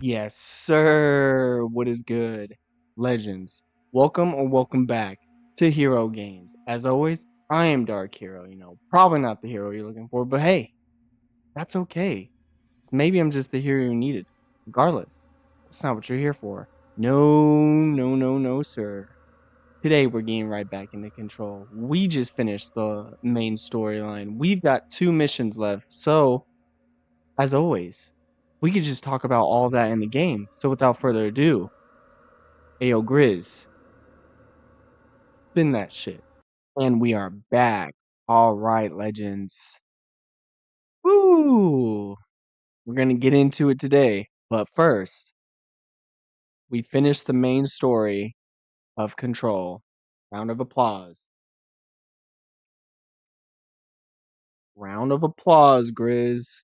Yes, sir. What is good? Legends, welcome or welcome back to Hero Games. As always, I am Dark Hero. Probably not the hero you're looking for, but hey, that's okay. Maybe I'm just the hero you needed. Regardless, that's not what you're here for. No, no, no, no, sir. Today, we're getting right back into control. We just finished the main storyline. We've got 2 missions left, so as always, we could just talk about all that in the game. So without further ado, Ayo Grizz, spin that shit. And we are back. Alright, legends. Woo! We're gonna get into it today. But first, we finished the main story of Control. Round of applause. Round of applause, Grizz.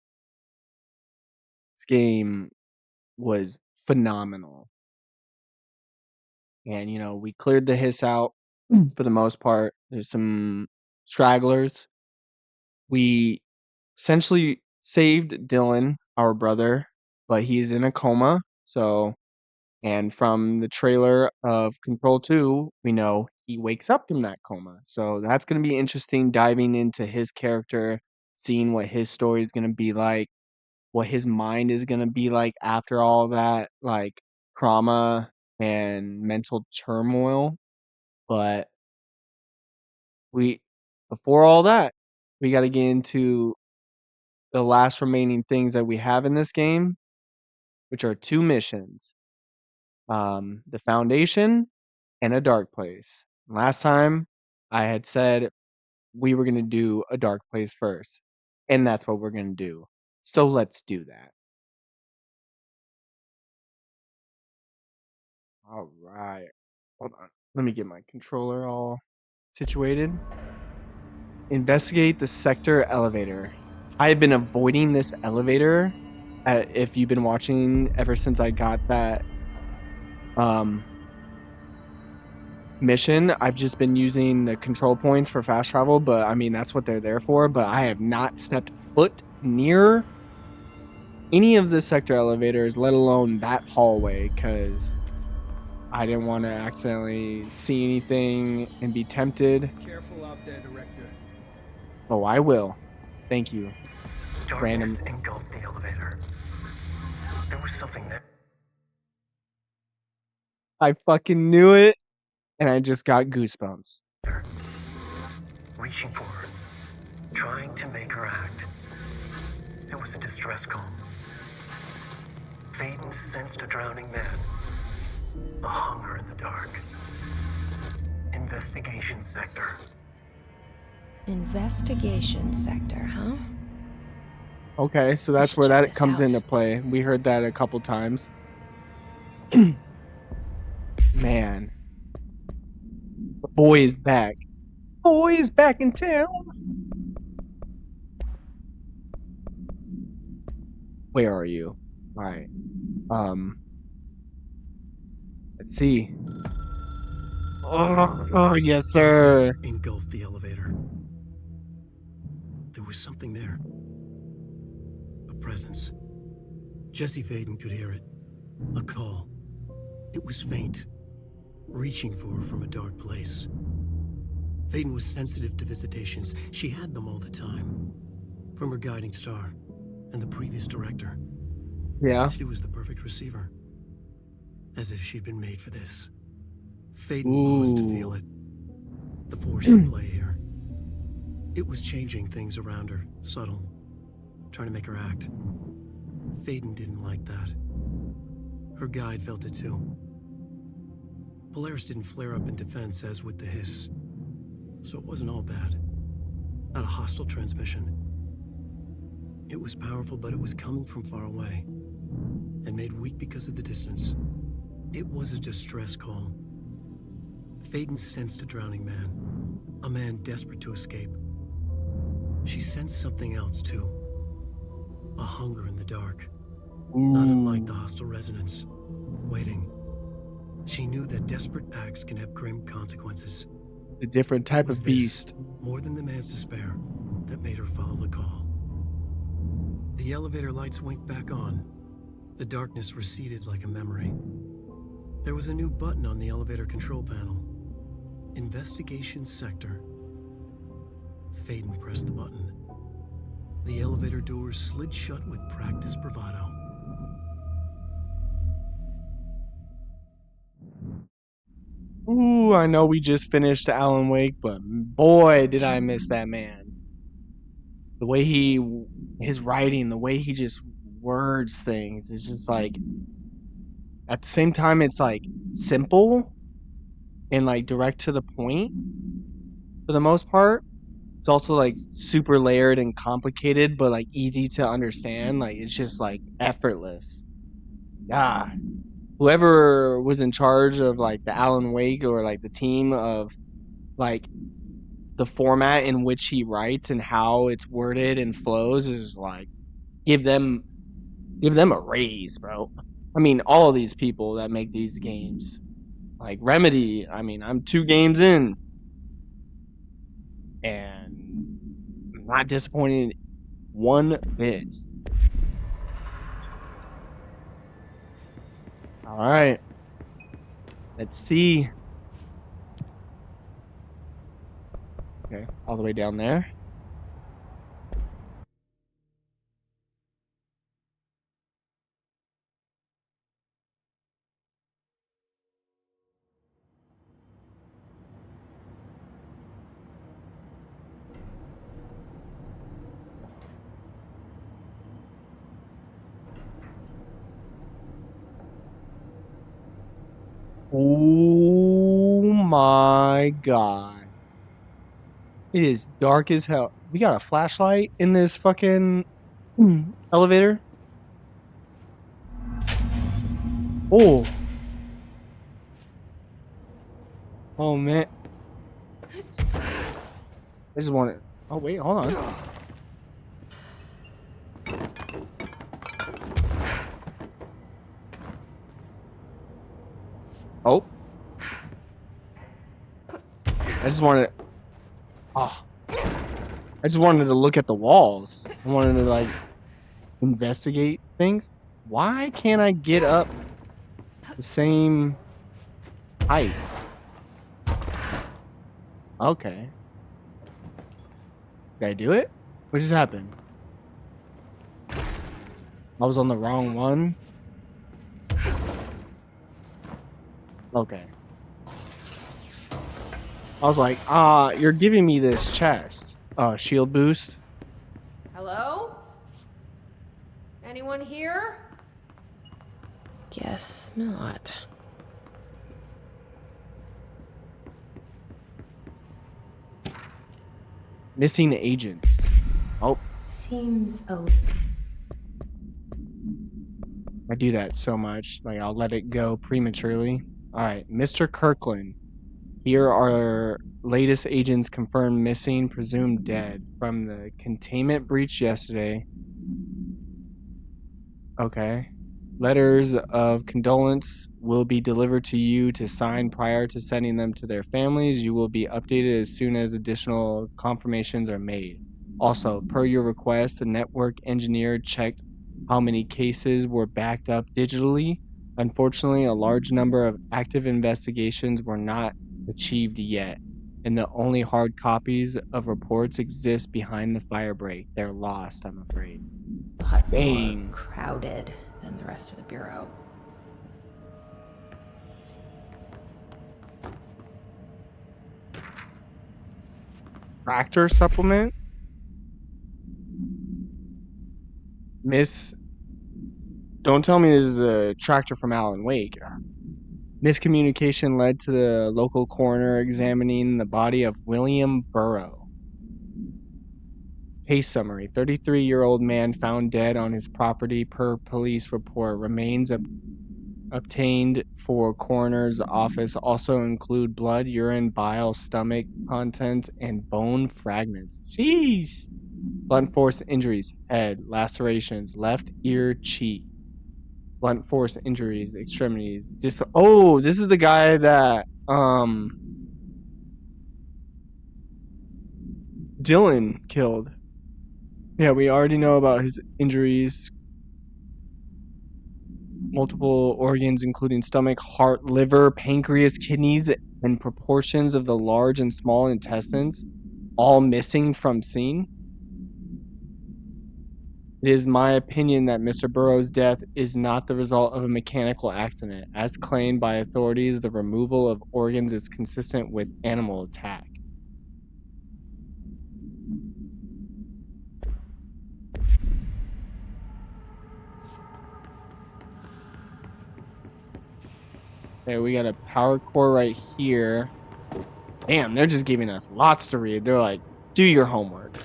This game was phenomenal. And, we cleared the hiss out for the most part. There's some stragglers. We essentially saved Dylan, our brother, but he is in a coma. And from the trailer of Control 2, we know he wakes up from that coma. So that's going to be interesting, diving into his character, seeing what his story is going to be like, what his mind is going to be like after all that, like trauma and mental turmoil. But before all that, we got to get into the last remaining things that we have in this game, which are 2 missions. The Foundation and a Dark Place. Last time I had said we were going to do a Dark Place first, and that's what we're going to do. So let's do that. All right. Hold on. Let me get my controller all situated. Investigate the sector elevator. I have been avoiding this elevator. If you've been watching ever since I got that mission, I've just been using the control points for fast travel, but I mean that's what they're there for. But I have not stepped foot near any of the sector elevators, let alone that hallway, because I didn't want to accidentally see anything and be tempted. Careful out there, Director. Oh, I will. Thank you. Darkness engulfed the elevator. There was something there. I fucking knew it, and I just got goosebumps. Reaching for her, trying to make her act. It was a distress call. Faden sensed a drowning man. A hunger in the dark. Investigation sector. Investigation sector, huh? Okay, so that's where that comes into play. We heard that a couple times. Man. The boy is back. Boy is back in town. Where are you? Alright. Let's see. Oh, yes, sir. Darkness engulfed the elevator. There was something there. A presence. Jesse Faden could hear it. A call. It was faint, reaching for her from a dark place. Faden was sensitive to visitations. She had them all the time. From her guiding star and the previous director. Yeah. She was the perfect receiver. As if she'd been made for this. Faden paused to feel it. The force at play here. It was changing things around her, subtle. Trying to make her act. Faden didn't like that. Her guide felt it too. Polaris didn't flare up in defense as with the hiss. So it wasn't all bad. Not a hostile transmission. It was powerful, but it was coming from far away. And made weak because of the distance. It was a distress call. Faden sensed a drowning man. A man desperate to escape. She sensed something else too. A hunger in the dark. Not unlike the hostile resonance. Waiting. She knew that desperate acts can have grim consequences. A different type of beast. More than the man's despair that made her follow the call. The elevator lights winked back on. The darkness receded like a memory. There was a new button on the elevator control panel. Investigation Sector. Faden pressed the button. The elevator doors slid shut with practiced bravado. Ooh, I know we just finished Alan Wake, but boy, did I miss that man. The way his writing, the way he just words things is just like, at the same time, it's like simple and like direct to the point for the most part. It's also like super layered and complicated, but like easy to understand. Like it's just like effortless. Yeah. Whoever was in charge of like the Alan Wake or like the team of like the format in which he writes and how it's worded and flows is like give them a raise, bro. I mean, all of these people that make these games, like Remedy. I mean, I'm 2 games in, and I'm not disappointed one bit. All right, let's see. Okay, all the way down there. Oh my god. It is dark as hell. We got a flashlight in this fucking elevator. Oh. Oh man. I just want it. Oh wait, hold on. Oh. I just wanted. Oh. I just wanted to look at the walls. I wanted to like investigate things. Why can't I get up the same height? Okay. Did I do it? What just happened? I was on the wrong one. Okay. I was like, you're giving me this chest. Shield boost. Hello? Anyone here? Guess not. Missing agents. Oh, Seems a I do that so much. Like, I'll let it go prematurely. Alright, Mr. Kirkland. Here are latest agents confirmed missing, presumed dead from the containment breach yesterday. Okay. Letters of condolence will be delivered to you to sign prior to sending them to their families. You will be updated as soon as additional confirmations are made. Also, per your request, the network engineer checked how many cases were backed up digitally. Unfortunately, a large number of active investigations were not achieved yet, and the only hard copies of reports exist behind the fire break. They're lost, I'm afraid. Lot more Dang. crowded than the rest of the Bureau. Tractor supplement? Don't tell me this is a tractor from Alan Wake. Miscommunication led to the local coroner examining the body of William Burrow. Case summary: 33-year-old man found dead on his property per police report. Remains obtained for coroner's office also include blood, urine, bile, stomach contents, and bone fragments. Sheesh. Blunt force injuries: head, lacerations, left ear, cheek. Blunt force injuries, extremities. This is the guy that Dylan killed. Yeah, we already know about his injuries. multiple organs, including stomach, heart, liver, pancreas, kidneys, and proportions of the large and small intestines, all missing from scene. It is my opinion that Mr. Burroughs' death is not the result of a mechanical accident. As claimed by authorities, the removal of organs is consistent with animal attack. Okay, we got a power core right here. Damn, they're just giving us lots to read. They're like, do your homework.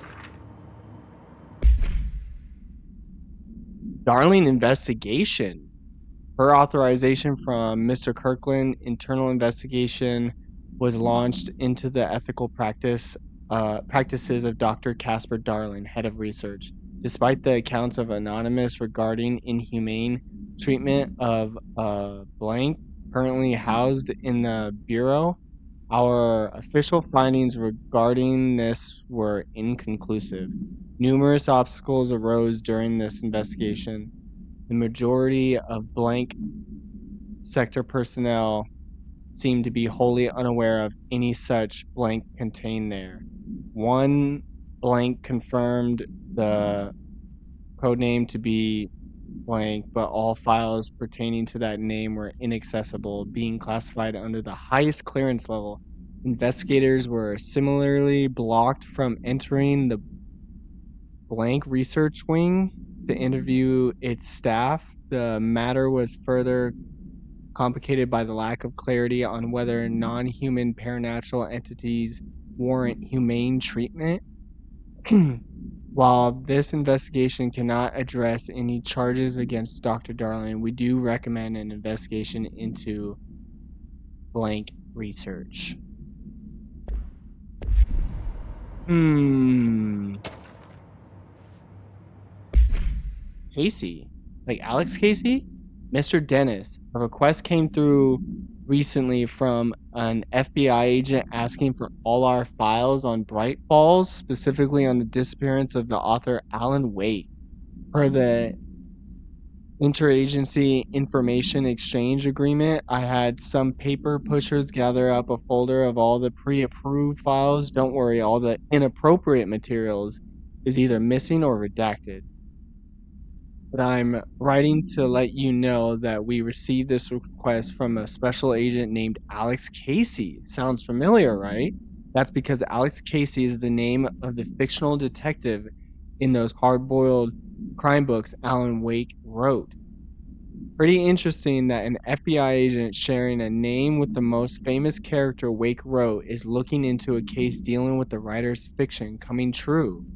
Darling investigation. Per authorization from Mr. Kirkland, internal investigation was launched into the ethical practices of Dr. Casper Darling, head of research. Despite the accounts of Anonymous regarding inhumane treatment of blank currently housed in the Bureau, our official findings regarding this were inconclusive. Numerous obstacles arose during this investigation. The majority of blank sector personnel seemed to be wholly unaware of any such blank contained there. One blank confirmed the codename to be blank, but all files pertaining to that name were inaccessible, being classified under the highest clearance level. Investigators were similarly blocked from entering the blank research wing to interview its staff. The matter was further complicated by the lack of clarity on whether non-human paranatural entities warrant humane treatment. While this investigation cannot address any charges against Dr. Darling, we do recommend an investigation into blank research. Casey? Like Alex Casey? Mr. Dennis, a request came through recently from an FBI agent asking for all our files on Bright Falls, specifically on the disappearance of the author Alan Wake. Per the Interagency Information Exchange Agreement, I had some paper pushers gather up a folder of all the pre-approved files. Don't worry, all the inappropriate materials is either missing or redacted. But I'm writing to let you know that we received this request from a special agent named Alex Casey. Sounds familiar, right? That's because Alex Casey is the name of the fictional detective in those hard-boiled crime books Alan Wake wrote. Pretty interesting that an FBI agent sharing a name with the most famous character Wake wrote is looking into a case dealing with the writer's fiction coming true.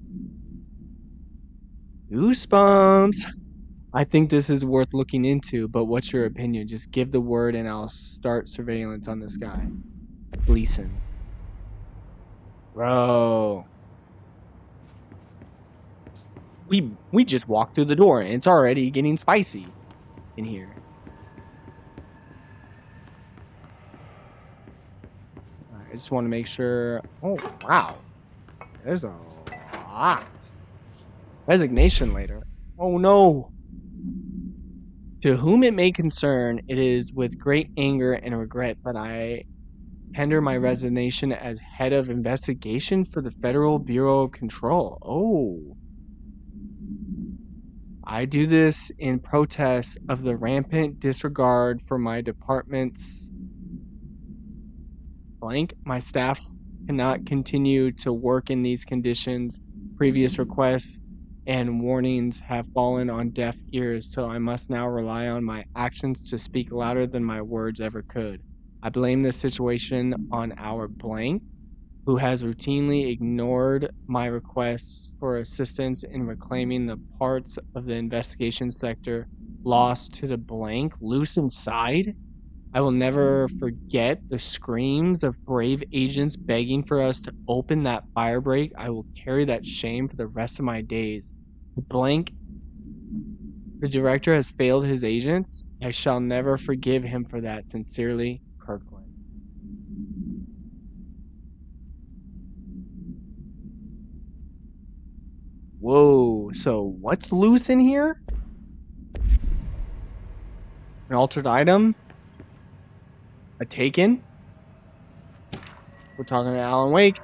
Goosebumps! I think this is worth looking into, but what's your opinion? Just give the word and I'll start surveillance on this guy. Gleason. Bro. We just walked through the door and it's already getting spicy in here. I just want to make sure. Oh, wow. There's a lot. Resignation later. Oh, no. To whom it may concern, it is with great anger and regret that I tender my resignation as head of investigation for the Federal Bureau of Control. Oh. I do this in protest of the rampant disregard for my department's blank. My staff cannot continue to work in these conditions. Previous requests and warnings have fallen on deaf ears, so I must now rely on my actions to speak louder than my words ever could. I blame this situation on our blank, who has routinely ignored my requests for assistance in reclaiming the parts of the investigation sector lost to the blank loose inside. I will never forget the screams of brave agents begging for us to open that firebreak. I will carry that shame for the rest of my days. The blank, the director has failed his agents. I shall never forgive him for that. Sincerely, Kirkland. Whoa, so what's loose in here? An altered item? A taken? We're talking to Alan Wake.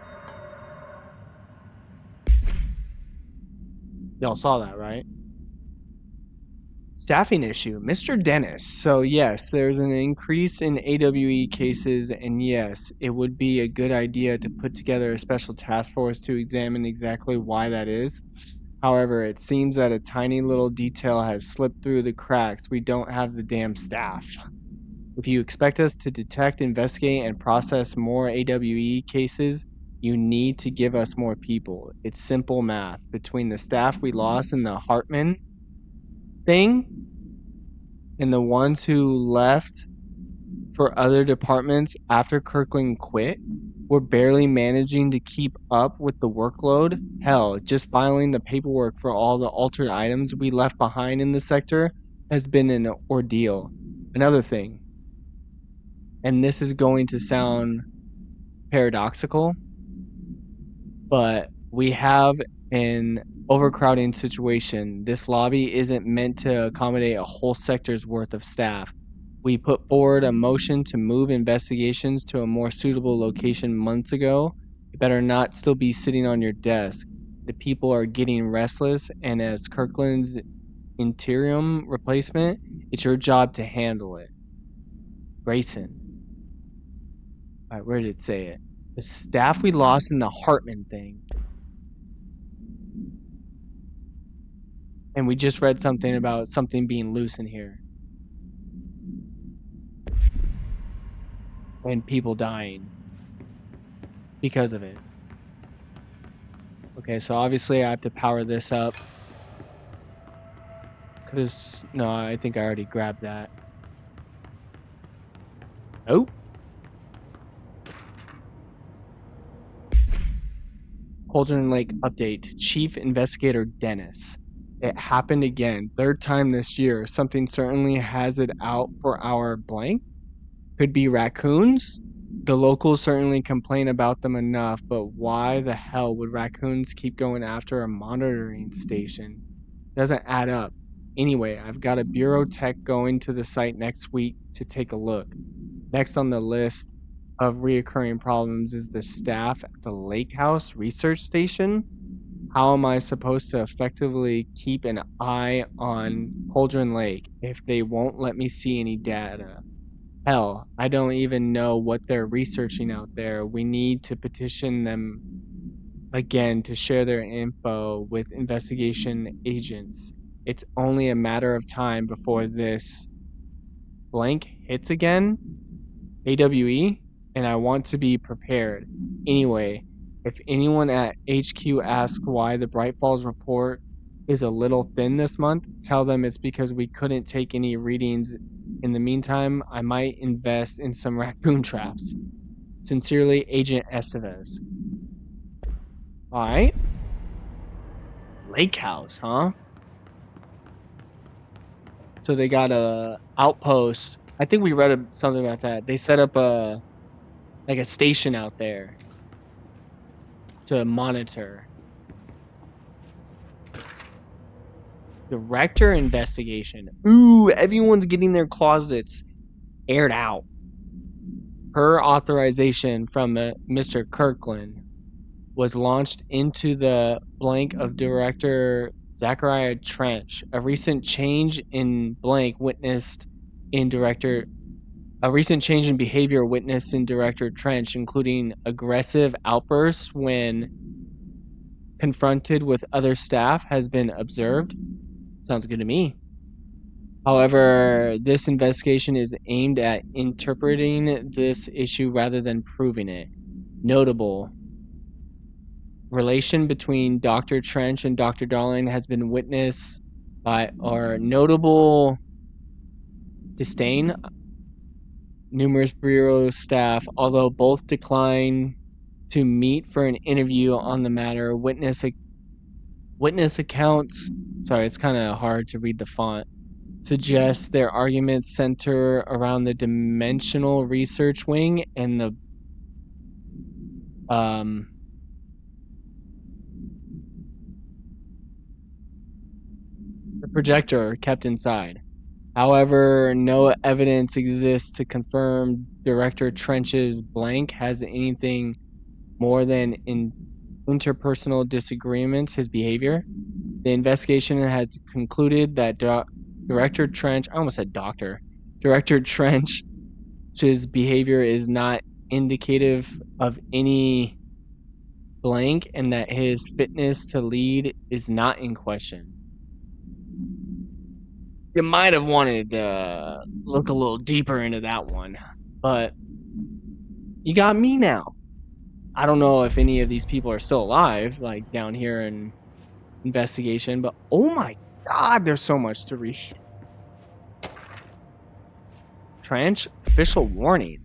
Y'all saw that, right? Staffing issue. Mr. Dennis. So yes, there's an increase in AWE cases, and yes, it would be a good idea to put together a special task force to examine exactly why that is. However, it seems that a tiny little detail has slipped through the cracks. We don't have the damn staff. If you expect us to detect, investigate, and process more AWE cases, you need to give us more people. It's simple math. Between the staff we lost in the Hartman thing and the ones who left for other departments after Kirkland quit, we're barely managing to keep up with the workload. Hell, just filing the paperwork for all the altered items we left behind in the sector has been an ordeal. Another thing, and this is going to sound paradoxical, but we have an overcrowding situation. This lobby isn't meant to accommodate a whole sector's worth of staff. We put forward a motion to move investigations to a more suitable location months ago. It better not still be sitting on your desk. The people are getting restless, and as Kirkland's interim replacement, it's your job to handle it. Grayson. Alright, where did it say it? The staff we lost in the Hartman thing. And we just read something about something being loose in here. And people dying because of it. Okay, so obviously I have to power this up. No, I think I already grabbed that. Oh. Cauldron Lake update. Chief Investigator Dennis. It happened again. Third time this year. Something certainly has it out for our blank. Could be raccoons. The locals certainly complain about them enough, but why the hell would raccoons keep going after a monitoring station? Doesn't add up. Anyway, I've got a bureau tech going to the site next week to take a look. Next on the list of reoccurring problems is the staff at the Lake House Research Station. How am I supposed to effectively keep an eye on Cauldron Lake if they won't let me see any data? Hell, I don't even know what they're researching out there. We need to petition them again to share their info with investigation agents. It's only a matter of time before this blank hits again. AWE, and I want to be prepared. Anyway, if anyone at HQ asks why the Bright Falls report is a little thin this month, tell them it's because we couldn't take any readings. In the meantime, I might invest in some raccoon traps. Sincerely, Agent Estevez. Alright. Lake House, huh? So they got a outpost. I think we read something about that. They set up a station out there to monitor. Director investigation. Ooh, everyone's getting their closets aired out. Her authorization from Mr. Kirkland was launched into the blank of Director Zachariah Trench. A recent change in behavior witnessed in Director Trench, including aggressive outbursts when confronted with other staff, has been observed. Sounds good to me. However, this investigation is aimed at interpreting this issue rather than proving it. Notable relation between Dr. Trench and Dr. Darling has been witnessed by our notable disdain. Numerous bureau staff, although both declined to meet for an interview on the matter, witness accounts, sorry, it's kind of hard to read the font, suggest their arguments center around the dimensional research wing and the projector kept inside. However, no evidence exists to confirm Director Trench's blank has anything more than interpersonal disagreements his behavior. The investigation has concluded that Director Trench, I almost said doctor, Director Trench's behavior is not indicative of any blank and that his fitness to lead is not in question. You might have wanted to look a little deeper into that one, but you got me now. I don't know if any of these people are still alive, like down here in investigation, but oh my god, there's so much to read. Trench, official warning.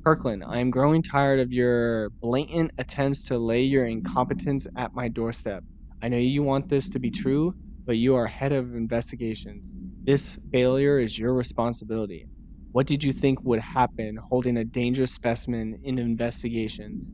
Kirkland, I am growing tired of your blatant attempts to lay your incompetence at my doorstep. I know you want this to be true, but you are head of investigations. This failure is your responsibility. What did you think would happen holding a dangerous specimen in investigations?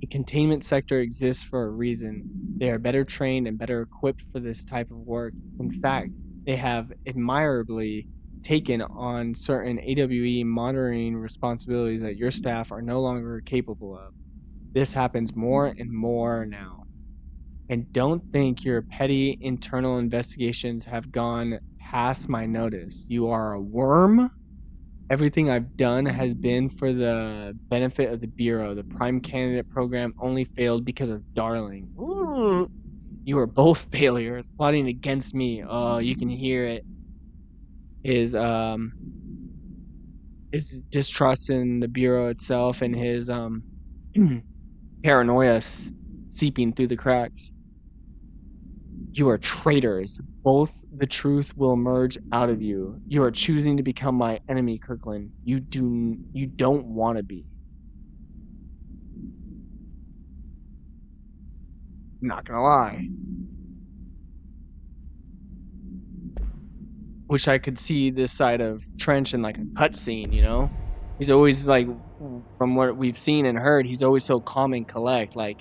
A containment sector exists for a reason. They are better trained and better equipped for this type of work. In fact, they have admirably taken on certain AWE monitoring responsibilities that your staff are no longer capable of. This happens more and more now. And don't think your petty internal investigations have gone past my notice. You are a worm. Everything I've done has been for the benefit of the Bureau. The Prime Candidate program only failed because of Darling. Ooh. You are both failures, plotting against me. Oh, you can hear it. His distrust in the Bureau itself and his paranoia seeping through the cracks. You are traitors. Both the truth will emerge out of you. You are choosing to become my enemy, Kirkland. You don't want to be. I'm not gonna lie. Wish I could see this side of Trench in like a cutscene, you know? He's always like, from what we've seen and heard, he's always so calm and collect. Like,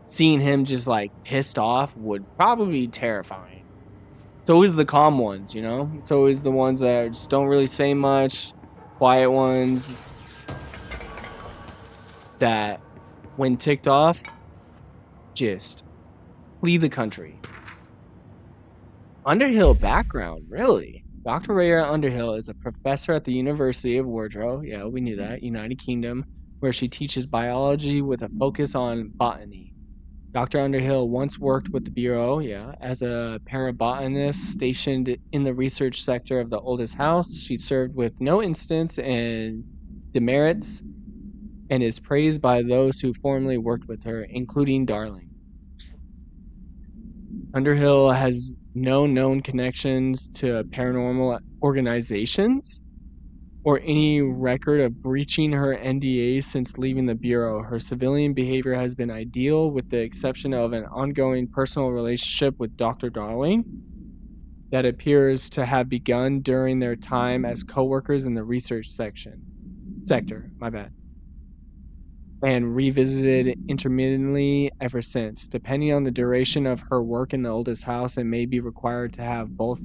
seeing him just like pissed off would probably be terrifying. It's always the calm ones, you know? It's always the ones that just don't really say much, quiet ones that, when ticked off, just flee the country. Underhill background, really? Dr. Rhea Underhill is a professor at the University of Wardrow. Yeah, we knew that. United Kingdom, where she teaches biology with a focus on botany. Dr. Underhill once worked with the Bureau, as a parabotanist stationed in the research sector of the oldest house. She served with no incidents and demerits and is praised by those who formerly worked with her, including Darling. Underhill has no known connections to paranormal organizations or any record of breaching her NDA since leaving the Bureau. Her civilian behavior has been ideal, with the exception of an ongoing personal relationship with Dr. Darling that appears to have begun during their time as co-workers in the research sector, and revisited intermittently ever since. Depending on the duration of her work in the oldest house, it may be required to have both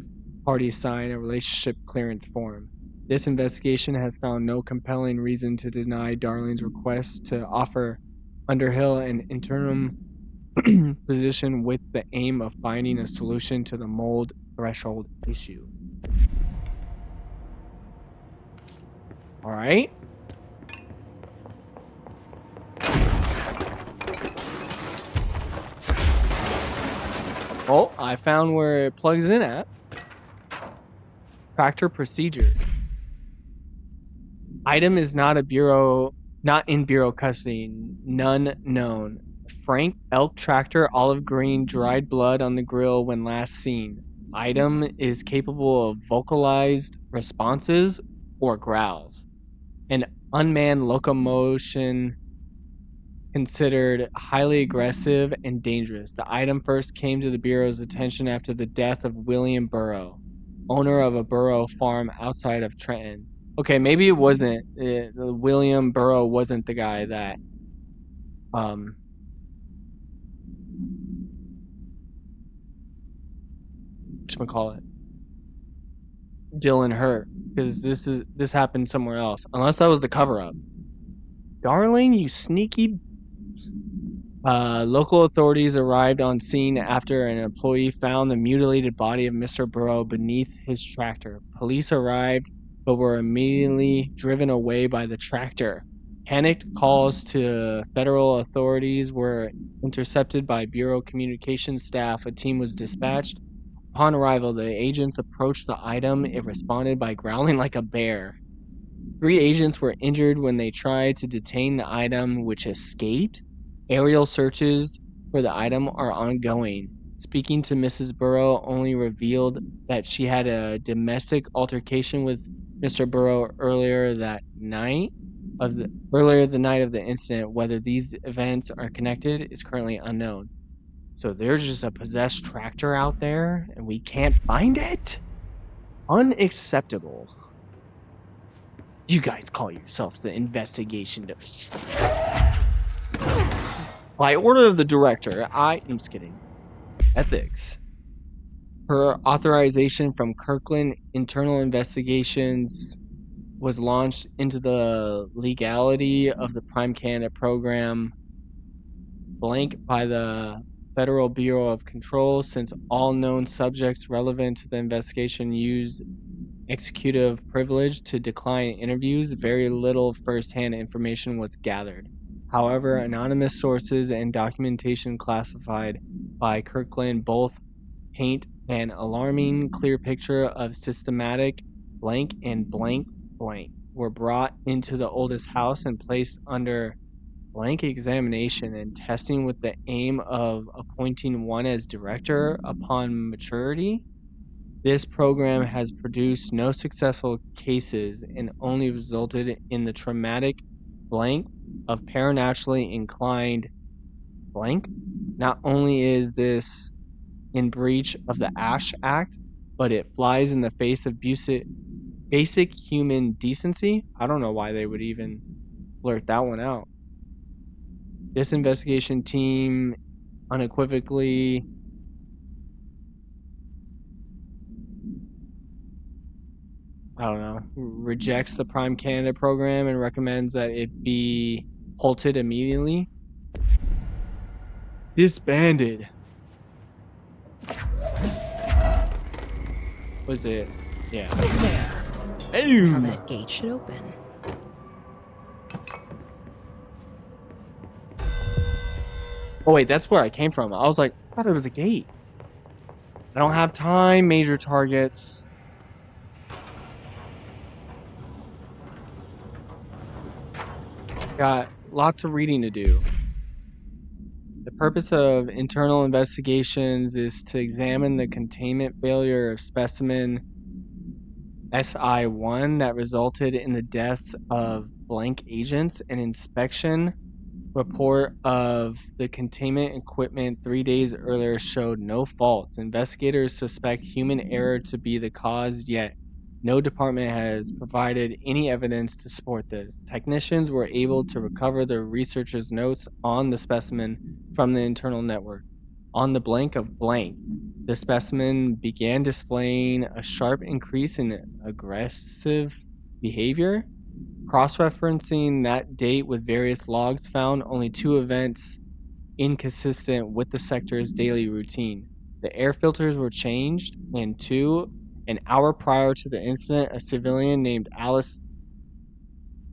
parties sign a relationship clearance form. This investigation has found no compelling reason to deny Darling's request to offer Underhill an interim position with the aim of finding a solution to the mold threshold issue. All right. Oh, I found where it plugs in at. Factor procedures. Item is not in Bureau custody. None known. Frank elk tractor, olive green, dried blood on the grill when last seen. Item is capable of vocalized responses or growls. An unmanned locomotion considered highly aggressive and dangerous. The item first came to the Bureau's attention after the death of William Burrow, owner of a burro farm outside of Trenton. Okay, maybe it wasn't. William Burrow wasn't the guy that whatchamacallit? Dylan hurt because this happened somewhere else. Unless that was the cover up. Darling, you sneaky. Local authorities arrived on scene after an employee found the mutilated body of Mr. Burrow beneath his tractor. Police arrived but were immediately driven away by the tractor. Panicked calls to federal authorities were intercepted by Bureau communications staff. A team was dispatched. Upon arrival, the agents approached the item. It responded by growling like a bear. 3 agents were injured when they tried to detain the item, which escaped. Aerial searches for the item are ongoing. Speaking to Mrs. Burrow only revealed that she had a domestic altercation with Mr. Burrow earlier the night of the incident. Whether these events are connected is currently unknown. So there's just a possessed tractor out there and we can't find it? Unacceptable. You guys call yourselves the investigation. By order of the director, I'm just kidding. Ethics. Her authorization from Kirkland Internal Investigations was launched into the legality of the Prime Candidate Program blank by the Federal Bureau of Control, since all known subjects relevant to the investigation use executive privilege to decline interviews. Very little first-hand information was gathered. However, anonymous sources and documentation classified by Kirkland both paint an alarming clear picture of systematic blank and blank blank were brought into the oldest house and placed under blank examination and testing with the aim of appointing one as director upon maturity. This program has produced no successful cases and only resulted in the traumatic blank of paranormally inclined blank. Not only is this in breach of the Ash Act, but it flies in the face of basic human decency. I don't know why they would even blurt that one out. This investigation team unequivocally rejects the Prime Candidate Program and recommends that it be halted immediately. Disbanded. Was it? Yeah. Now that gate should open. Oh wait, that's where I came from. I was like, I thought it was a gate. I don't have time, major targets. Got lots of reading to do. The purpose of internal investigations is to examine the containment failure of specimen SI-1 that resulted in the deaths of blank agents. An inspection report of the containment equipment 3 days earlier showed no faults. Investigators suspect human error to be the cause, yet no department has provided any evidence to support this. Technicians were able to recover the researchers' notes on the specimen from the internal network. On the blank of blank, the specimen began displaying a sharp increase in aggressive behavior. Cross-referencing that date with various logs found only 2 events inconsistent with the sector's daily routine. The air filters were changed, and 2, an hour prior to the incident, a civilian named Alice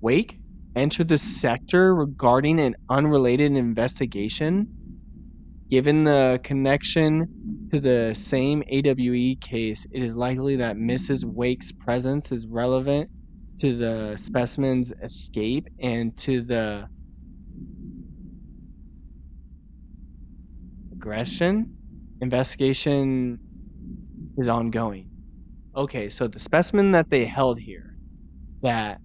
Wake entered the sector regarding an unrelated investigation. Given the connection to the same AWE case, it is likely that Mrs. Wake's presence is relevant to the specimen's escape and to the aggression. Investigation is ongoing. Okay, so the specimen that they held here that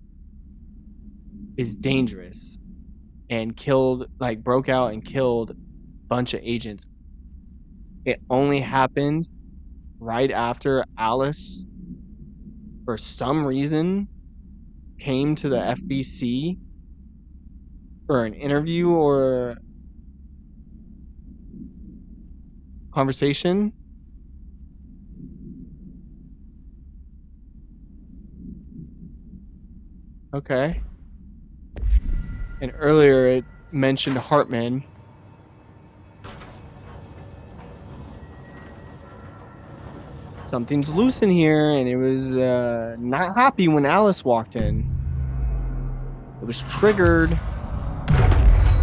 is dangerous and killed, like broke out and killed a bunch of agents, it only happened right after Alice, for some reason, came to the FBC for an interview or conversation. Okay. And earlier it mentioned Hartman. Something's loose in here, and it was not happy when Alice walked in. It was triggered.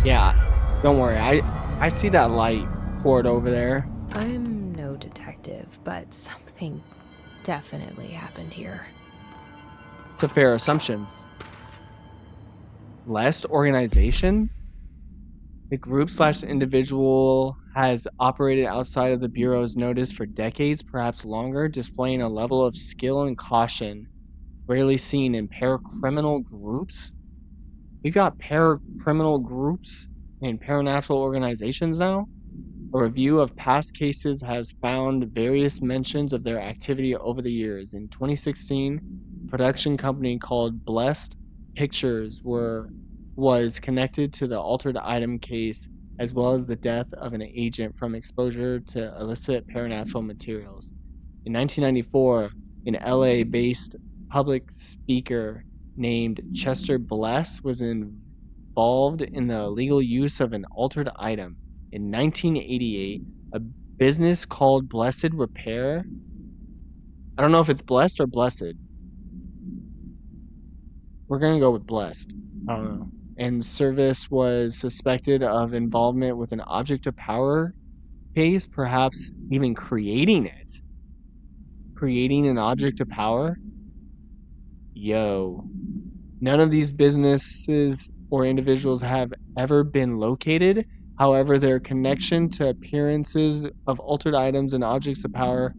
Yeah, don't worry. I see that light poured over there. I'm no detective, but something definitely happened here. It's a fair assumption. Blessed organization? The group/individual has operated outside of the Bureau's notice for decades, perhaps longer, displaying a level of skill and caution rarely seen in paracriminal groups. We've got paracriminal groups and paranatural organizations now. A review of past cases has found various mentions of their activity over the years. In 2016, a production company called Blessed Pictures was connected to the altered item case, as well as the death of an agent from exposure to illicit paranatural materials. In 1994, an LA-based public speaker named Chester Bless was involved in the illegal use of an altered item. In 1988, a business called Blessed Repair. I don't know if it's blessed or blessed. We're going to go with blessed. I don't know. And Service was suspected of involvement with an object of power case, perhaps even creating it. Creating an object of power? Yo. None of these businesses or individuals have ever been located. However, their connection to appearances of altered items and objects of power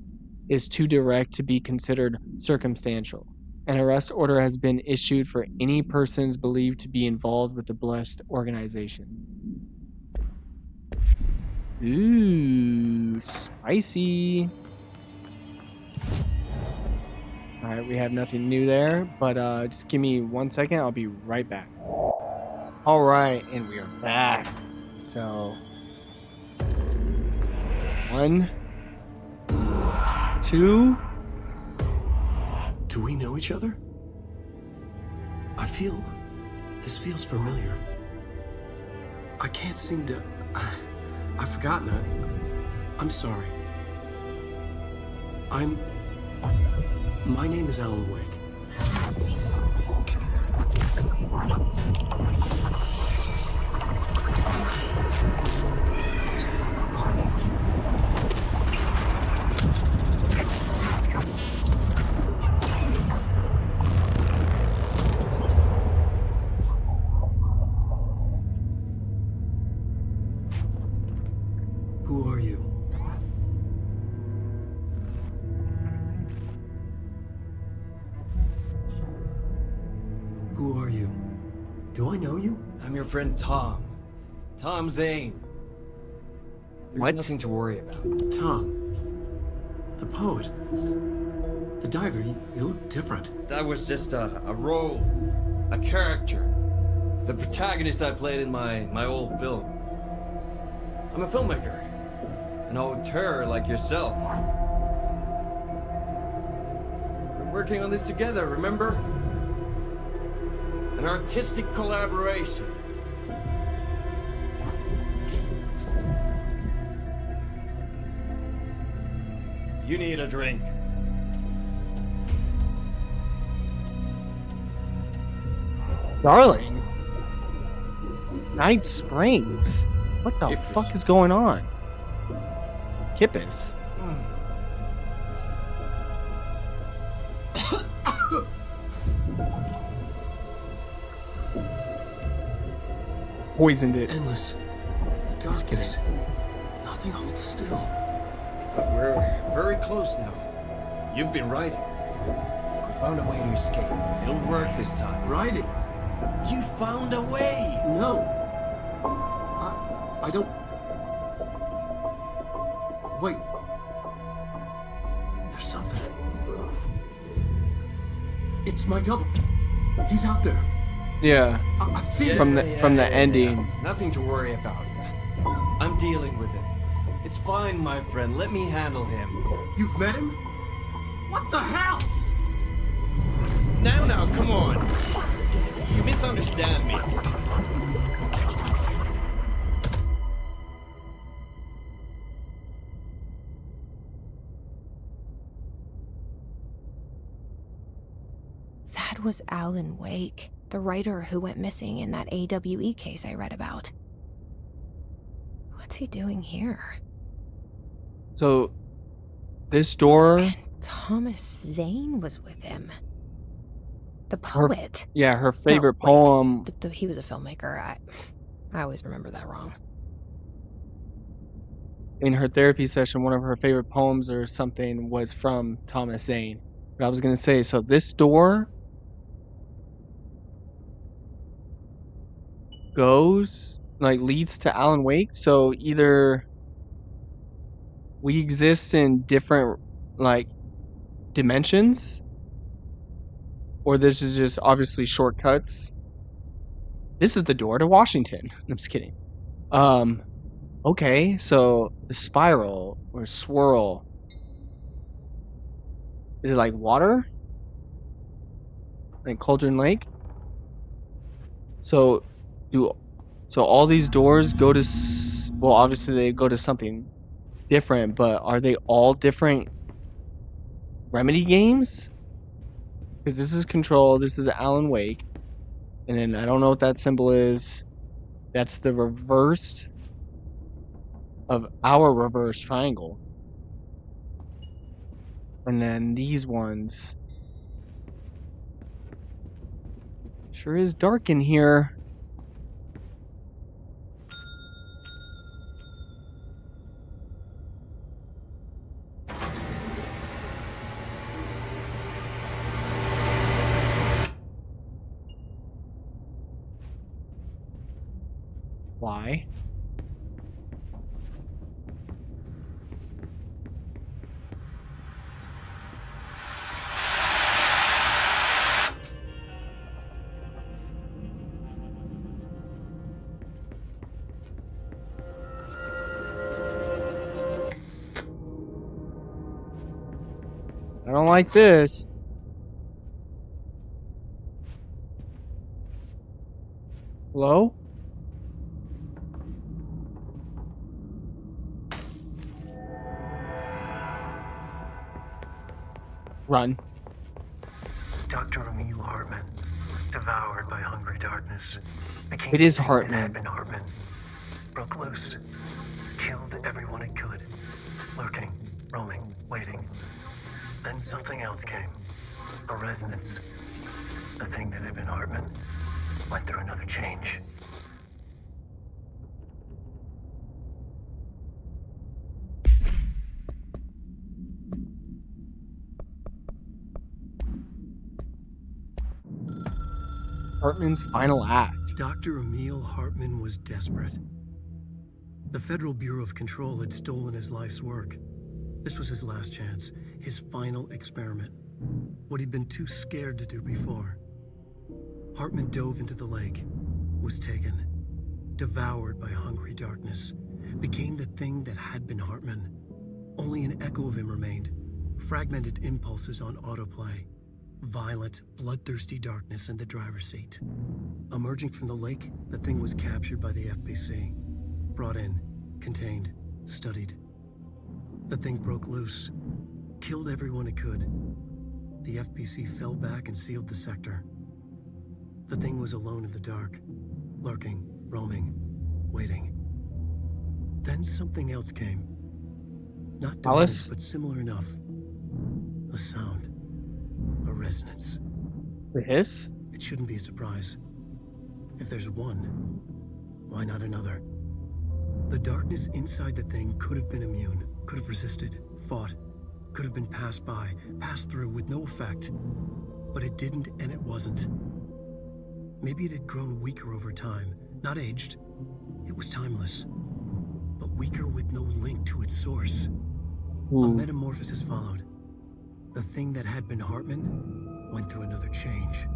is too direct to be considered circumstantial. An arrest order has been issued for any persons believed to be involved with the Blessed organization. Ooh, spicy. Alright, we have nothing new there, but just give me 1 second, I'll be right back. Alright, and we are back. So, 1, 2. Do we know each other? This feels familiar. I can't seem to... I've forgotten it. I'm sorry. My name is Alan Wake. Who are you? Who are you? Do I know you? I'm your friend Tom. Tom Zane. There's What? nothing to worry about. Tom. The poet. The diver. You look different. That was just a role. A character. The protagonist I played in my old film. I'm a filmmaker. An auteur like yourself. We're working on this together, remember? An artistic collaboration. You need a drink. Darling. Night Springs. What the Kippis. fuck is going on? Kippis. Poisoned it. Endless darkness. Nothing holds still. But we're very close now. You've been writing. We found a way to escape. It'll work this time. Writing? You found a way! No. I don't... Wait. There's something. It's my double. He's out there. Yeah. I've seen him. From the ending. Nothing to worry about. I'm dealing with it. It's fine, my friend. Let me handle him. You've met him? What the hell? Now, come on. You misunderstand me. That was Alan Wake, the writer who went missing in that AWE case I read about. What's he doing here? So, this door... And Thomas Zane was with him. The poet. Yeah, her favorite No, wait. poem... He was a filmmaker. I always remember that wrong. In her therapy session, one of her favorite poems or something was from Thomas Zane. But I was going to say, so this door goes, like, leads to Alan Wake. So either we exist in different, like, dimensions, or this is just obviously shortcuts. This is the door to Washington. I'm just kidding. Okay, so the spiral or swirl. Is it like water? Like Cauldron Lake? So all these doors go to well, obviously they go to something different, but are they all different Remedy games? Because this is Control, this is Alan Wake, and then I don't know what that symbol is. That's the reversed of our reverse triangle. And then these ones. Sure is dark in here. Why? I don't like this. Hello? Run. Dr. Emil Hartman, devoured by hungry darkness, became It is the thing Hartman. that had been Hartman. Broke loose, killed everyone it could, lurking, roaming, waiting. Then something else came, a resonance. The thing that had been Hartman went through another change. Hartman's final act. Dr. Emil Hartman was desperate. The Federal Bureau of Control had stolen his life's work. This was his last chance, his final experiment. What he'd been too scared to do before. Hartman dove into the lake, was taken, devoured by hungry darkness, became the thing that had been Hartman. Only an echo of him remained, fragmented impulses on autoplay. Violent, bloodthirsty darkness in the driver's seat. Emerging from the lake, the thing was captured by the FBC. Brought in, contained, studied. The thing broke loose, killed everyone it could. The FBC fell back and sealed the sector. The thing was alone in the dark, lurking, roaming, waiting. Then something else came. Not darkness, Alice? but similar enough. A sound. A resonance. The hiss? It shouldn't be a surprise. If there's one, why not another? The darkness inside the thing could have been immune, could have resisted, fought, could have been passed by, passed through with no effect. But it didn't, and it wasn't. Maybe it had grown weaker over time, not aged. It was timeless, but weaker with no link to its source. A metamorphosis followed. The thing that had been Hartman went through another change.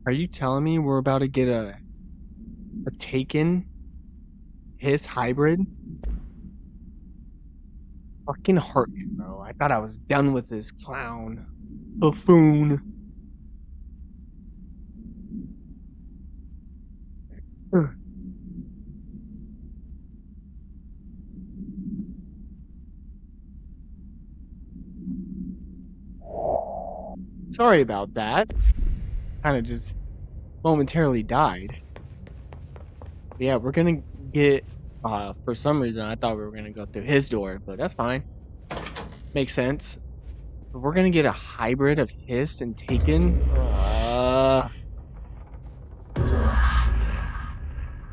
Are you telling me we're about to get a Taken hiss hybrid? Fucking hurt me, bro. I thought I was done with this clown. Buffoon. Ugh. Sorry about that. Kind of just momentarily died. But yeah, we're gonna get. For some reason, I thought we were gonna go through his door, but that's fine. Makes sense. But we're gonna get a hybrid of Hiss and Taken.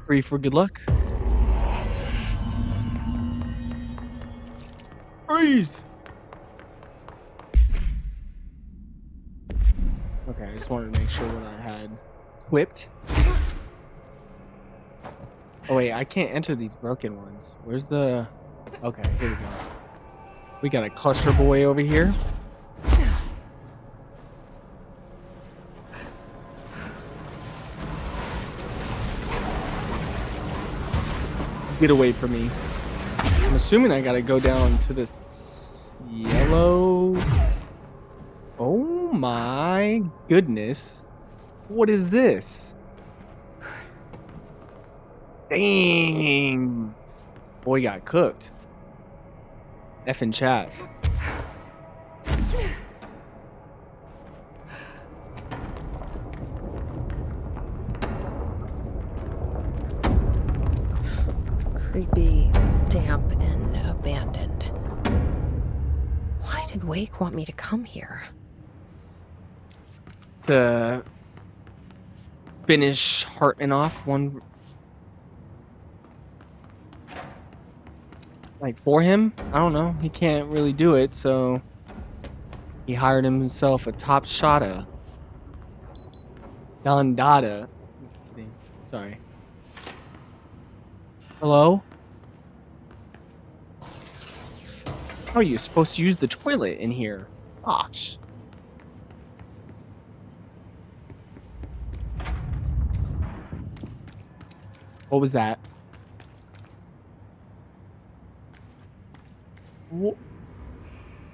3 for good luck. Freeze! Okay, I just wanted to make sure what I had equipped. Oh wait, I can't enter these broken ones. Where's the... Okay, here we go. We got a cluster boy over here. Get away from me. I'm assuming I gotta go down to this yellow... Oh my goodness. What is this? Dang. Boy got cooked. Effing chat. Creepy, damp, and abandoned. Why did Wake want me to come here? To finish Hartman off one, like, for him. I don't know, he can't really do it, so he hired himself a top shotta. Dada. Sorry. Hello? How are you supposed to use the toilet in here? Gosh. What was that?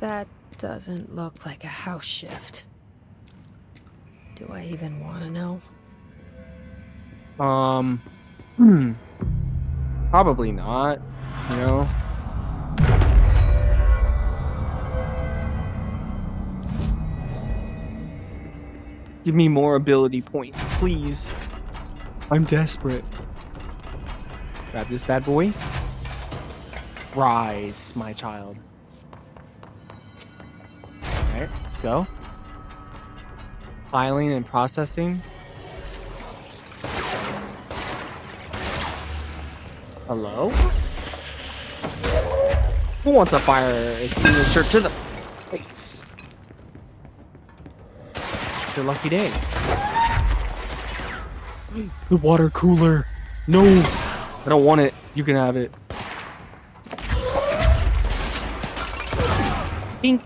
That doesn't look like a house shift. Do I even want to know? Probably not, you know? Give me more ability points, please. I'm desperate. Grab this bad boy. Rise, my child. Alright, let's go. Filing and processing. Hello? Who wants a fire extinguisher to the face? It's your lucky day. The water cooler. No, I don't want it. You can have it. Bink.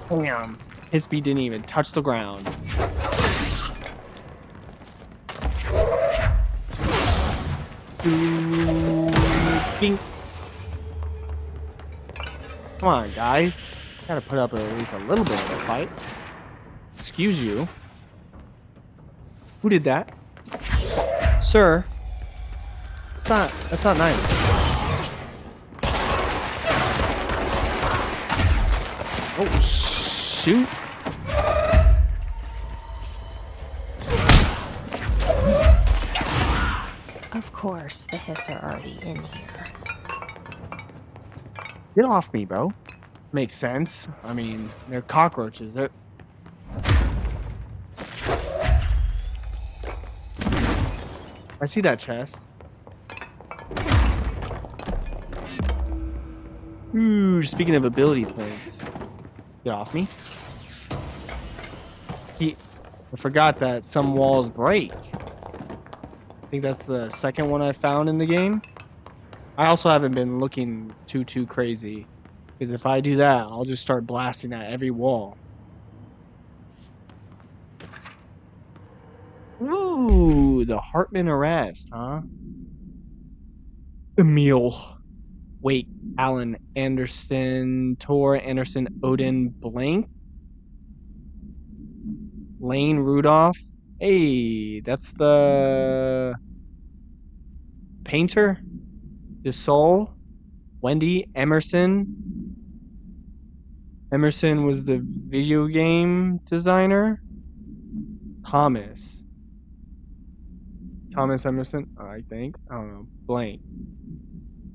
Damn. His feet didn't even touch the ground. Bink. Come on, guys. Gotta put up at least a little bit of a fight. Excuse you. Who did that? Sir. That's not nice. Oh, shoot. Of course, the Hiss are already in here. Get off me, bro. Makes sense. I mean, they're cockroaches. I see that chest. Ooh, speaking of ability points. Get off me. I forgot that some walls break. I think that's the second one I found in the game. I also haven't been looking too crazy. Because if I do that, I'll just start blasting at every wall. Ooh, the Hartman arrest, huh? Emil. Wake, Alan, Anderson, Tor, Anderson, Odin, Blank. Lane, Rudolph. Hey, that's the painter. DeSol. Wendy, Emerson. Emerson was the video game designer. Thomas Emerson, I think. I don't know. Blank.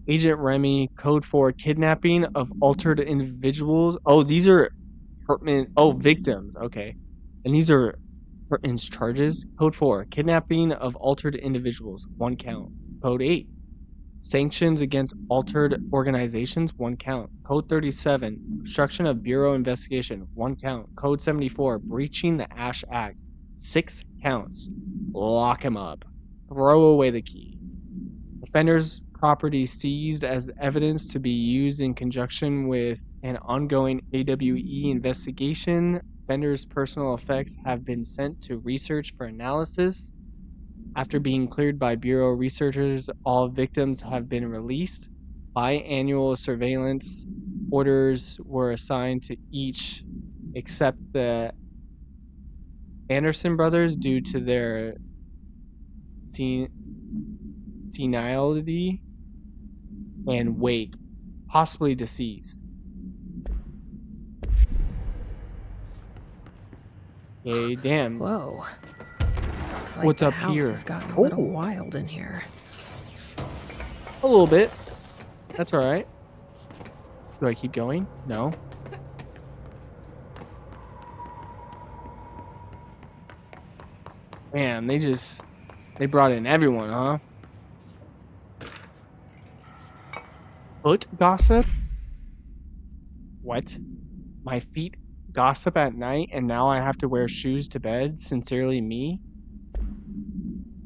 Agent Remy, Code 4, kidnapping of altered individuals. Oh, these are Hartman. Oh, victims. Okay. And these are Hartman's charges. Code 4, kidnapping of altered individuals. 1 count. Code 8, sanctions against altered organizations. 1 count. Code 37, obstruction of Bureau investigation. 1 count. Code 74, breaching the Ash Act. 6 counts. Lock him up. Throw away the key. Offenders' property seized as evidence to be used in conjunction with an ongoing AWE investigation. Offenders' personal effects have been sent to research for analysis. After being cleared by Bureau researchers, all victims have been released. Biannual surveillance orders were assigned to each except the Anderson brothers due to their senility and Wake, possibly deceased. Okay, damn. Whoa. Looks like What's the up house here? has gotten a little Oh. wild in here. A little bit. That's alright. Do I keep going? No. Man, they brought in everyone, huh? Foot gossip? What? My feet gossip at night and now I have to wear shoes to bed? Sincerely, me?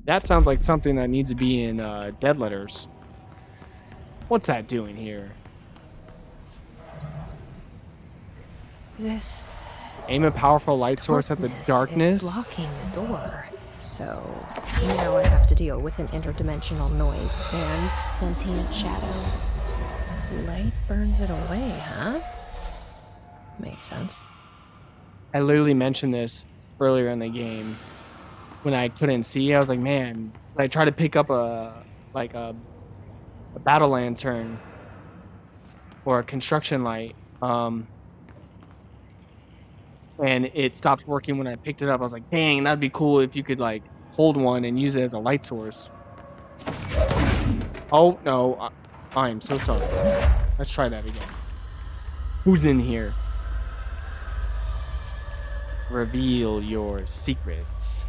That sounds like something that needs to be in Dead Letters. What's that doing here? This Aim a powerful light source at the darkness? is blocking the door. So now I have to deal with an interdimensional noise and sentient shadows. Light burns it away, huh? Makes sense. I literally mentioned this earlier in the game. When I couldn't see, I was like, man, I tried to pick up a battle lantern or a construction light, and it stopped working when I picked it up. I was like, dang, that'd be cool if you could like hold one and use it as a light source. Oh no, I'm so sorry. Let's try that again. Who's in here? Reveal your secrets.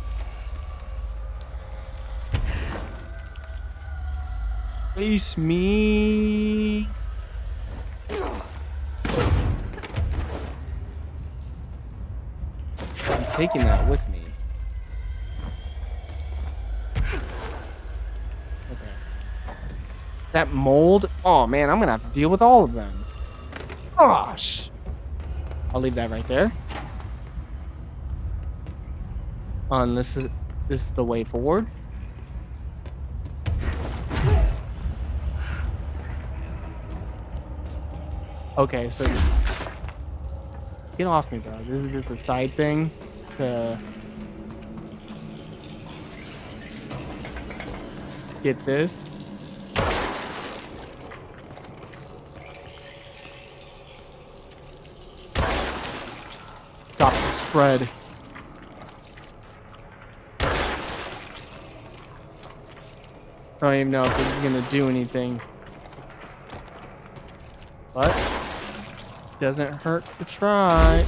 Face me. I'm taking that with me. Okay. That mold? Oh man, I'm gonna have to deal with all of them. Gosh. I'll leave that right there. This is the way forward. Okay, so get off me, bro. This is just a side thing to get this. Stop the spread. I don't even know if this is gonna do anything. But doesn't hurt to try.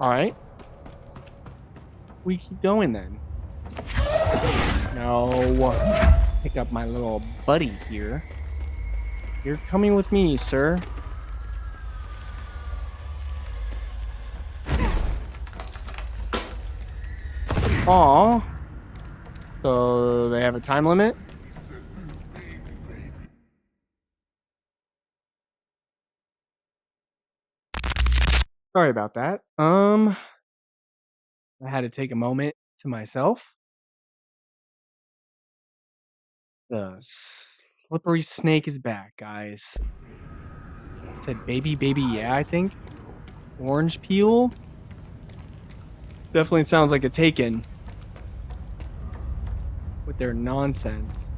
All right. We keep going then. No. Pick up my little buddy here. You're coming with me, sir. Aw. So they have a time limit? Sorry about that. I had to take a moment to myself. The slippery snake is back, guys. It said baby, baby, yeah, I think. Orange peel? Definitely sounds like a Taken. With their nonsense.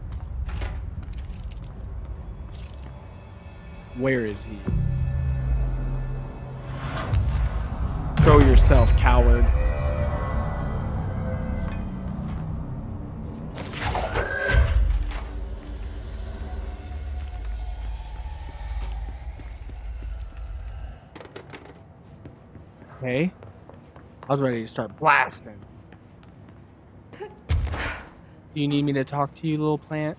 Where is he? Show yourself, coward. Okay. I was ready to start blasting. Do you need me to talk to you, little plant?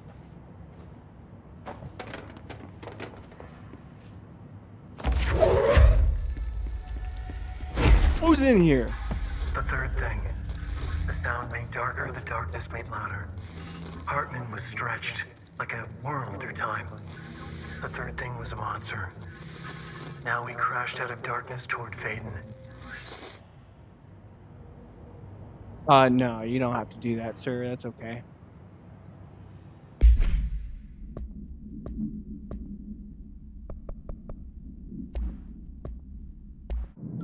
Who's in here? The third thing. The sound made darker, the darkness made louder. Hartman was stretched, like a worm through time. The third thing was a monster. Now he crashed out of darkness toward Faden. No, you don't have to do that, sir. That's okay.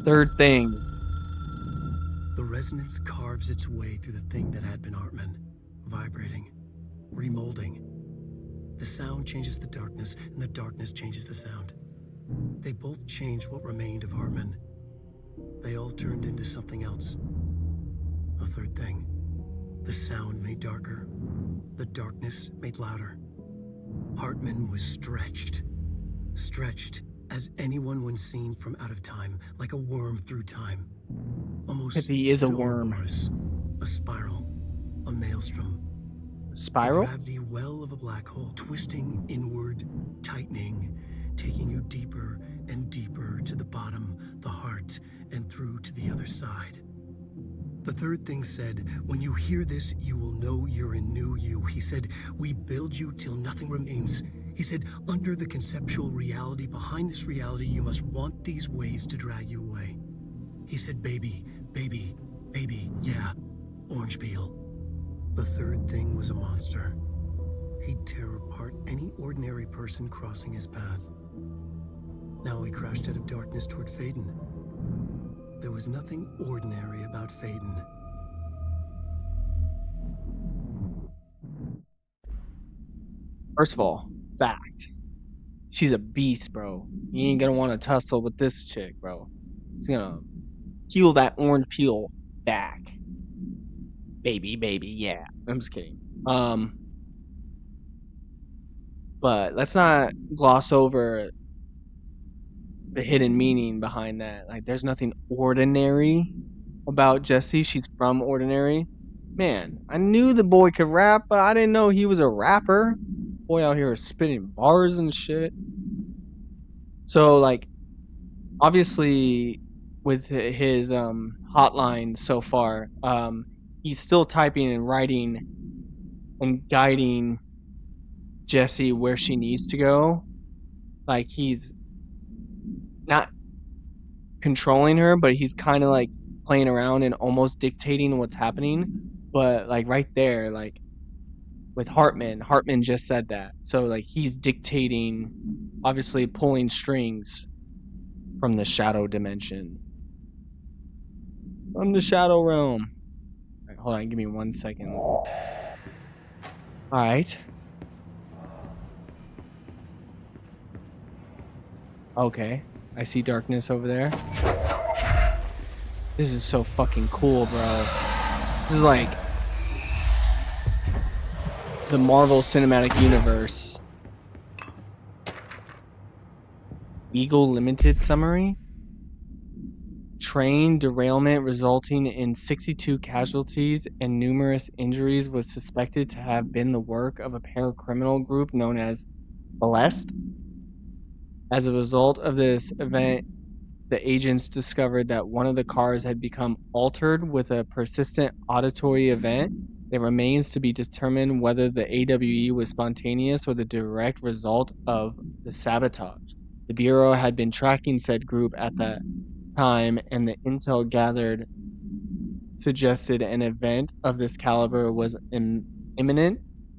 Third thing. The resonance carves its way through the thing that had been Hartman, vibrating, remolding. The sound changes the darkness, and the darkness changes the sound. They both changed what remained of Hartman. They all turned into something else. A third thing. The sound made darker. The darkness made louder. Hartman was stretched. Stretched as anyone when seen from out of time, like a worm through time. Almost 'Cause he is a an worm. Ouroboros, a spiral, a maelstrom. Spiral? The gravity well of a black hole, twisting inward, tightening, taking you deeper and deeper to the bottom, the heart, and through to the other side. The third thing said, when you hear this, you will know you're in new you. He said, we build you till nothing remains. He said, under the conceptual reality behind this reality, you must want these ways to drag you away. He said, baby, baby, baby, yeah, orange peel. The third thing was a monster. He'd tear apart any ordinary person crossing his path. Now he crashed out of darkness toward Faden. There was nothing ordinary about Faden. First of all, fact. She's a beast, bro. You ain't gonna want to tussle with this chick, bro. It's gonna peel that orange peel back. Baby, baby, yeah. I'm just kidding. But let's not gloss over the hidden meaning behind that. Like, there's nothing ordinary about Jesse. She's from Ordinary. Man, I knew the boy could rap, but I didn't know he was a rapper. Boy out here spitting bars and shit. So, like, obviously, with his hotline so far, he's still typing and writing and guiding Jessie where she needs to go. Like, he's not controlling her, but he's kind of like playing around and almost dictating what's happening. But like right there, like with Hartman just said that. So like he's dictating, obviously pulling strings from the shadow dimension. From the shadow realm. Right, hold on, give me 1 second. Alright. Okay. I see darkness over there. This is so fucking cool, bro. This is like the Marvel Cinematic Universe. Eagle Limited summary? train derailment resulting in 62 casualties and numerous injuries was suspected to have been the work of a paracriminal group known as Blessed. As a result of this event, the agents discovered that one of the cars had become altered with a persistent auditory event. It remains to be determined whether the AWE was spontaneous or the direct result of the sabotage. The Bureau had been tracking said group at that time, and the intel gathered suggested an event of this caliber was imminent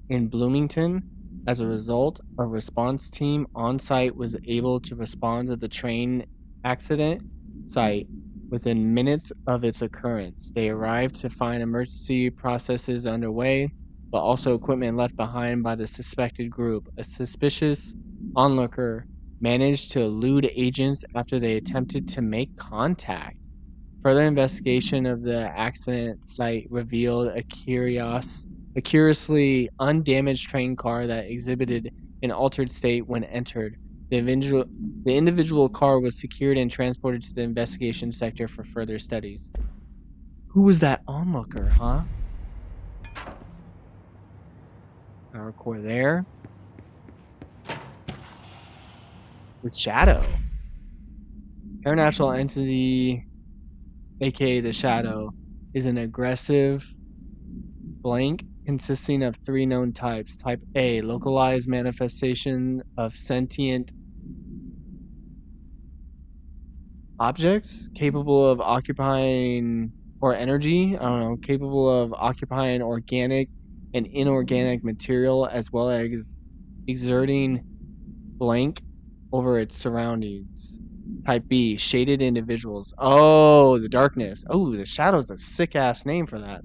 in Bloomington. As a result, a response team on site was able to respond to the train accident site within minutes of its occurrence. They arrived to find emergency processes underway, but also equipment left behind by the suspected group. A suspicious onlooker managed to elude agents after they attempted to make contact. Further investigation of the accident site revealed a curiously undamaged train car that exhibited an altered state when entered. The individual car was secured and transported to the investigation sector for further studies. Who was that onlooker, huh? Power core there. With Shadow. Paranormal entity, aka the Shadow, is an aggressive blank consisting of 3 known types. Type A, localized manifestation of sentient objects capable of occupying, or energy, capable of occupying organic and inorganic material as well as exerting blank over its surroundings. Type B, shaded individuals. Oh, the darkness. Oh, the Shadow's a sick-ass name for that.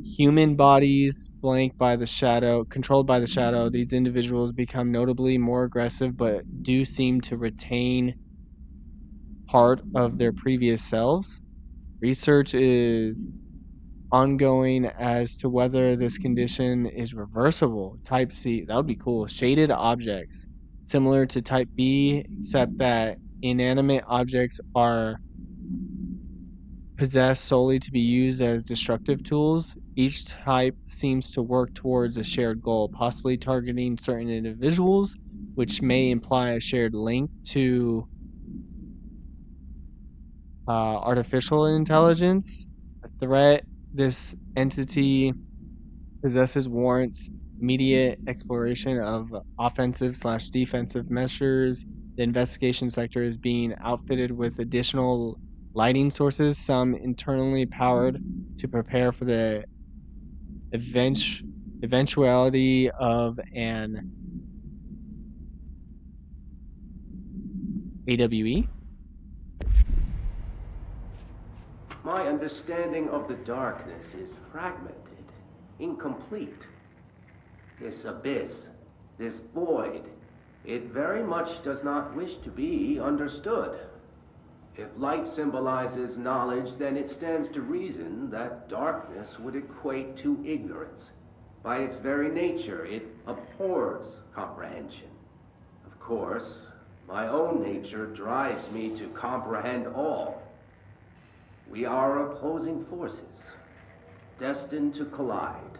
Human bodies blank by the Shadow, controlled by the Shadow. These individuals become notably more aggressive but do seem to retain part of their previous selves. Research is ongoing as to whether this condition is reversible. Type C, that would be cool. Shaded objects. Similar to Type B, except that inanimate objects are possessed solely to be used as destructive tools. Each type seems to work towards a shared goal, possibly targeting certain individuals, which may imply a shared link to artificial intelligence. A threat this entity possesses warrants immediate exploration of offensive/defensive measures. The investigation sector is being outfitted with additional lighting sources, some internally powered, to prepare for the eventuality of an AWE. My understanding of the darkness is fragmented, incomplete. This abyss, this void, it very much does not wish to be understood. If light symbolizes knowledge, then it stands to reason that darkness would equate to ignorance. By its very nature, it abhors comprehension. Of course, my own nature drives me to comprehend all. We are opposing forces, destined to collide.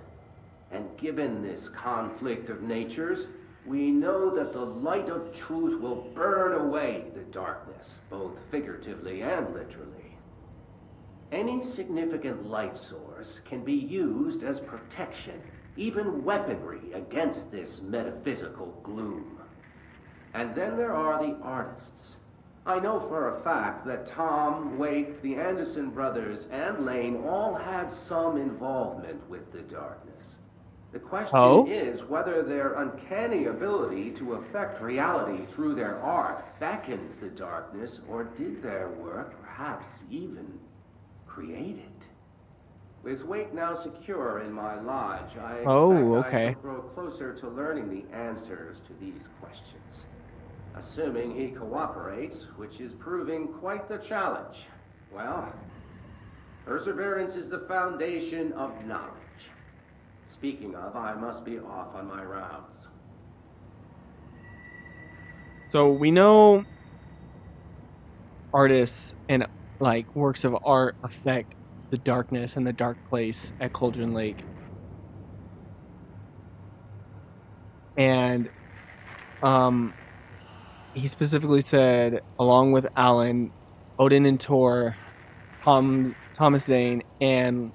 And given this conflict of natures, we know that the light of truth will burn away the darkness, both figuratively and literally. Any significant light source can be used as protection, even weaponry, against this metaphysical gloom. And then there are the artists. I know for a fact that Tom, Wake, the Anderson brothers, and Lane all had some involvement with the darkness. The question is whether their uncanny ability to affect reality through their art beckons the darkness, or did their work perhaps even create it? With Wake now secure in my lodge, I expect I shall grow closer to learning the answers to these questions. Assuming he cooperates, which is proving quite the challenge. Well, perseverance is the foundation of knowledge. Speaking of, I must be off on my rounds. So we know artists and like works of art affect the darkness and the dark place at Cauldron Lake. And he specifically said, along with Alan, Odin and Tor, Thomas Zane, and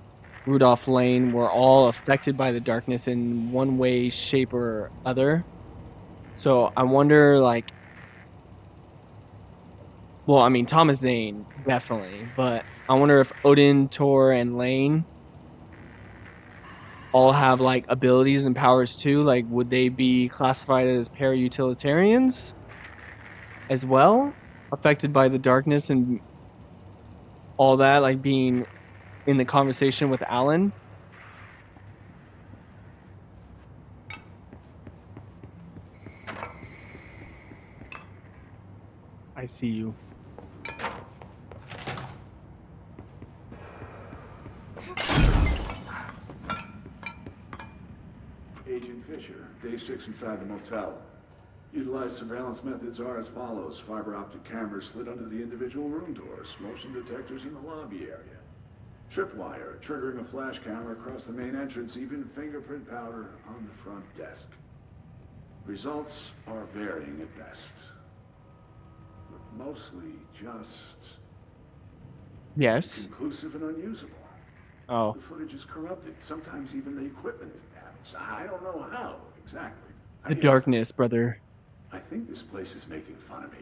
Rudolph Lane were all affected by the darkness in one way, shape, or other. So I wonder, like, well, I mean, Thomas Zane, definitely, but I wonder if Odin, Tor, and Lane all have, like, abilities and powers too. Like, would they be classified as para-utilitarians as well, affected by the darkness and all that, like being in the conversation with Alan? I see you. Agent Fisher, day 6 inside the motel. Utilized surveillance methods are as follows. Fiber optic cameras slid under the individual room doors, motion detectors in the lobby area. Tripwire, triggering a flash camera across the main entrance, even fingerprint powder on the front desk. Results are varying at best. But mostly just... Yes. inconclusive and unusable. Oh. The footage is corrupted. Sometimes even the equipment is damaged. I don't know how, exactly. The darkness, brother. I think this place is making fun of me.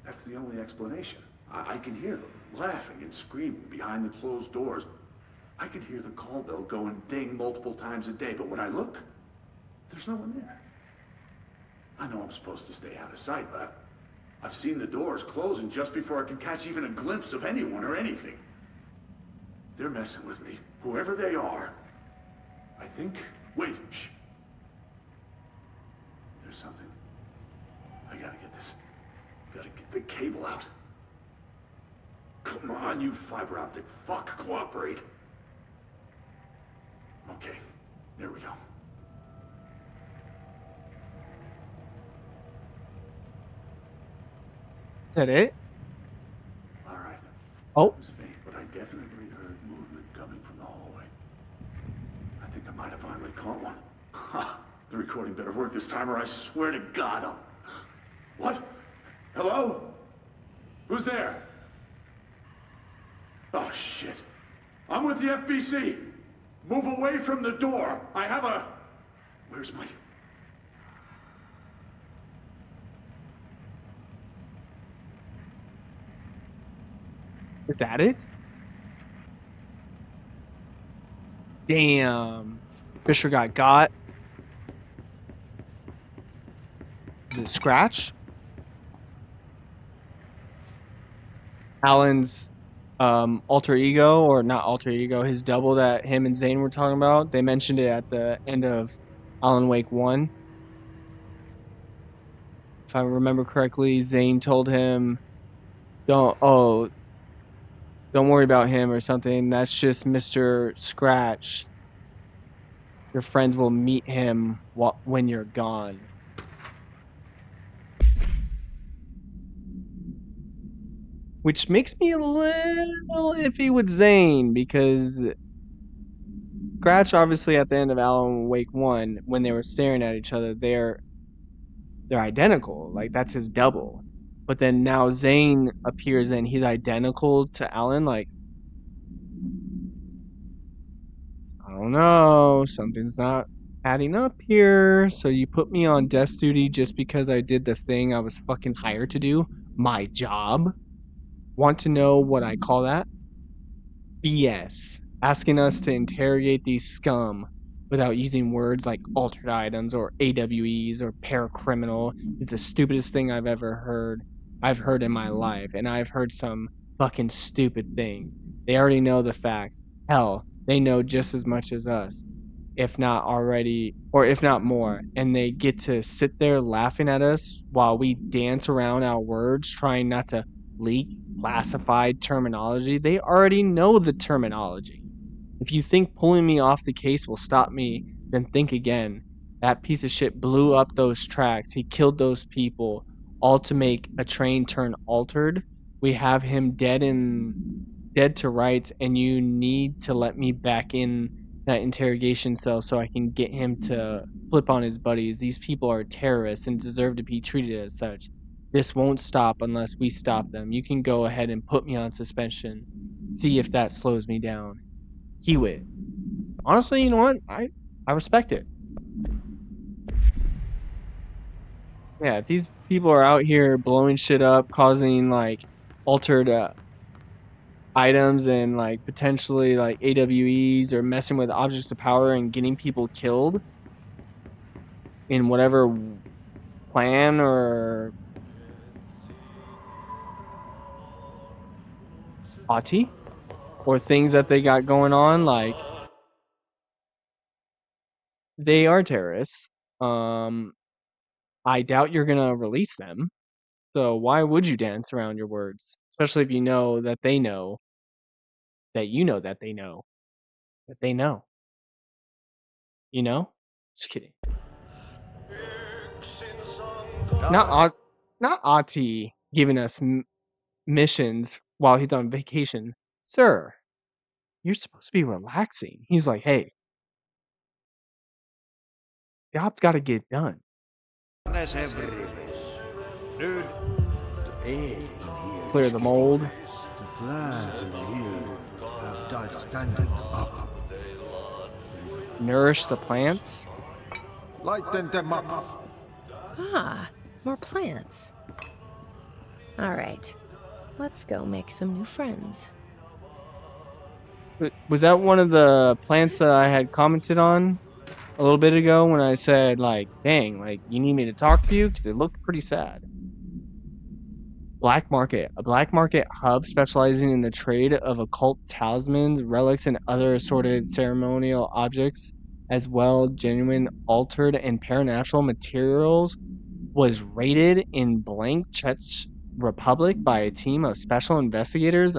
That's the only explanation. I can hear them laughing and screaming behind the closed doors. I can hear the call bell go and ding multiple times a day, but when I look, there's no one there. I know I'm supposed to stay out of sight, but I've seen the doors closing just before I can catch even a glimpse of anyone or anything. They're messing with me, whoever they are. I think... Wait, shh. There's something. I gotta get this. Gotta get the cable out. Come on, you fiber optic fuck, cooperate. Okay, there we go. Is that it? All right. Oh. It was faint, but I definitely heard movement coming from the hallway. I think I might have finally caught one. Ha! The recording better work this time, or I swear to God I'll... What? Hello? Who's there? Oh, shit. I'm with the FBC. Move away from the door. I have a... Where's my... Is that it? Damn. Fisher got. Is it Scratch? Alan's alter ego, or not alter ego, his double that him and Zane were talking about. They mentioned it at the end of Alan Wake 1. If I remember correctly, Zane told him, don't worry about him or something. That's just Mr. Scratch. Your friends will meet him when you're gone. Which makes me a little iffy with Zane, because Scratch, obviously, at the end of Alan Wake 1, when they were staring at each other, they're identical. Like, that's his double. But then now Zane appears and he's identical to Alan. Like, I don't know. Something's not adding up here. So you put me on desk duty just because I did the thing I was fucking hired to do? My job? Want to know what I call that? BS. Asking us to interrogate these scum without using words like altered items or AWEs or paracriminal is the stupidest thing I've heard in my life, and I've heard some fucking stupid things. They already know the facts. Hell, they know just as much as us, if not already, or if not more, and they get to sit there laughing at us while we dance around our words trying not to leak classified terminology. They already know the terminology. If you think pulling me off the case will stop me, then think again. That piece of shit blew up those tracks. He killed those people, all to make a train turn altered. We have him dead to rights, and you need to let me back in that interrogation cell so I can get him to flip on his buddies. These people are terrorists and deserve to be treated as such. This won't stop unless we stop them. You can go ahead and put me on suspension. See if that slows me down. Hewitt. Honestly, you know what? I respect it. Yeah, if these people are out here blowing shit up, causing like altered items and like potentially like AWEs or messing with objects of power and getting people killed in whatever plan or party or things that they got going on, like they are terrorists. I doubt you're gonna release them. So why would you dance around your words? Especially if you know that they know that you know that they know that they know. You know? Just kidding. Not Ati giving us missions while he's on vacation. Sir, you're supposed to be relaxing. He's like, hey, job's got to get done. Clear the mold. The plants in here have died standing up. Nourish the plants. Lighten them up. Ah, more plants. All right, let's go make some new friends. Was that one of the plants that I had commented on a little bit ago when I said, like, dang, like, you need me to talk to you? Because it looked pretty sad. Black market. A black market hub specializing in the trade of occult talismans, relics, and other assorted ceremonial objects, as well genuine, altered, and paranatural materials, was raided in blank Czech Republic by a team of special investigators.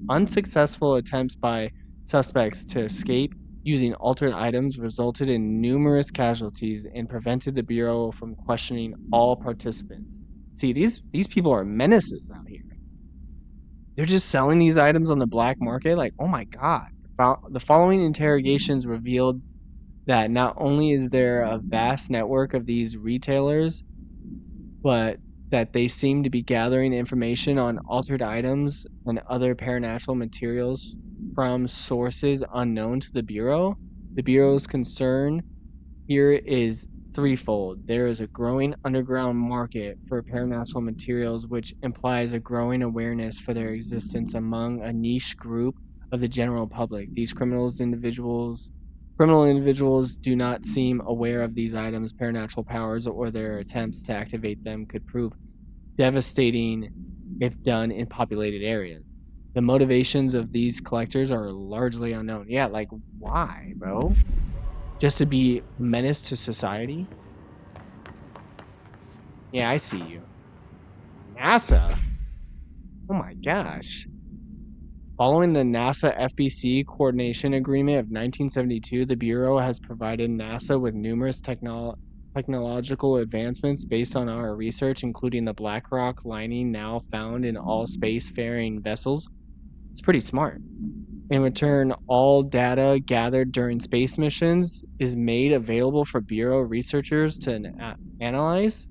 Unsuccessful attempts by suspects to escape using altered items resulted in numerous casualties and prevented the Bureau from questioning all participants. See, these people are menaces out here. They're just selling these items on the black market. Like, oh my god. The following interrogations revealed that not only is there a vast network of these retailers, but that they seem to be gathering information on altered items and other paranatural materials from sources unknown to the Bureau. The Bureau's concern here is threefold. There is a growing underground market for paranatural materials, which implies a growing awareness for their existence among a niche group of the general public. These criminal individuals do not seem aware of these items' paranatural powers, or their attempts to activate them could prove devastating if done in populated areas. The motivations of these collectors are largely unknown. Yeah, like, why, bro? Just to be a menace to society? Yeah, I see you. NASA? Oh my gosh. Following the NASA-FBC Coordination Agreement of 1972, the Bureau has provided NASA with numerous technological advancements based on our research, including the BlackRock lining now found in all spacefaring vessels. It's pretty smart. In return, all data gathered during space missions is made available for Bureau researchers to analyze.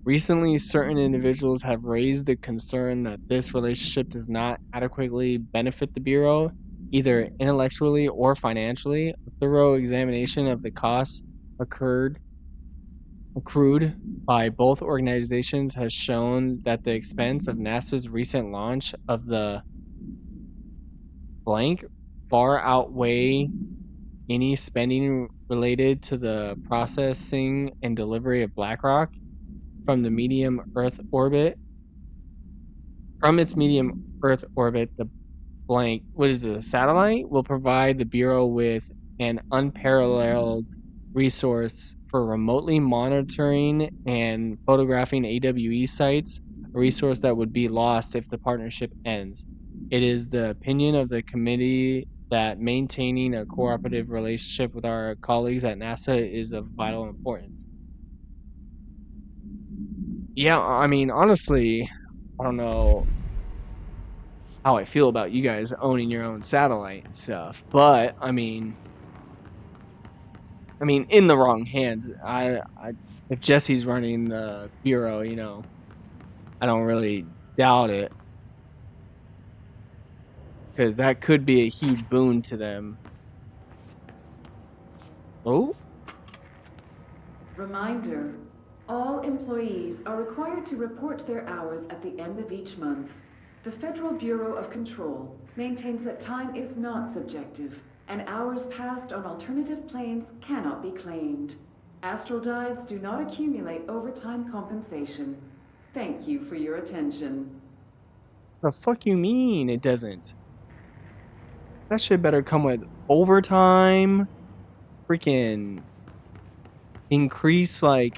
Recently, certain individuals have raised the concern that this relationship does not adequately benefit the Bureau, either intellectually or financially. A thorough examination of the costs accrued by both organizations has shown that the expense of NASA's recent launch of the blank far outweigh any spending related to the processing and delivery of BlackRock from the medium Earth orbit. From its medium Earth orbit, the blank, the satellite, will provide the Bureau with an unparalleled resource for remotely monitoring and photographing AWE sites, a resource that would be lost if the partnership ends. It is the opinion of the committee that maintaining a cooperative relationship with our colleagues at NASA is of vital importance. Yeah, I mean, honestly, I don't know how I feel about you guys owning your own satellite and stuff, but I mean, in the wrong hands. If Jesse's running the bureau, you know, I don't really doubt it, because that could be a huge boon to them. Oh, Reminder, all employees are required to report their hours at the end of each month. The Federal Bureau of Control maintains that time is not subjective, and hours passed on alternative planes cannot be claimed. Astral dives do not accumulate overtime compensation. Thank you for your attention. the fuck you mean it doesn't? That shit better come with overtime, freaking increase like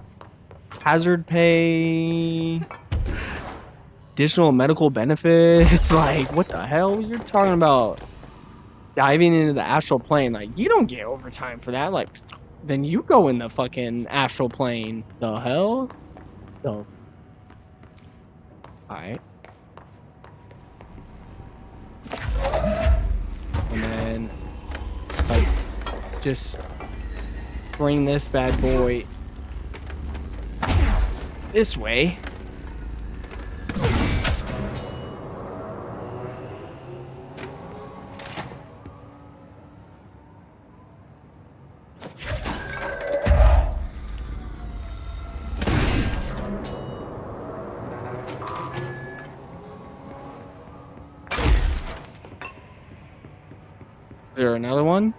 hazard pay, additional medical benefits. Like, what the hell? You're talking about diving into the astral plane. Like, you don't get overtime for that. Like, then you go in the fucking astral plane. The hell? No. Alright. And then, like, just bring this bad boy this way. Is there another one?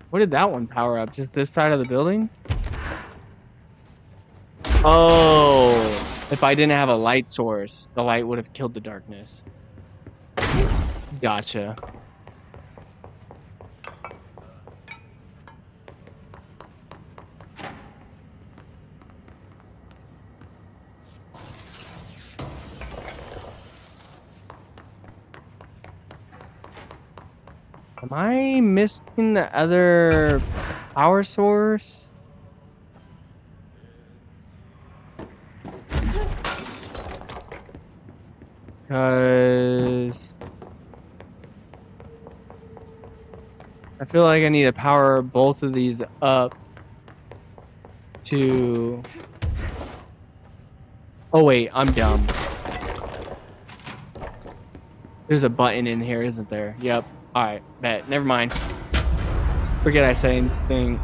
What did that one power up? Just this side of the building? Oh, if I didn't have a light source, the light would have killed the darkness. Gotcha. Am I missing the other power source? Because I feel like I need to power both of these up to... Oh wait, I'm dumb. There's a button in here, isn't there? Yep. Alright, bet. Never mind. Forget I said anything.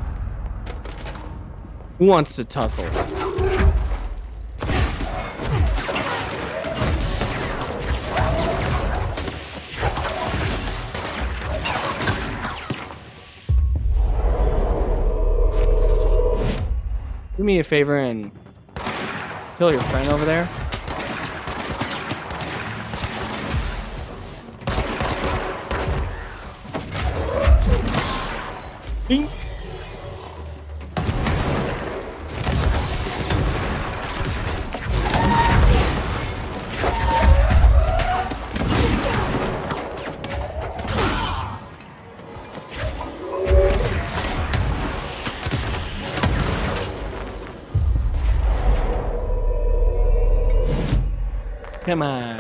Who wants to tussle? Do me a favor and kill your friend over there. Bing. Come on.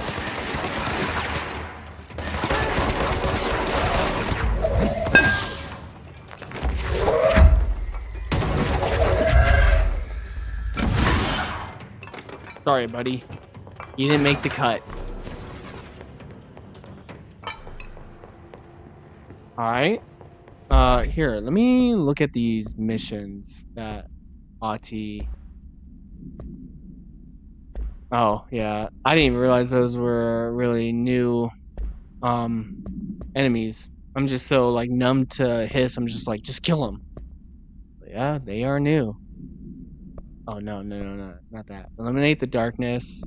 Sorry, buddy. You didn't make the cut. Alright. Here, let me look at these missions that Ahti... Oh, yeah. I didn't even realize those were really new, enemies. I'm just so, like, numb to Hiss. I'm just like, just kill them. But yeah, they are new. Oh, no, not that. Eliminate the darkness.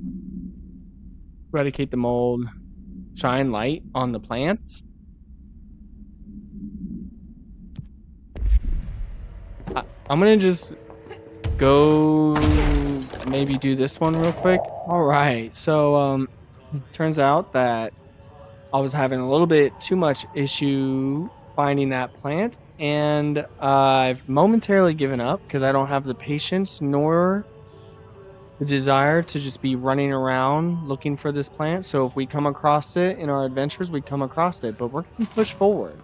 Eradicate the mold. Shine light on the plants. I'm gonna just go maybe do this one real quick. Alright, so, turns out that I was having a little bit too much issue finding that plant, and I've momentarily given up because I don't have the patience nor the desire to just be running around looking for this plant. So if we come across it in our adventures, we come across it, but we're gonna push forward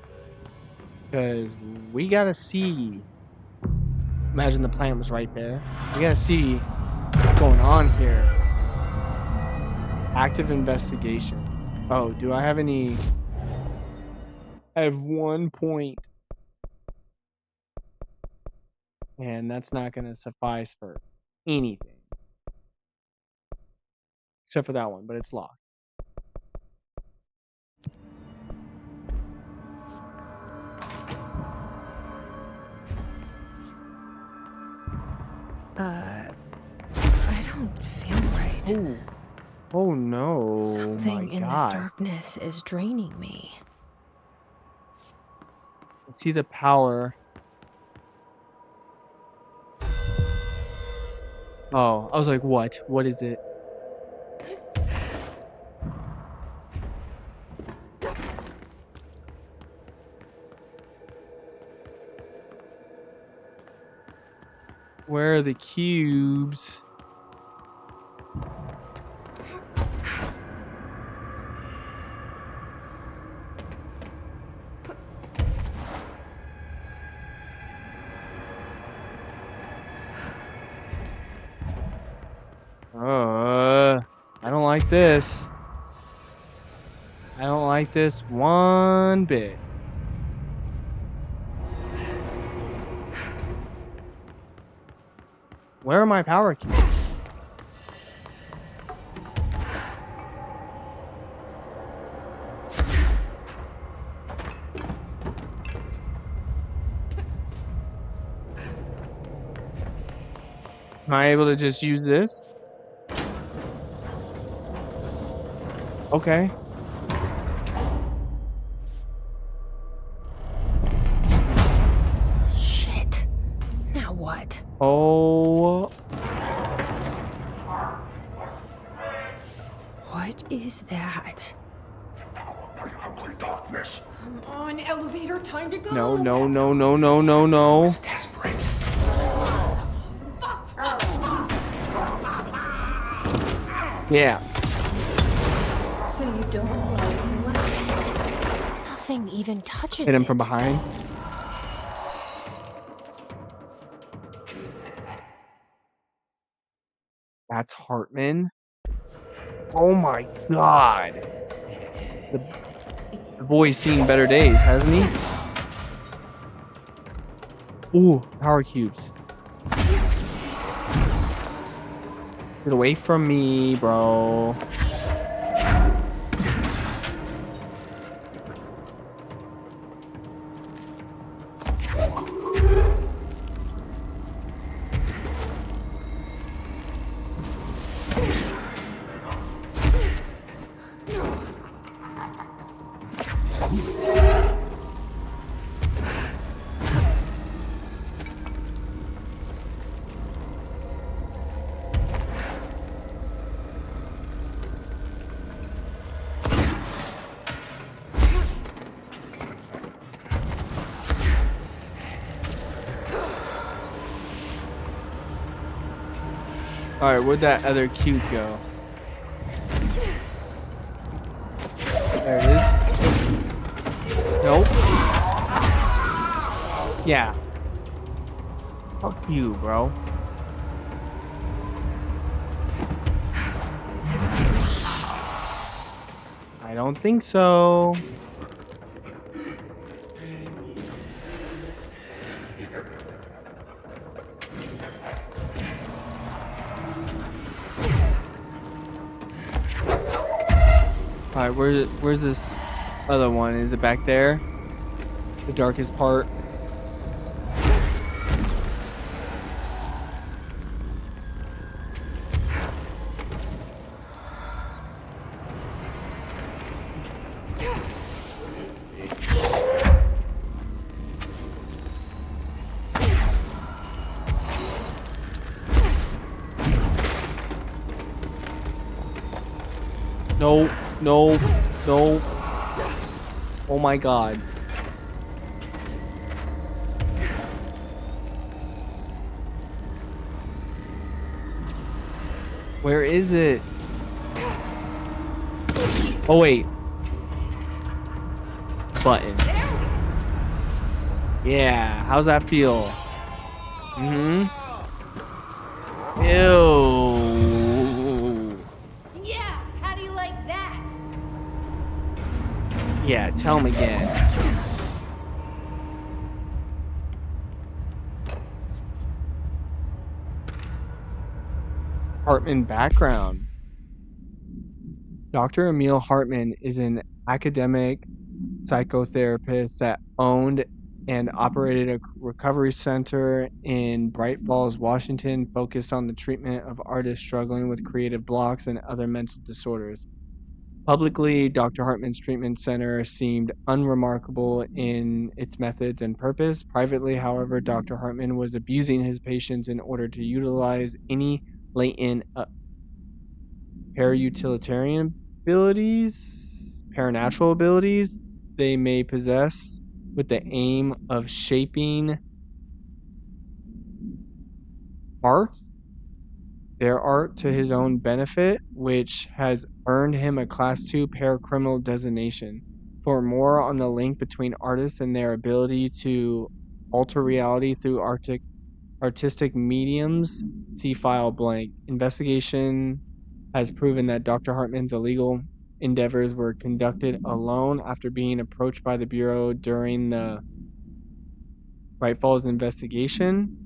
because we gotta see. Imagine the plant was right there. We gotta see what's going on here. Active investigations. Oh, do I have any? I have 1 point. And that's not gonna suffice for anything. Except for that one, but it's locked. I don't feel right. Ooh. Oh no. Something my in God. this darkness is draining me. I see the power. Oh, I was like, what? What is it? Where are the cubes? I don't like this. I don't like this one bit. Where are my power cubes? Am I able to just use this? Okay. Shit. Now what? Oh. What is that? Darkness. Come on, elevator, time to go. No, no, no, no, no, no, no. Desperate. Yeah. So you don't like Nothing even touches Hit him it. from behind. That's Hartman. Oh my God. The boy's seen better days, hasn't he? Ooh, power cubes. Get away from me, bro. Alright, where'd that other cube go? There it is. Nope. Yeah. Fuck you, bro. I don't think so. Alright, where's this other one? Is it back there? The darkest part? No, no, no. Oh my God. Where is it? Oh, wait. Button. Yeah, how's that feel? Mm-hmm. Ew. Yeah, how do you like that? Yeah, tell him again. Hartman background. Dr. Emil Hartman is an academic psychotherapist that owned and operated a recovery center in Bright Falls, Washington, focused on the treatment of artists struggling with creative blocks and other mental disorders. Publicly, Dr. Hartman's treatment center seemed unremarkable in its methods and purpose. Privately, however, Dr. Hartman was abusing his patients in order to utilize any latent parautilitarian abilities, paranatural abilities they may possess, with the aim of shaping their art to his own benefit, which has earned him a Class 2 paracriminal designation. For more on the link between artists and their ability to alter reality through artistic mediums, see file blank. Investigation has proven that Dr. Hartman's illegal endeavors were conducted alone after being approached by the Bureau during the Bright Falls investigation.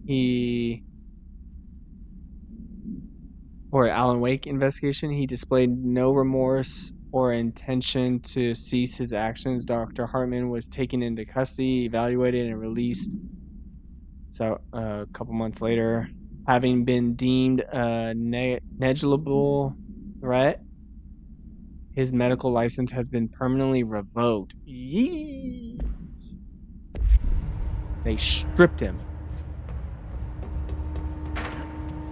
Alan Wake investigation, he displayed no remorse or intention to cease his actions. Dr. Hartman was taken into custody, evaluated, and released. So a couple months later, having been deemed a negligible threat, his medical license has been permanently revoked. Yee! They stripped him.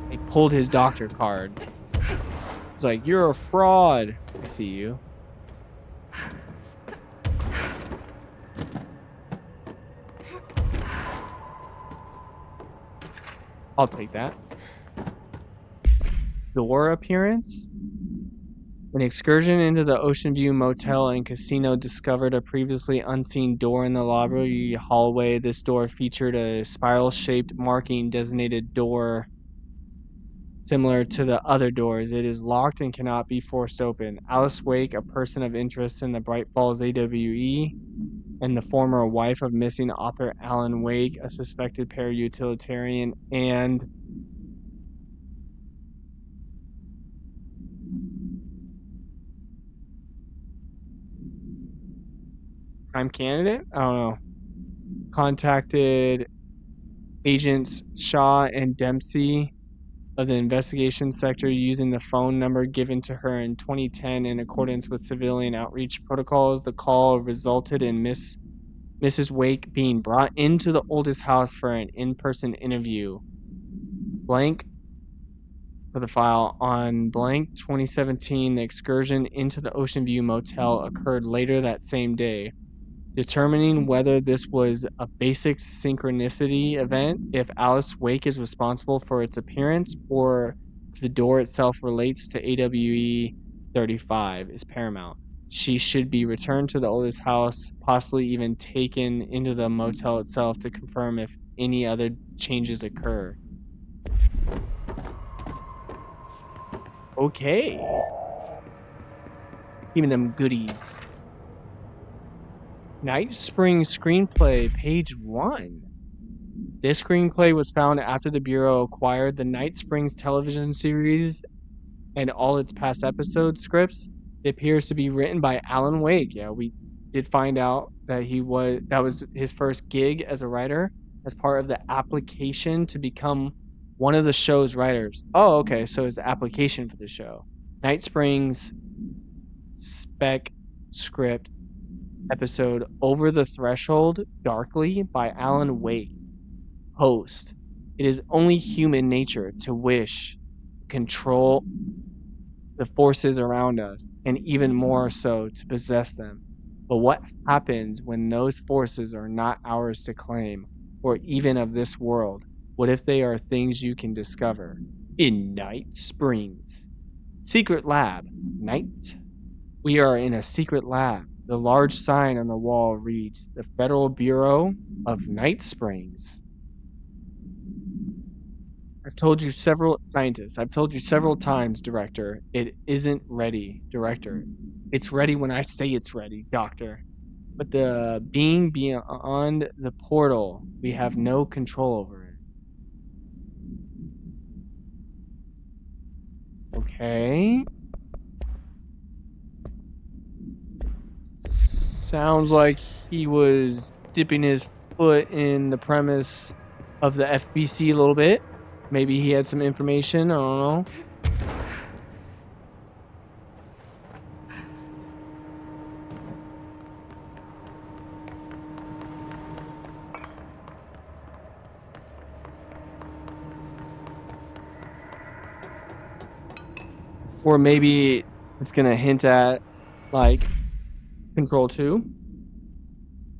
They pulled his doctor card. It's like, you're a fraud. I see you. I'll take that. Door appearance. An excursion into the Ocean View Motel and Casino discovered a previously unseen door in the lobby hallway. This door featured a spiral-shaped marking designated door similar to the other doors. It is locked and cannot be forced open. Alice Wake, a person of interest in the Bright Falls AWE, and the former wife of missing author Alan Wake, a suspected parautilitarian and crime candidate? I don't know. Contacted agents Shaw and Dempsey of the investigation sector using the phone number given to her in 2010 in accordance with civilian outreach protocols. The call resulted in Mrs. Wake being brought into the oldest house for an in-person interview. Blank for the file. On blank 2017, the excursion into the Ocean View Motel occurred later that same day. Determining whether this was a basic synchronicity event, if Alice Wake is responsible for its appearance, or if the door itself relates to AWE 35 is paramount. She should be returned to the oldest house, possibly even taken into the motel itself to confirm if any other changes occur. Okay. Even them goodies. Night Springs screenplay, page 1. This screenplay was found after the Bureau acquired the Night Springs television series and all its past episode scripts. It appears to be written by Alan Wake. Yeah, we did find out that that was his first gig as a writer as part of the application to become one of the show's writers. Oh, okay, so it's the application for the show. Night Springs spec script episode Over the Threshold Darkly by Alan Wake. Host. It is only human nature to wish to control the forces around us, and even more so to possess them. But what happens when those forces are not ours to claim, or even of this world? What if they are things you can discover in Night Springs? Secret lab. Night. We are in a secret lab. The large sign on the wall reads, the Federal Bureau of Night Springs. I've told you several times, Director, it isn't ready, Director. It's ready when I say it's ready, Doctor. But the being beyond the portal, we have no control over it. Okay. Sounds like he was dipping his foot in the premise of the FBC a little bit. Maybe he had some information, I don't know. Or maybe it's gonna hint at, like, Control 2.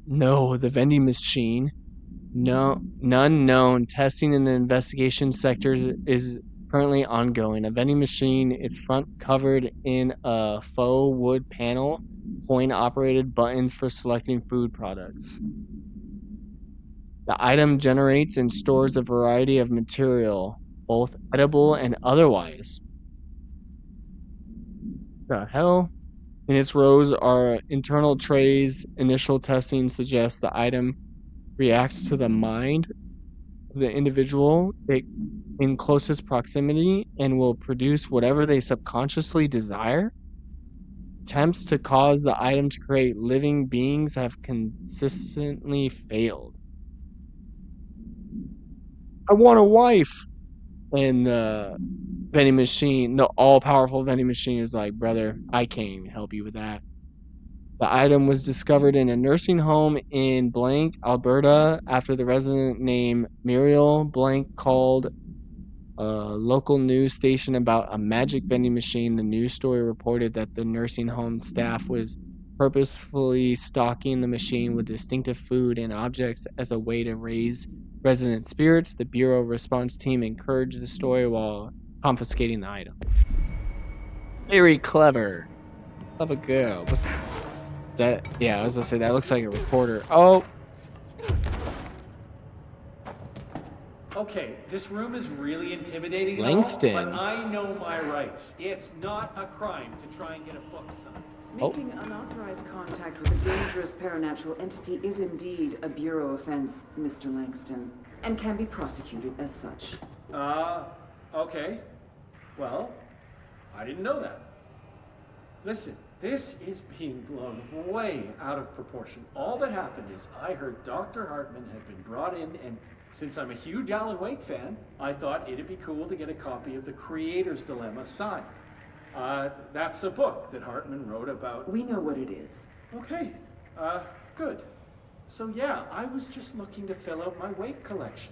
No, the vending machine. No, none known. Testing in the investigation sectors is currently ongoing. A vending machine, its front covered in a faux wood panel, coin-operated buttons for selecting food products. The item generates and stores a variety of material, both edible and otherwise. The hell? In its rows are internal trays. Initial testing suggests the item reacts to the mind of the individual in closest proximity and will produce whatever they subconsciously desire. Attempts to cause the item to create living beings have consistently failed. I want a wife! And the vending machine, the all-powerful vending machine is like, brother, I can't even help you with that. The item was discovered in a nursing home in Blank, Alberta, after the resident named Muriel Blank called a local news station about a magic vending machine. The news story reported that the nursing home staff was purposefully stocking the machine with distinctive food and objects as a way to raise resident spirits. The Bureau response team encouraged the story while confiscating the item. Very clever. Love a girl. What's that? Yeah, I was about to say that looks like a reporter. Oh. Okay, this room is really intimidating and Langston. all, but I know my rights. It's not a crime to try and get a book signed. Making unauthorized contact with a dangerous paranatural entity is indeed a Bureau offense, Mr. Langston, and can be prosecuted as such. Okay. Well, I didn't know that. Listen, this is being blown way out of proportion. All that happened is I heard Dr. Hartman had been brought in, and since I'm a huge Alan Wake fan, I thought it'd be cool to get a copy of The Creator's Dilemma signed. That's a book that Hartman wrote about. We know what it is. Okay, good. So yeah, I was just looking to fill out my Wake collection.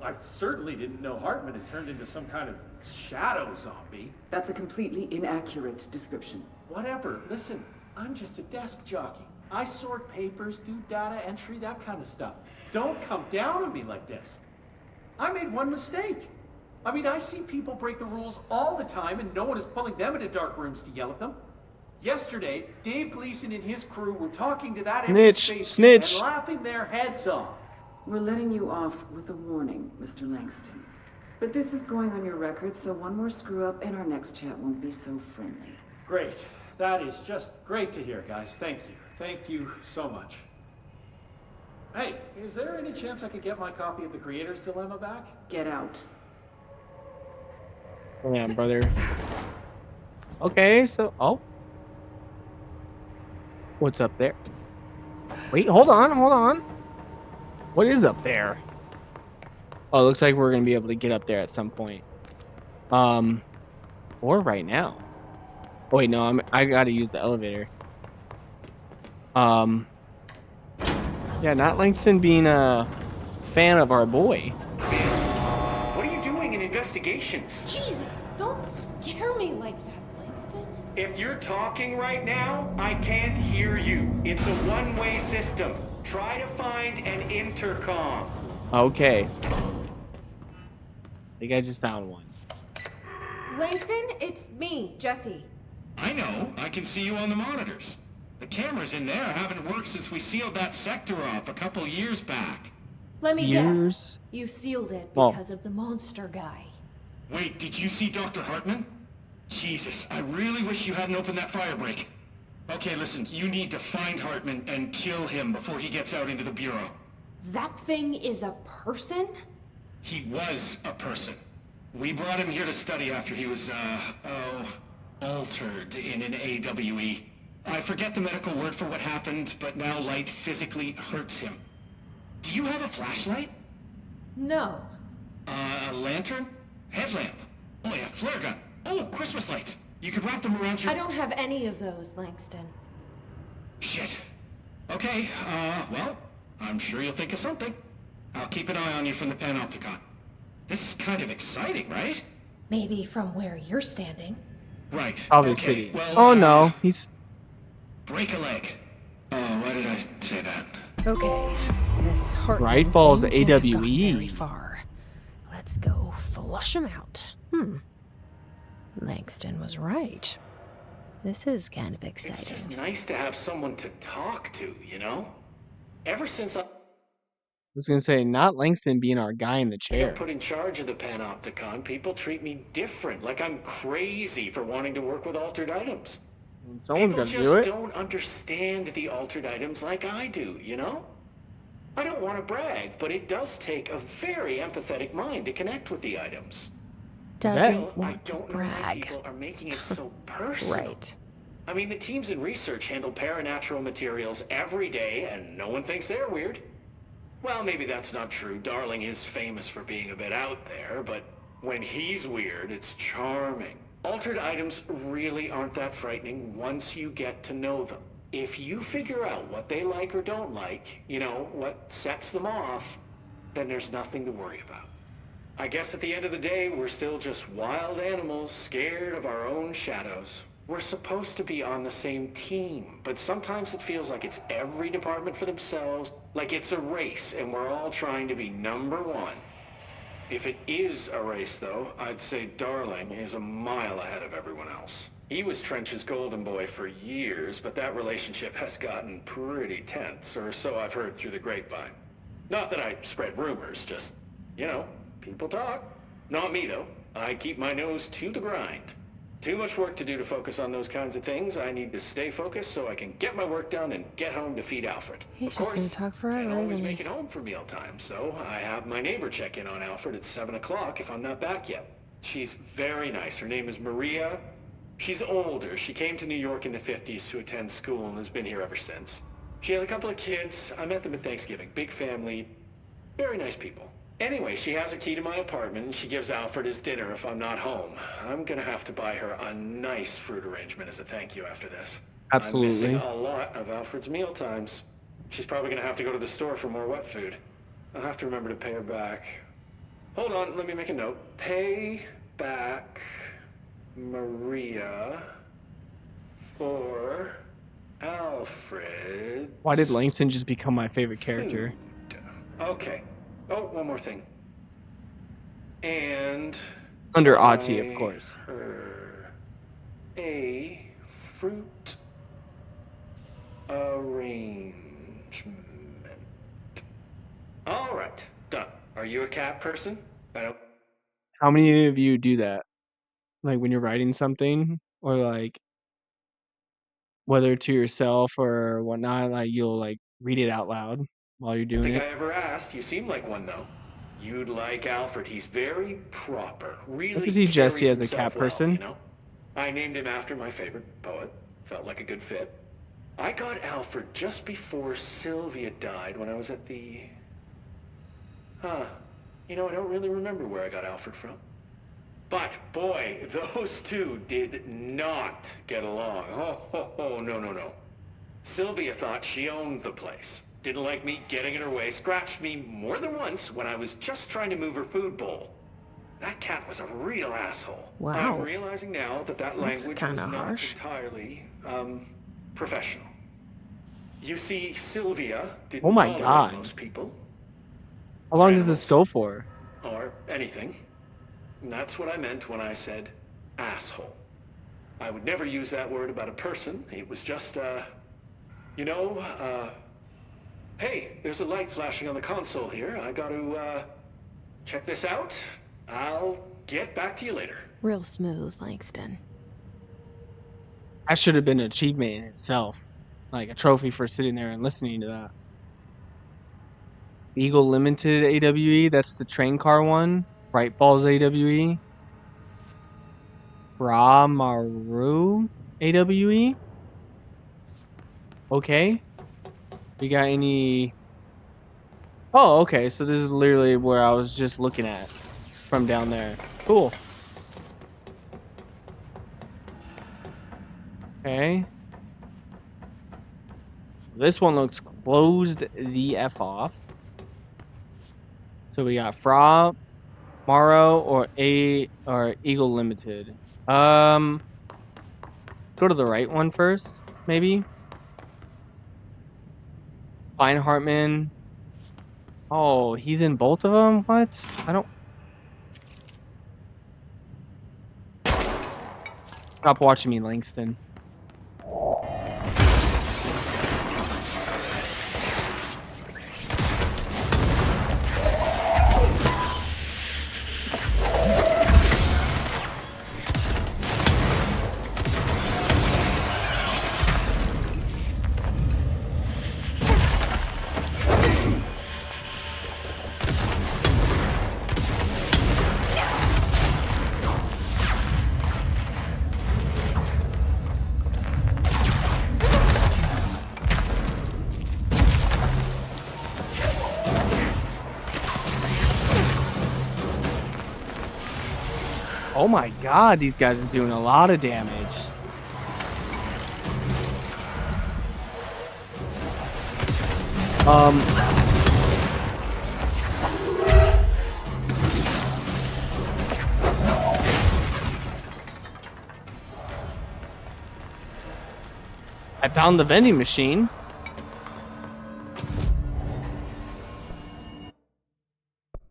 I certainly didn't know Hartman had turned into some kind of shadow zombie. That's a completely inaccurate description. Whatever, listen, I'm just a desk jockey. I sort papers, do data entry, that kind of stuff. Don't come down on me like this. I made one mistake. I mean, I see people break the rules all the time and no one is pulling them into dark rooms to yell at them. Yesterday, Dave Gleason and his crew were talking to that empty space Snitch. and laughing their heads off. We're letting you off with a warning, Mr. Langston. But this is going on your record, so one more screw-up and our next chat won't be so friendly. Great. That is just great to hear, guys. Thank you. Thank you so much. Hey, is there any chance I could get my copy of The Creator's Dilemma back? Get out. Hang on, brother. Okay, so... Oh. What's up there? Wait, hold on. What is up there? Oh, it looks like we're going to be able to get up there at some point. Or right now. Oh, wait, no, I got to use the elevator. Yeah, not Langston being a fan of our boy. What are you doing in investigations? Jesus, don't scare me like that, Langston. If you're talking right now, I can't hear you. It's a one-way system. Try to find an intercom. Okay. I think I just found one. Langston, it's me, Jesse. I know. I can see you on the monitors. The cameras in there haven't worked since we sealed that sector off a couple years back. Let me Years? guess. You sealed it Well- because of the monster guy. Wait, did you see Dr. Hartman? Jesus, I really wish you hadn't opened that fire break. Okay, listen, you need to find Hartman and kill him before he gets out into the Bureau. That thing is a person? He was a person. We brought him here to study after he was, altered in an AWE. I forget the medical word for what happened, but now light physically hurts him. Do you have a flashlight? No. A lantern? Headlamp? Oh yeah, flare gun. Oh, Christmas lights. You could wrap them around your... I don't have any of those, Langston. Shit. Okay, well, I'm sure you'll think of something. I'll keep an eye on you from the Panopticon. This is kind of exciting, right? Maybe from where you're standing. Right. Probably okay, City. well, Oh no, he's... break a leg. Oh, why did I say that? Okay, this Hartman Right Falls thing can't have AWE. gotten very far. Let's go flush him out. Langston was right. This is kind of It's exciting. just nice to have someone to talk to, you know? Ever since I was gonna say, not Langston being our guy in the got chair. put in charge of the Panopticon, people treat me different, like I'm crazy for wanting to work with altered items. Someone's People gonna just do it. don't understand the altered items like I do, you know? I don't want to brag, but it does take a very empathetic mind to connect with the items. Doesn't Still, I want to don't know why brag. people are making it so personal. Right. I mean, the teams in research handle paranatural materials every day, and no one thinks they're weird. Well, maybe that's not true. Darling is famous for being a bit out there, but when he's weird, it's charming. Altered items really aren't that frightening once you get to know them. If you figure out what they like or don't like, you know, what sets them off, then there's nothing to worry about. I guess at the end of the day, we're still just wild animals scared of our own shadows. We're supposed to be on the same team, but sometimes it feels like it's every department for themselves, like it's a race and we're all trying to be number one. If it is a race, though, I'd say Darling is a mile ahead of everyone else. He was Trench's golden boy for years, but that relationship has gotten pretty tense, or so I've heard through the grapevine. Not that I spread rumors, just, you know, people talk. Not me, though. I keep my nose to the grind. Too much work to do to focus on those kinds of things. I need to stay focused so I can get my work done and get home to feed Alfred. He's Of just course, gonna talk forever, can't always isn't make he? it home for mealtime, so I have my neighbor check in on Alfred at 7 o'clock if I'm not back yet. She's very nice. Her name is Maria. She's older. She came to New York in the 50s to attend school and has been here ever since. She has a couple of kids. I met them at Thanksgiving. Big family. Very nice people. Anyway, she has a key to my apartment, and she gives Alfred his dinner if I'm not home. I'm gonna have to buy her a nice fruit arrangement as a thank you after this. Absolutely. I'm missing a lot of Alfred's meal times. She's probably gonna have to go to the store for more wet food. I'll have to remember to pay her back. Hold on, let me make a note. Pay back Maria for Alfred. Why did Langston just become my favorite character? Okay. Oh, one more thing. And Under Ati, of course. her a fruit arrangement. All right, done. Are you a cat person? I don't. How many of you do that? Like when you're writing something, or like whether to yourself or whatnot, like you'll like read it out loud while you're doing think it. I ever asked. You seem like one though. You'd like Alfred. He's very proper. Really. I can see Jesse carries as a cat himself well, person. you know? I named him after my favorite poet. Felt like a good fit. I got Alfred just before Sylvia died when I was at the... You know, I don't really remember where I got Alfred from. But, boy, those two did not get along. Oh, no. Sylvia thought she owned the place. Didn't like me getting in her way. Scratched me more than once when I was just trying to move her food bowl. That cat was a real asshole. Wow. I'm realizing now that That's language was kinda not harsh. entirely, professional. You see, Sylvia didn't Oh my tolerate God. most people, How long did this go for? or anything. And that's what I meant when I said, asshole. I would never use that word about a person. It was just, hey, there's a light flashing on the console here. I gotta, check this out. I'll get back to you later. Real smooth, Langston. That should have been an achievement in itself. Like a trophy for sitting there and listening to that. Eagle Limited AWE, that's the train car one. Bright Falls AWE. Ramaru AWE. Okay. You got any... Oh, okay. So this is literally where I was just looking at from down there. Cool. Okay. This one looks closed the F off. So we got Fra, Morrow, or Eagle Limited. Go to the right one first, maybe. Klein Hartman. Oh, he's in both of them? What? I don't... Stop watching me, Langston. Oh my god, these guys are doing a lot of damage. I found the vending machine.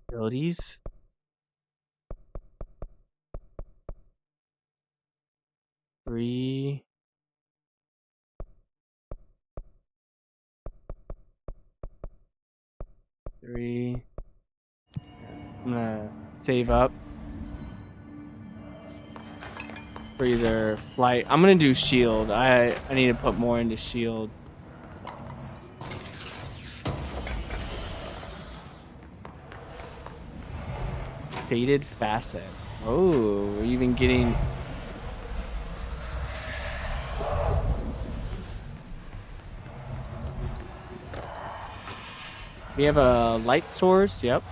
Abilities. Three. I'm gonna save up for either flight. I'm gonna do shield. I need to put more into shield. Stated facet. Oh, we're even getting... We have a light source, yep.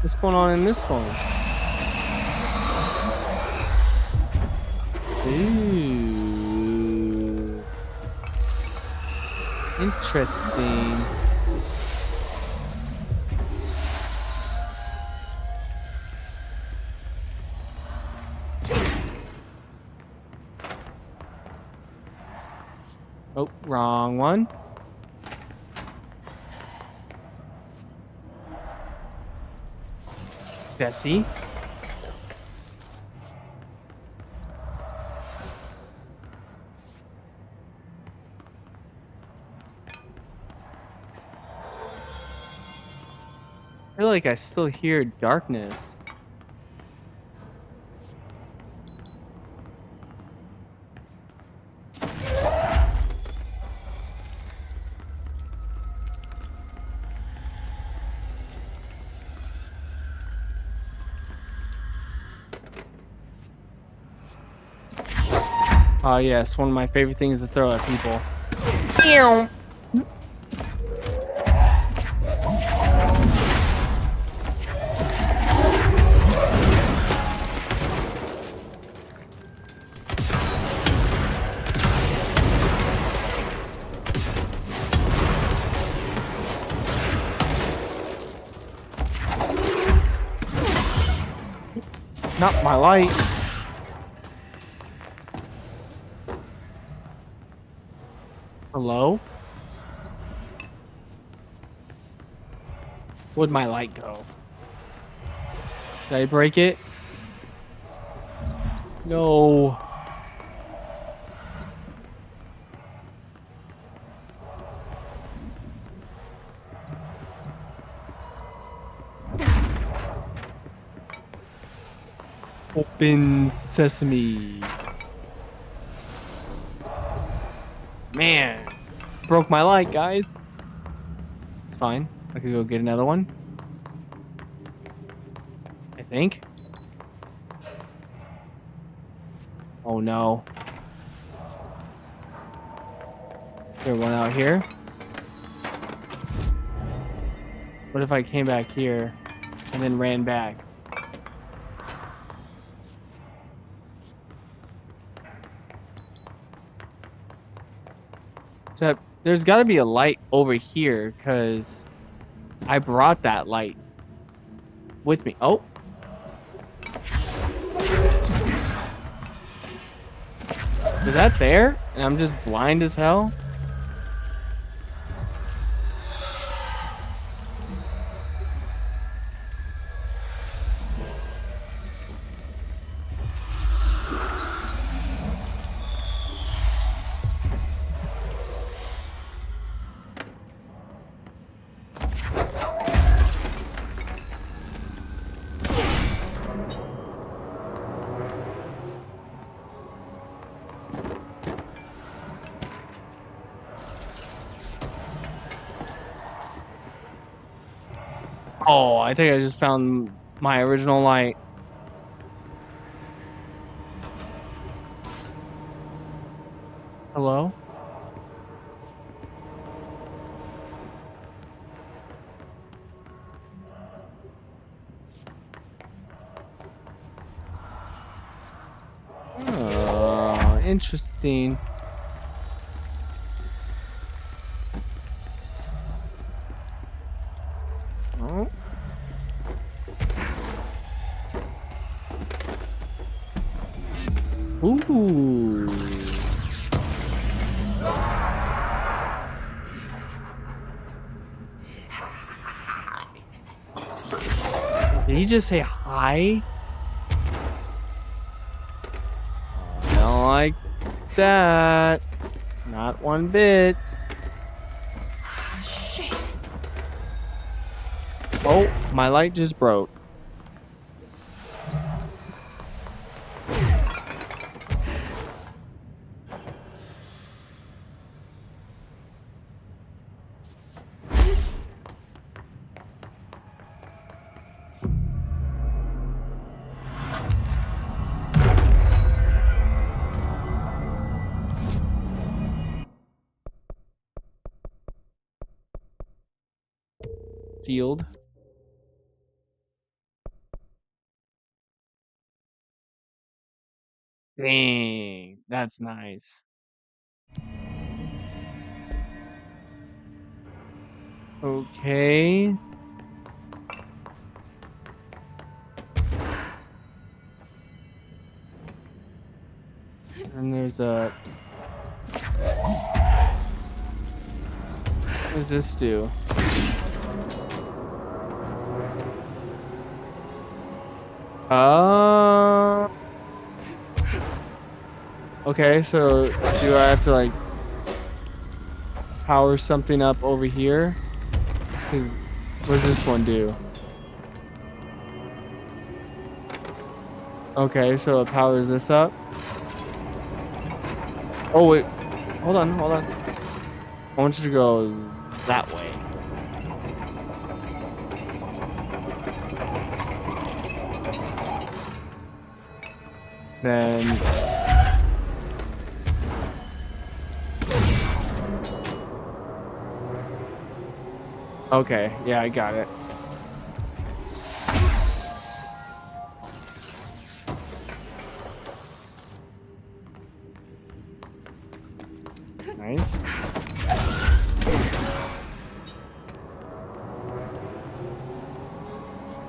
What's going on in this one? Ooh. Interesting. Oh, wrong one. Bessie. I feel like I still hear darkness. Oh yes, one of my favorite things to throw at people. Meow. Not my light. Hello? Where'd my light go? Did I break it? No. Open sesame. Man, broke my light, guys. It's fine. I could go get another one. I think. Oh no. There's one out here. What if I came back here and then ran back? Except there's got to be a light over here because I brought that light with me. Oh. Is that there? And I'm just blind as hell? Oh, I think I just found my original light. Hello? Oh, interesting. Oh. Ooh. Did he just say hi? I don't like that. Not one bit. Shit. Oh, my light just broke. Sealed. Dang, that's nice. Okay. And there's a... What does this do? Okay, so do I have to like power something up over here? Cause what does this one do? Okay, so it powers this up. Oh wait, hold on. I want you to go that way. Then okay, yeah, I got it. Nice.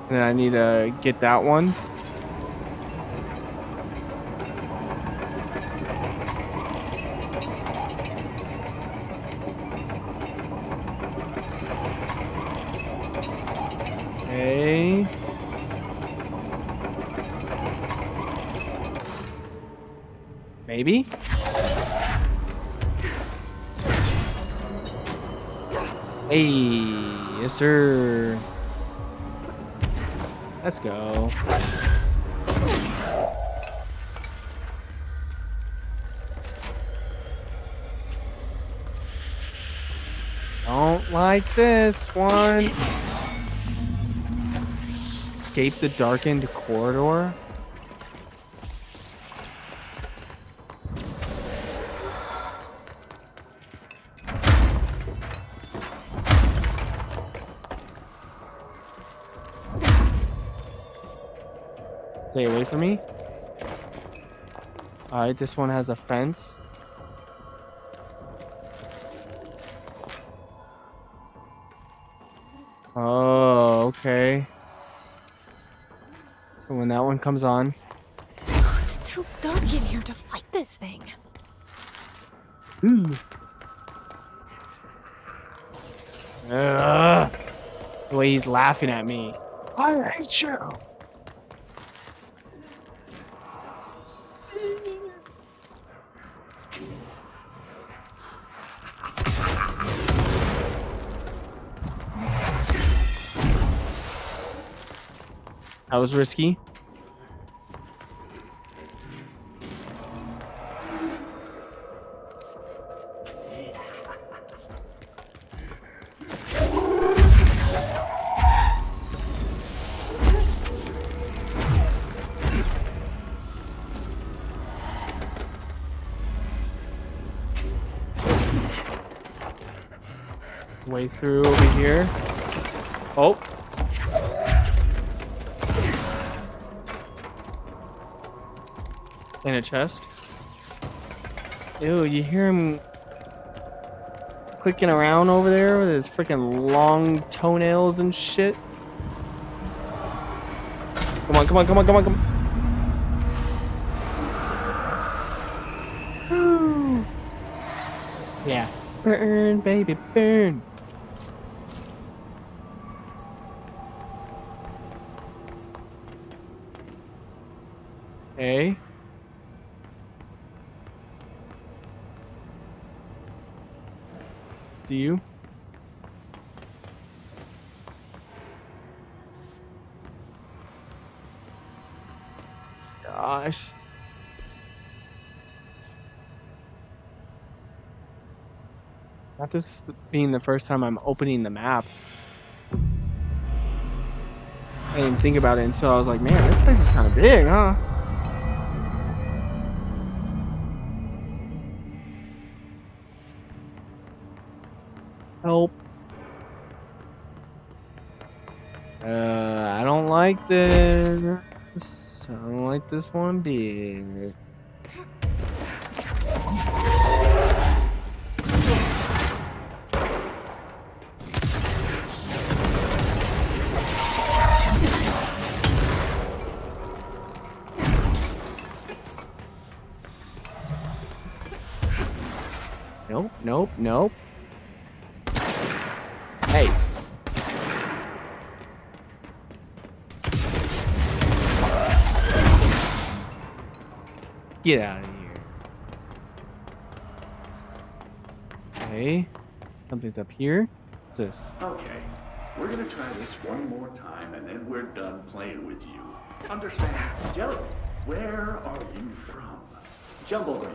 Then I need to get that one. Okay. Maybe? Hey, yes sir. Let's go. Don't like this one. Escape the darkened corridor. Stay away from me. Alright, this one has a fence. Oh, okay. So when that one comes on. It's too dark in here to fight this thing. Ooh. Ugh. The way he's laughing at me. I hate you. That was risky. Way through over here. Oh. In a chest. Ew, you hear him clicking around over there with his freaking long toenails and shit. Come on, come on, come on, come on, come on. Woo. Yeah. Burn, baby, burn. Okay. See you. Gosh. Not this being the first time I'm opening the map. I didn't think about it until I was like, man, this place is kind of big, huh? Help. I don't like this. I don't like this one bit. Nope, nope, nope. Hey. Get out of here. Okay. Something's up here. What's this? Okay. We're gonna try this one more time and then we're done playing with you. Understand? Jelly. Where are you from? Jumble Brain.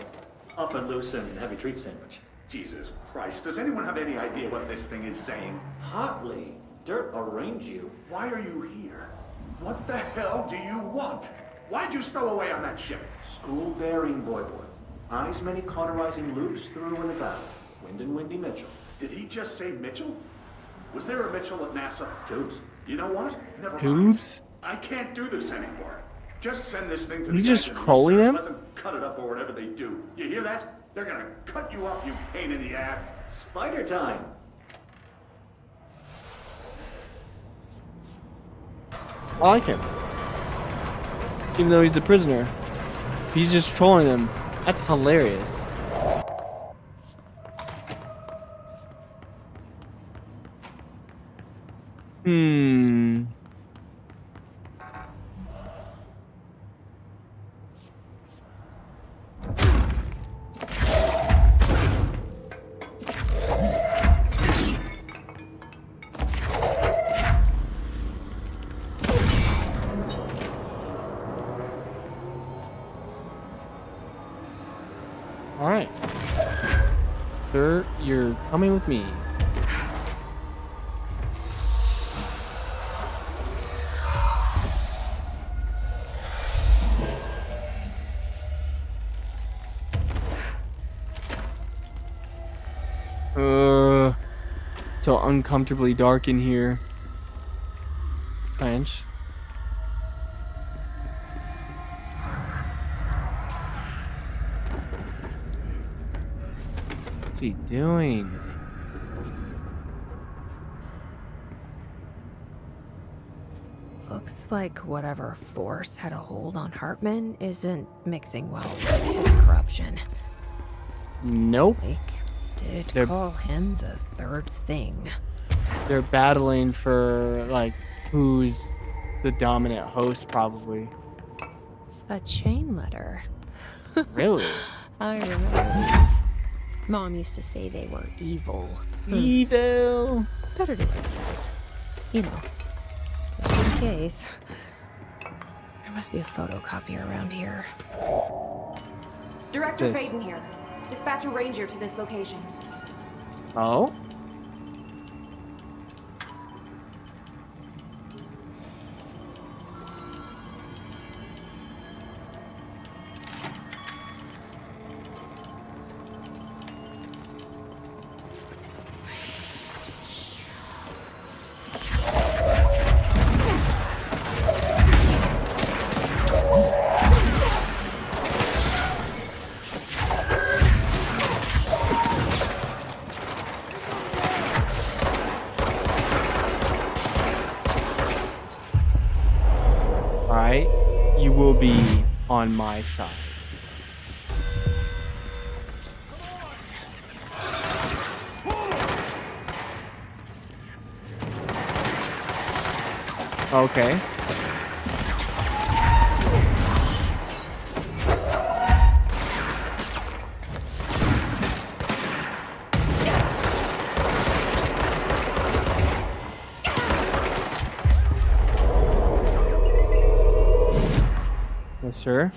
Up and loose and heavy treat sandwich. Jesus Christ, does anyone have any idea what this thing is saying? Hotly. Dirt arrange you. Why are you here? What the hell do you want? Why'd you stow away on that ship? School bearing, boy. Eyes many cauterizing loops through and about. Wind and Windy Mitchell. Did he just say Mitchell? Was there a Mitchell at NASA? Tubes. You know what? Never mind. Tubes? I can't do this anymore. Just send this thing to Is the he just guys in trolling research. him? Let them cut it up or whatever they do. You hear that? They're gonna cut you up, you pain in the ass. Spider time. I like him. Even though he's a prisoner. He's just trolling him. That's hilarious. Alright. Sir, you're coming with me. So uncomfortably dark in here. Clench. What's he doing? Looks like whatever force had a hold on Hartman isn't mixing well with his corruption. Nope. Did call him the third thing. They're battling for, like, who's the dominant host, probably. A chain letter. Really? I remember these. Mom used to say they were evil. Evil! Better do what it says. You know, just in case. There must be a photocopier around here. Director This. Faden here. Dispatch a ranger to this location. Oh? Alright, you will be on my side. Okay. Yes, sir.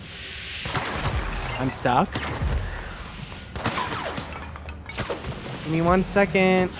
I'm stuck. Give me 1 second.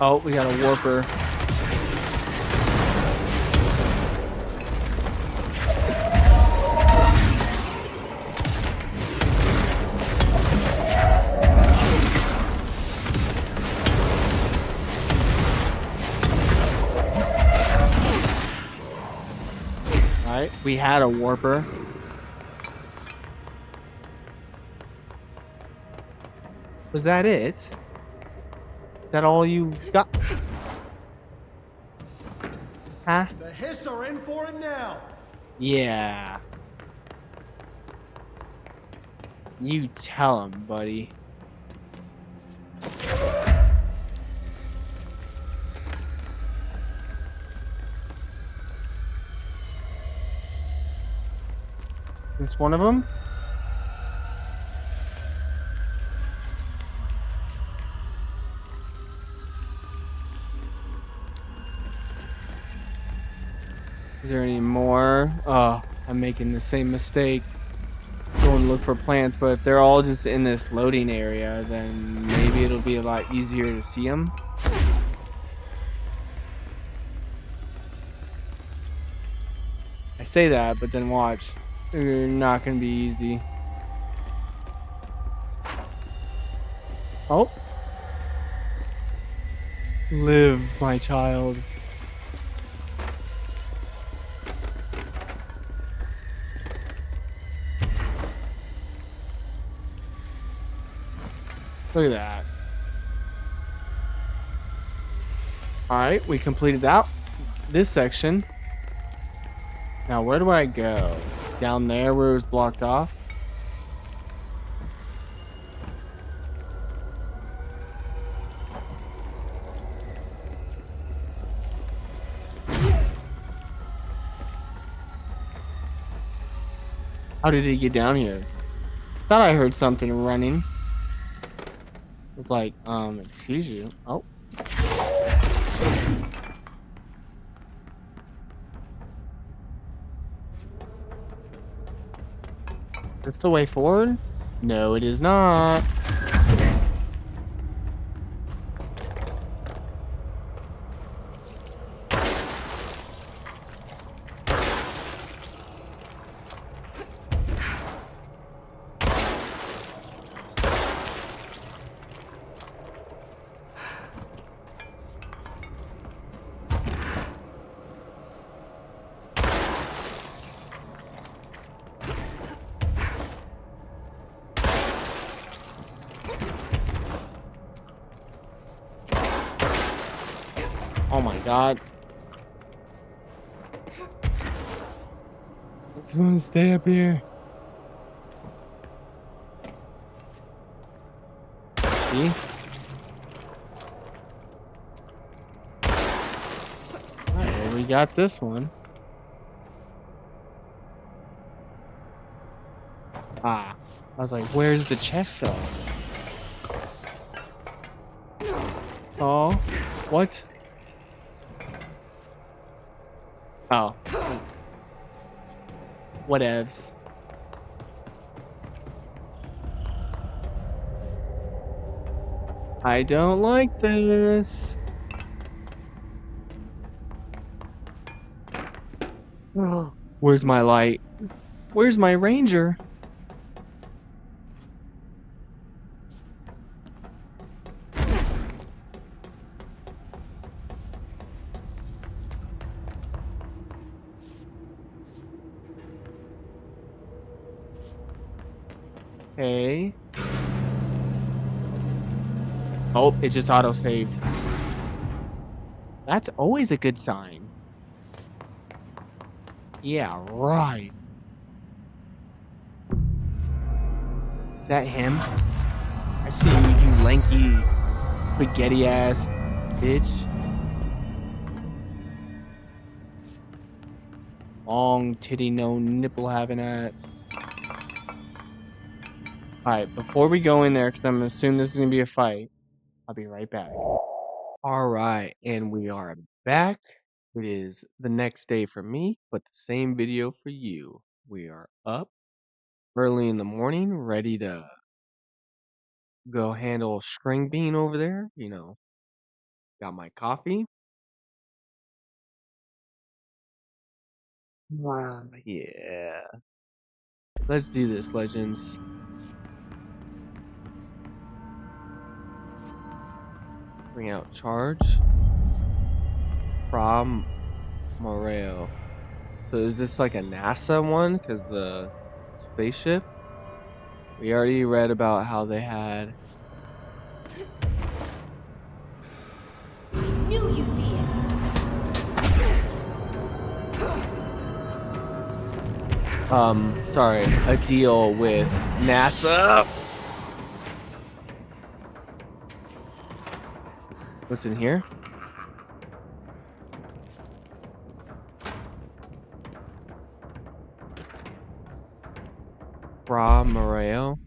Oh, we got a warper. Alright, we had a warper. Was that it? Is that all you got? Huh? The Hiss are in for it now. Yeah. You tell him, buddy. Is this one of them? Is there any more? Oh, I'm making the same mistake. Go and look for plants, but if they're all just in this loading area, then maybe it'll be a lot easier to see them. I say that, but then watch. They're not gonna be easy. Oh. Live, my child. Look at that. Alright, we completed this section. Now, where do I go? Down there where it was blocked off? How did he get down here? Thought I heard something running. It's like, excuse you. Oh. Is this the way forward? No, it is not. Oh my god. I just want to stay up here. See? Alright, we got this one. Ah. I was like, where's the chest though? Oh. What? Oh. Whatevs. I don't like this. Where's my light? Where's my ranger? Okay. Oh, it just auto-saved. That's always a good sign. Yeah, right. Is that him? I see you, you lanky, spaghetti-ass bitch. Long titty, no nipple having at. Alright, before we go in there, because I'm assuming this is going to be a fight, I'll be right back. Alright, and we are back. It is the next day for me, but the same video for you. We are up early in the morning, ready to go handle String Bean over there. You know, got my coffee. Wow, yeah. Let's do this, Legends. Bring out charge. From Moreo. So is this like a NASA one? Because the spaceship? We already read about how they had... I knew you'd be in. Sorry, a deal with NASA. What's in here? Fra Moreo.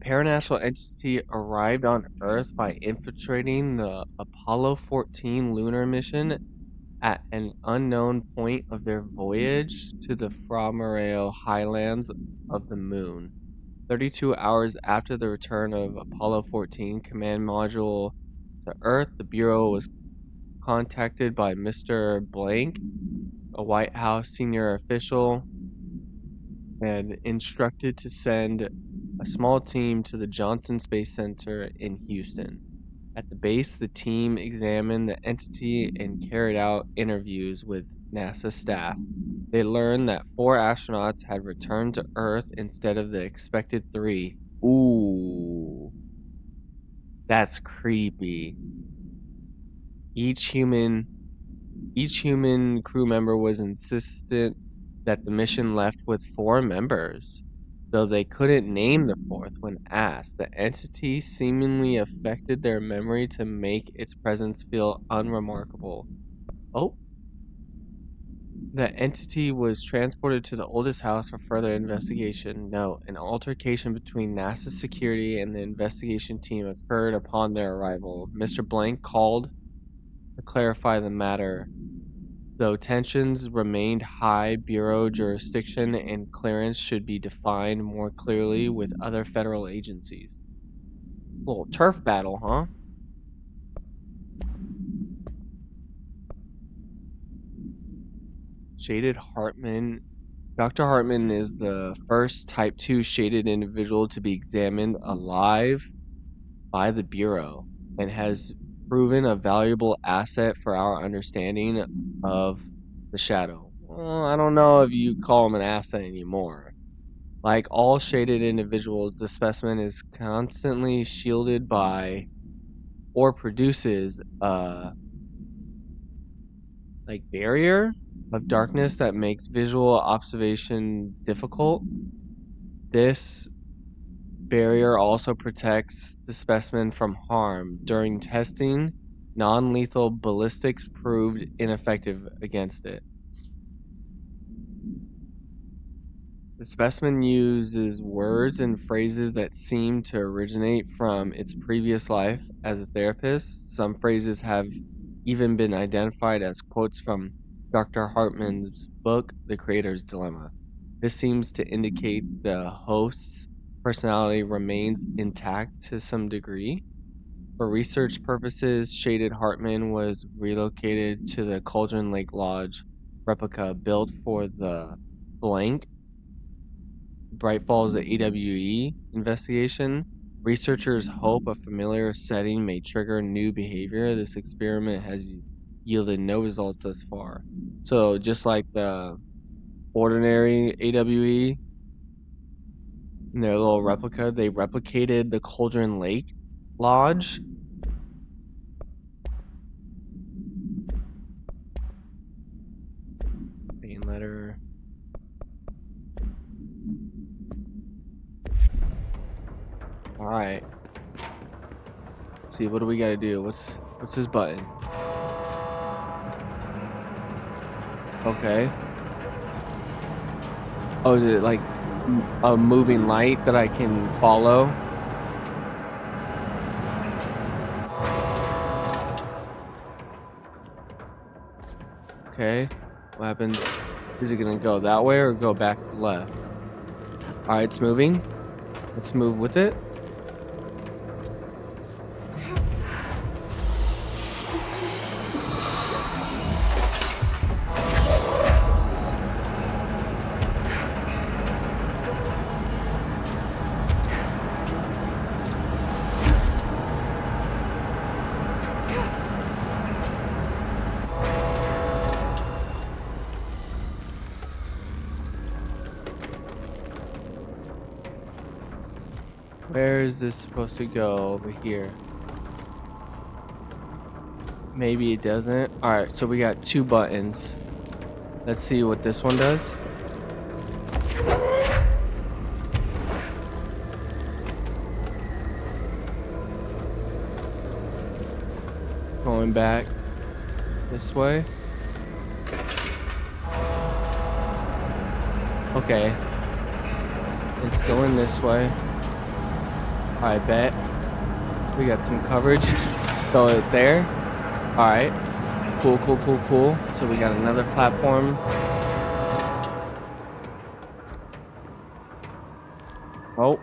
Paranational entity arrived on Earth by infiltrating the Apollo 14 lunar mission at an unknown point of their voyage to the Fra Moreo highlands of the moon. 32 hours after the return of Apollo 14 command module to Earth, the Bureau was contacted by Mr. Blank, a White House senior official, and instructed to send a small team to the Johnson Space Center in Houston. At the base, the team examined the entity and carried out interviews with NASA staff. They learned that 4 astronauts had returned to Earth instead of the expected 3. Ooh. That's creepy. Each human crew member was insistent that the mission left with 4 members. Though they couldn't name the 4th when asked, the entity seemingly affected their memory to make its presence feel unremarkable. Oh. The entity was transported to the oldest house for further investigation. Note, an altercation between NASA security and the investigation team occurred upon their arrival. Mr. Blank called to clarify the matter. Though tensions remained high, Bureau jurisdiction and clearance should be defined more clearly with other federal agencies. Little turf battle, huh? Shaded Hartman. Dr. Hartman is the first Type 2 shaded individual to be examined alive by the Bureau and has proven a valuable asset for our understanding of the Shadow. Well, I don't know if you call him an asset anymore. Like all shaded individuals, the specimen is constantly shielded by or produces a barrier of darkness that makes visual observation difficult. This barrier also protects the specimen from harm. During testing, non-lethal ballistics proved ineffective against it. The specimen uses words and phrases that seem to originate from its previous life as a therapist. Some phrases have even been identified as quotes from Dr. Hartman's book, The Creator's Dilemma. This seems to indicate the host's personality remains intact to some degree. For research purposes, Shaded Hartman was relocated to the Cauldron Lake Lodge replica built for the Blank Bright Falls AWE investigation. Researchers hope a familiar setting may trigger new behavior. This experiment has yielded no results thus far. So just like the ordinary AWE in their little replica, they replicated the Cauldron Lake Lodge. Main letter. Alright. Let's see, what do we gotta do? What's this button? Okay. Oh, is it like a moving light that I can follow? Okay. What happens? Is it gonna go that way or go back left? Alright, it's moving. Let's move with it. Where is this supposed to go? Over here. Maybe it doesn't. Alright, so we got 2 buttons. Let's see what this one does. Going back this way. Okay. It's going this way. I bet. We got some coverage. Throw it there. Alright. Cool, cool, cool, cool. So we got another platform. Oh.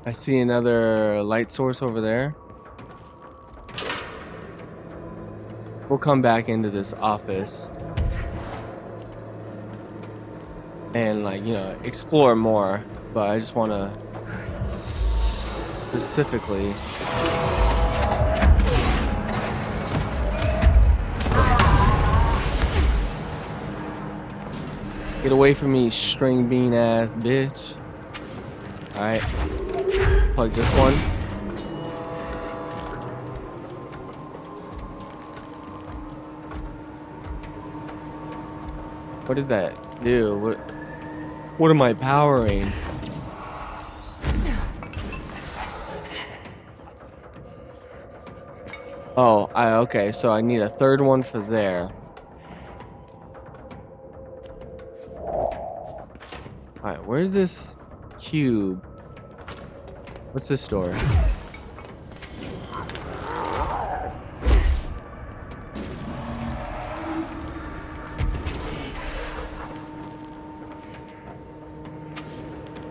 I see another light source over there. We'll come back into this office. And explore more. But I just want to specifically get away from me, string bean ass bitch. Alright, plug this one. What did that do? What am I powering? Oh, okay, so I need a third one for there. Alright, where's this cube? What's this door?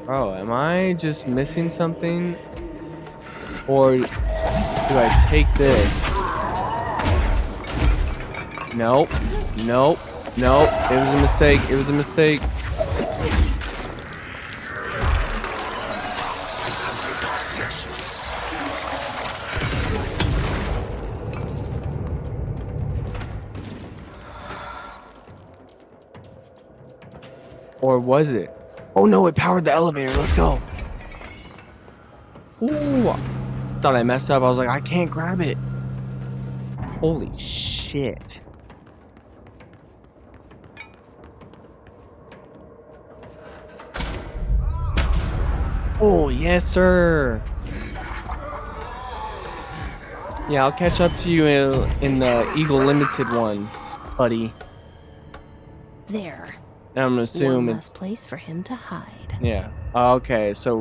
Oh, am I just missing something? Or do I take this? Nope. Nope. Nope. It was a mistake. It was a mistake. Or was it? Oh no, it powered the elevator. Let's go. Ooh. Thought I messed up. I was like, I can't grab it. Holy shit. Oh, yes, sir. Yeah, I'll catch up to you in the Eagle Limited one, buddy. There. And I'm gonna assume one less place for him to hide. Yeah. Okay, so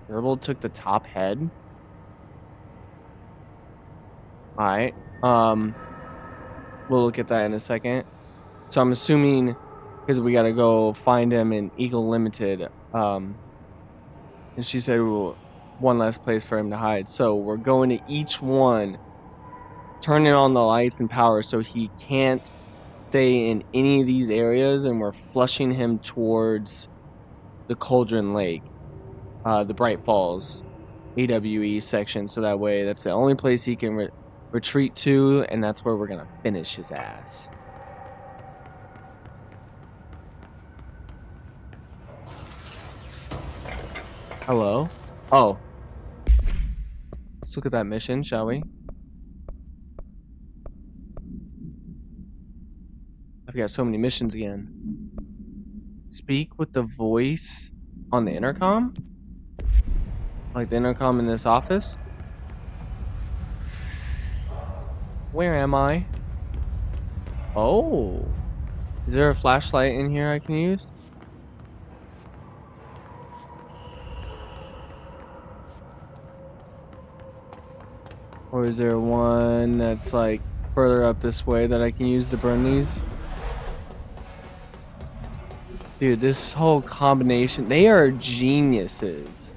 Gerbil took the top head. Alright. We'll look at that in a second. So I'm assuming, because we gotta go find him in Eagle Limited, and she said one less place for him to hide. So we're going to each one, turning on the lights and power so he can't stay in any of these areas, and we're flushing him towards the Cauldron Lake, the Bright Falls AWE section, so that way that's the only place he can retreat to, and that's where we're gonna finish his ass. Hello? Oh. Let's look at that mission, shall we? I've got so many missions again. Speak with the voice on the intercom? Like the intercom in this office? Where am I? Oh. Is there a flashlight in here I can use? Or is there one that's like further up this way that I can use to burn these? Dude, this whole combination, they are geniuses.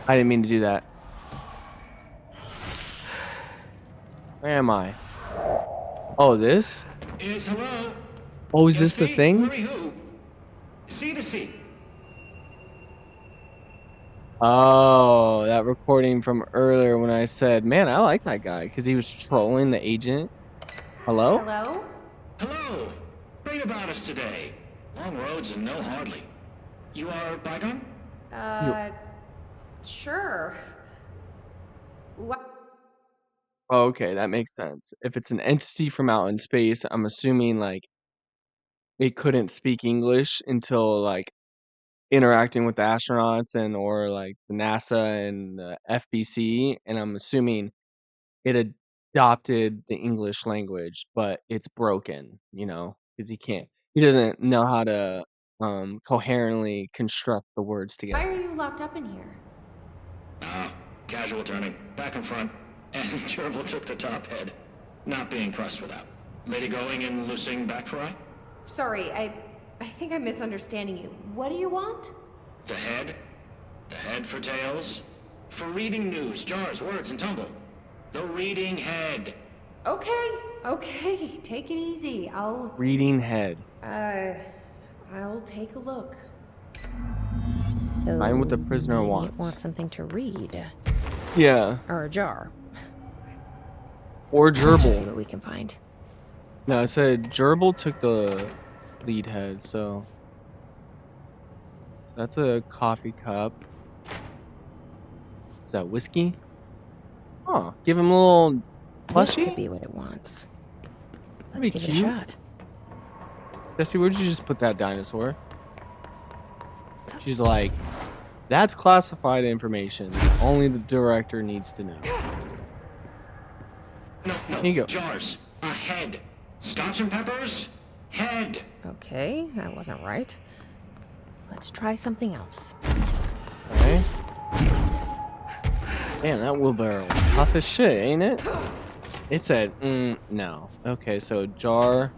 I didn't mean to do that. Where am I? Oh, this? Yes, hello? Oh, is this the thing? Hurry, who? See the seat. Oh, that recording from earlier when I said, man, I like that guy because he was trolling the agent. Hello? Hello? Hello. Read about us today. Long roads and no hardly. You are Bygone? Sure. What? Oh, okay, that makes sense. If it's an entity from out in space, I'm assuming like it couldn't speak English until like interacting with the astronauts and or like the NASA and the FBC, and I'm assuming it adopted the English language, but it's broken, because he doesn't know how to coherently construct the words Why together. are you locked up in here? Casual turning. Back and front. And Gerbil took the top head. Not being pressed with that. Lady going and loosing back for eye? Sorry, I think I'm misunderstanding you. What do you want? The head? The head for tails? For reading news, jars, words, and tumble. The reading head. Okay, take it easy. Reading head. I'll take a look. So Find what the prisoner maybe wants. It wants something to read. Yeah. Or a jar. Or Let's just see Gerbil. what we can find. No, I said Gerbil took the lead head, so That's a coffee cup. Is that whiskey? Oh, give him a little This plushie. could be what it wants. That'd Let's be give it a cute. shot. Jesse, where'd you just put that dinosaur? She's like, that's classified information. Only the director needs to know. No, Here you go. jars. A head. Scotch and peppers? Head. Okay, that wasn't right. Let's try something else. Okay. Damn, that wheelbarrow. Tough as shit, ain't it? It said, no. Okay, so jar.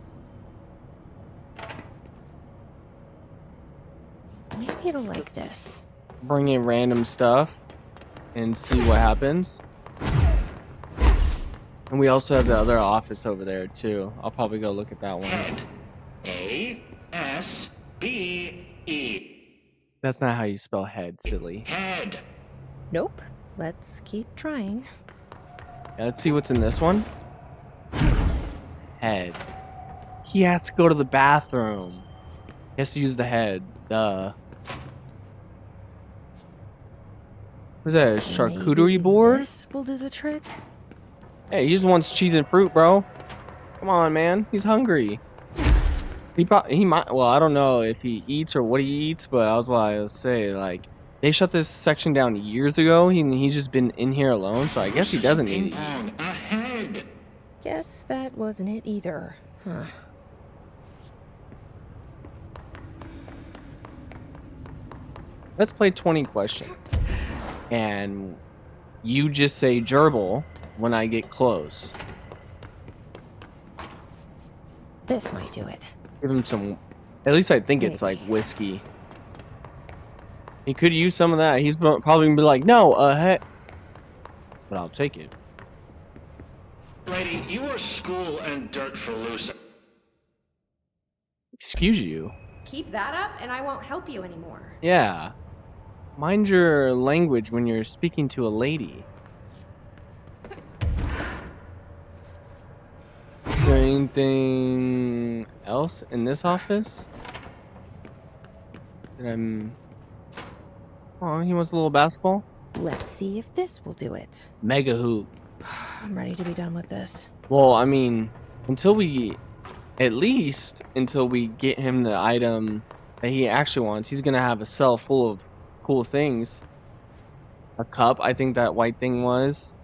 Maybe it'll like this. Bring in random stuff and see what happens. And we also have the other office over there too. I'll probably go look at that one. Head. A-S-B-E. That's not how you spell head, silly. Head. Nope. Let's keep trying. Yeah, let's see what's in this one. Head. He has to go to the bathroom. He has to use the head. Duh. What's that? A charcuterie Maybe board? This will do the trick. Hey, he just wants cheese and fruit, bro. Come on, man. He's hungry. He might. Well, I don't know if he eats or what he eats, but I was about to say, like, they shut this section down years ago. He's just been in here alone, so I guess he doesn't need to eat. Ping-pong. A head. Guess that wasn't it either. Huh. Let's play 20 questions. And you just say gerbil when I get close. This might do it. Give him some. At least I think it's like whiskey. He could use some of that. He's probably gonna be like, no, heck. But I'll take it. Lady, you are school and dirt for loose. Excuse you. Keep that up and I won't help you anymore. Yeah. Mind your language when you're speaking to a lady. Is there anything else in this office? Oh, he wants a little basketball? Let's see if this will do it. Mega hoop. I'm ready to be done with this. Well, I mean, at least until we get him the item that he actually wants, he's gonna have a cell full of cool things. A cup, I think that white thing was.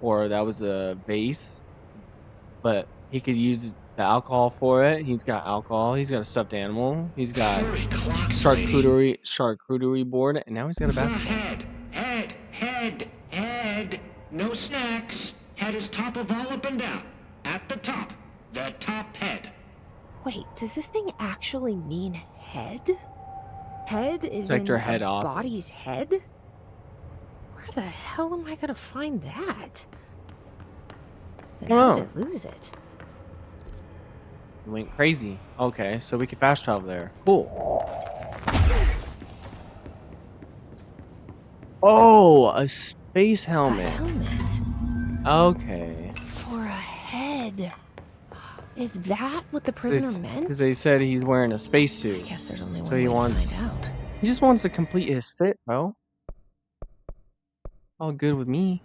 Or that was a vase. But he could use the alcohol for it. He's got alcohol. He's got a stuffed animal. He's got charcuterie board, and now he's got a basketball. Head. No snacks. Head is top of all up and down. At the top. The top head. Wait, does this thing actually mean head? Head is Sector in head a off. body's head? Where the hell am I gonna find that? And how did I lose it? It went crazy. Okay, so we can fast travel there. Cool. Oh, a space helmet. Okay. For a head. Is that what the prisoner meant? Because they said he's wearing a spacesuit. I guess there's only one So he way wants. to find out. He just wants to complete his fit, bro. All good with me.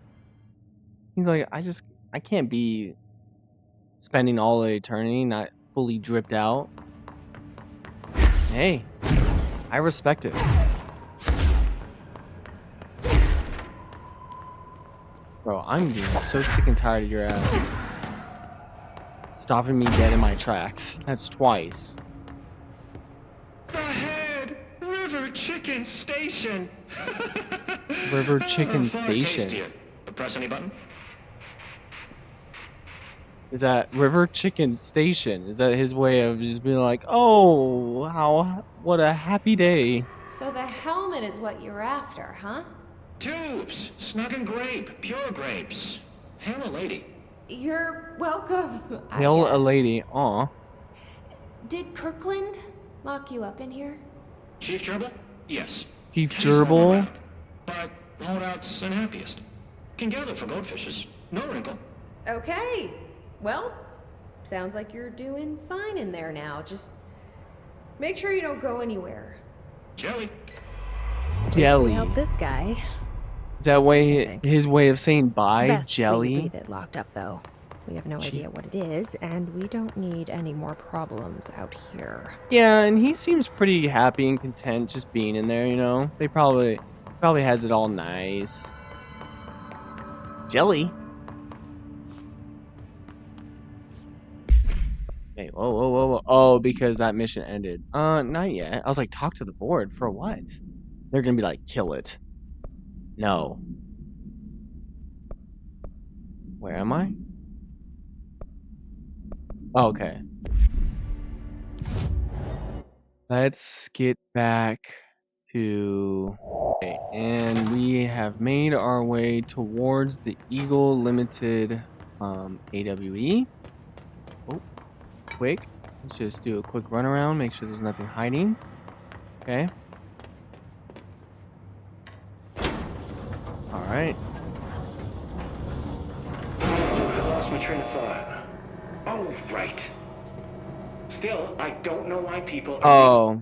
He's like, I can't be spending all the eternity not fully dripped out. Hey, I respect it. Bro, I'm getting so sick and tired of your ass stopping me dead in my tracks. That's twice. The head. River Chicken Station. River Chicken Far Station. tastier. Press any button? Is that River Chicken Station? Is that his way of just being like, oh, what a happy day. So the helmet is what you're after, huh? Tubes. Snug and grape. Pure grapes. Hail a lady. You're welcome. I Hail a guess. lady. Aw. Did Kirkland lock you up in here? Chief Gerbil? Yes. Chief He's not Gerbil? around, but holdouts and happiest. Can gather for goldfishes. No wrinkle. Okay. Well, sounds like you're doing fine in there now. Just Make sure you don't go anywhere. Jelly. Jelly. Help this guy. Is that way his way of saying bye? Best Jelly. we leave it locked up, though. We have no idea what it is, and we don't need any more problems out here. Yeah, and he seems pretty happy and content just being in there, you know? They probably has it all nice. Jelly? Hey, whoa. Oh, because that mission ended. Not yet. I was like, talk to the board. For what? They're gonna be like, kill it. No. Where am I? Oh, okay. Let's get back to... Okay, and we have made our way towards the Eagle Limited AWE. Oh, quick. Let's just do a quick run around, make sure there's nothing hiding. Okay. Alright. I lost my train of thought. Oh, right. Still, I don't know why people are... Oh,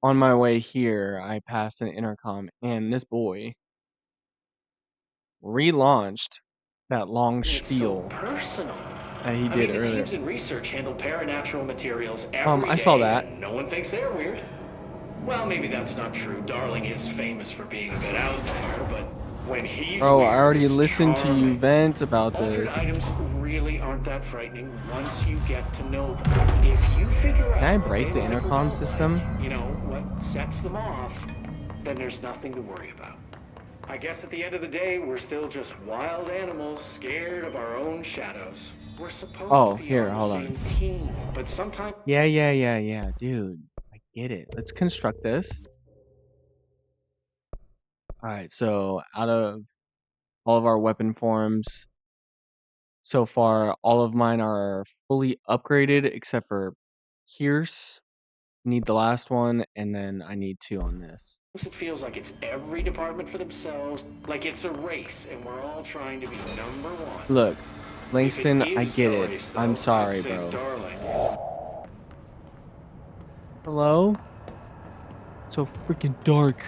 on my way here, I passed an intercom, and this boy relaunched that long spiel personal. that he did the earlier. teams in research handle paranatural materials every day. I saw that. And no one thinks they're weird. Well, maybe that's not true. Darling is famous for being a bit out there, but when he's Bro, weird, I already it's listened to you charming. vent about Altered this. items really aren't that frightening once you get to know them. If you figure Can I out what break they the like or intercom don't system? like, you know, what sets them off, then there's nothing to worry about. I guess at the end of the day, we're still just wild animals scared of our own shadows. We're supposed to be here, on hold the on. same team, but sometimes... Yeah, dude. I get it. Let's construct this. Alright, so out of all of our weapon forms, so far, all of mine are fully upgraded except for Pierce. Need the last one, and then I need 2 on this. It feels like it's every department for themselves, like it's a race, and we're all trying to be number one. Look, Langston, If it I is get a it. race, though, I'm sorry, I'd say bro. Darling. Hello? So freaking dark.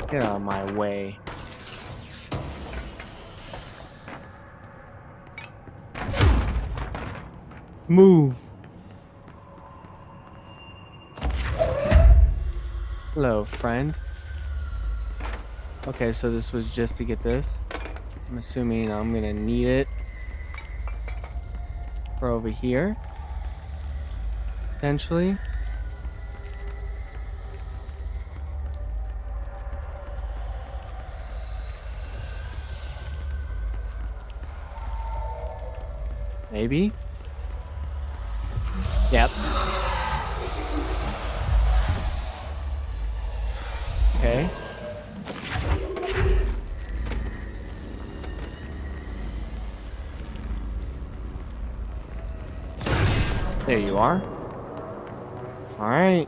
Get out of my way. Move. Hello, friend. Okay, so this was just to get this. I'm assuming I'm gonna need it for over here. Potentially. Maybe. Yep. Okay. There you are. Alright.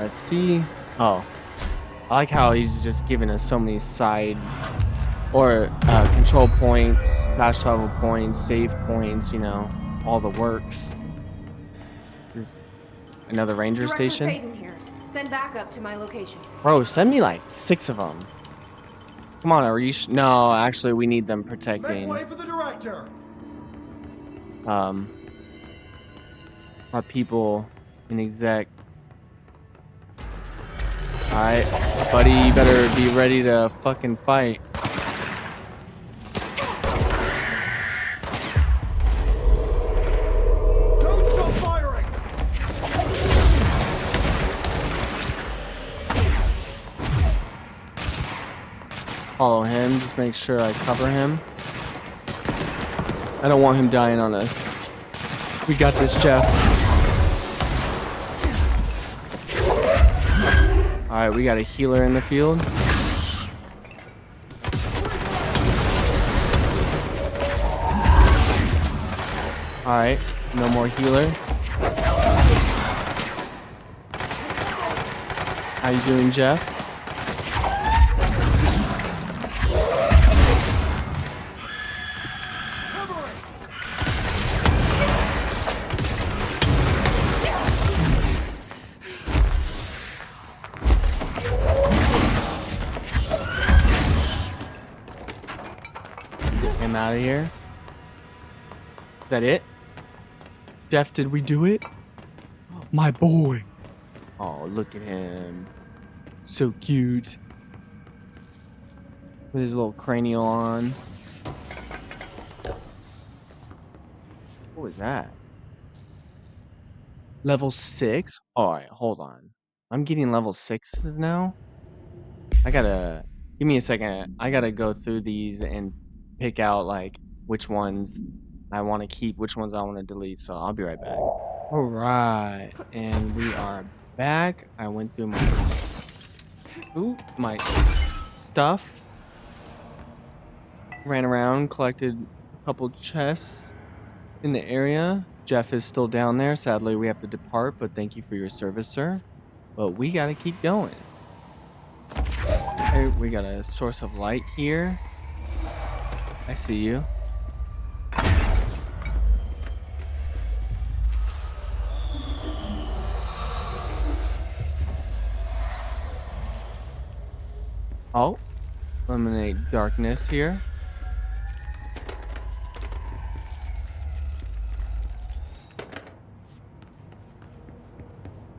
Let's see. Oh. I like how he's just giving us so many side or control points, fast travel points, save points, you know, all the works. There's another ranger Director station. Faden here. Send backup to my location. Bro, send me like 6 of them. Come on, Arish. No, actually, we need them protecting. Make way for the director. Our people in exec. Alright, buddy, you better be ready to fucking fight. Don't stop firing. Follow him, just make sure I cover him. I don't want him dying on us. We got this, Jeff. Alright, we got a healer in the field. Alright, no more healer. How you doing, Jeff? Get him out of here. Is that it? Jeff, did we do it? My boy. Oh, look at him. So cute. With his little cranial on. What was that? Level 6? Alright, hold on. I'm getting level 6s now? I gotta... Give me a second. I gotta go through these and pick out, like, which ones I want to keep, which ones I want to delete. So I'll be right back. Alright. And we are back. I went through my stuff. Ran around, collected a couple chests in the area. Jeff is still down there. Sadly, we have to depart, but thank you for your service, sir. But we gotta keep going. Okay, we got a source of light here. I see you. Oh, eliminate darkness here.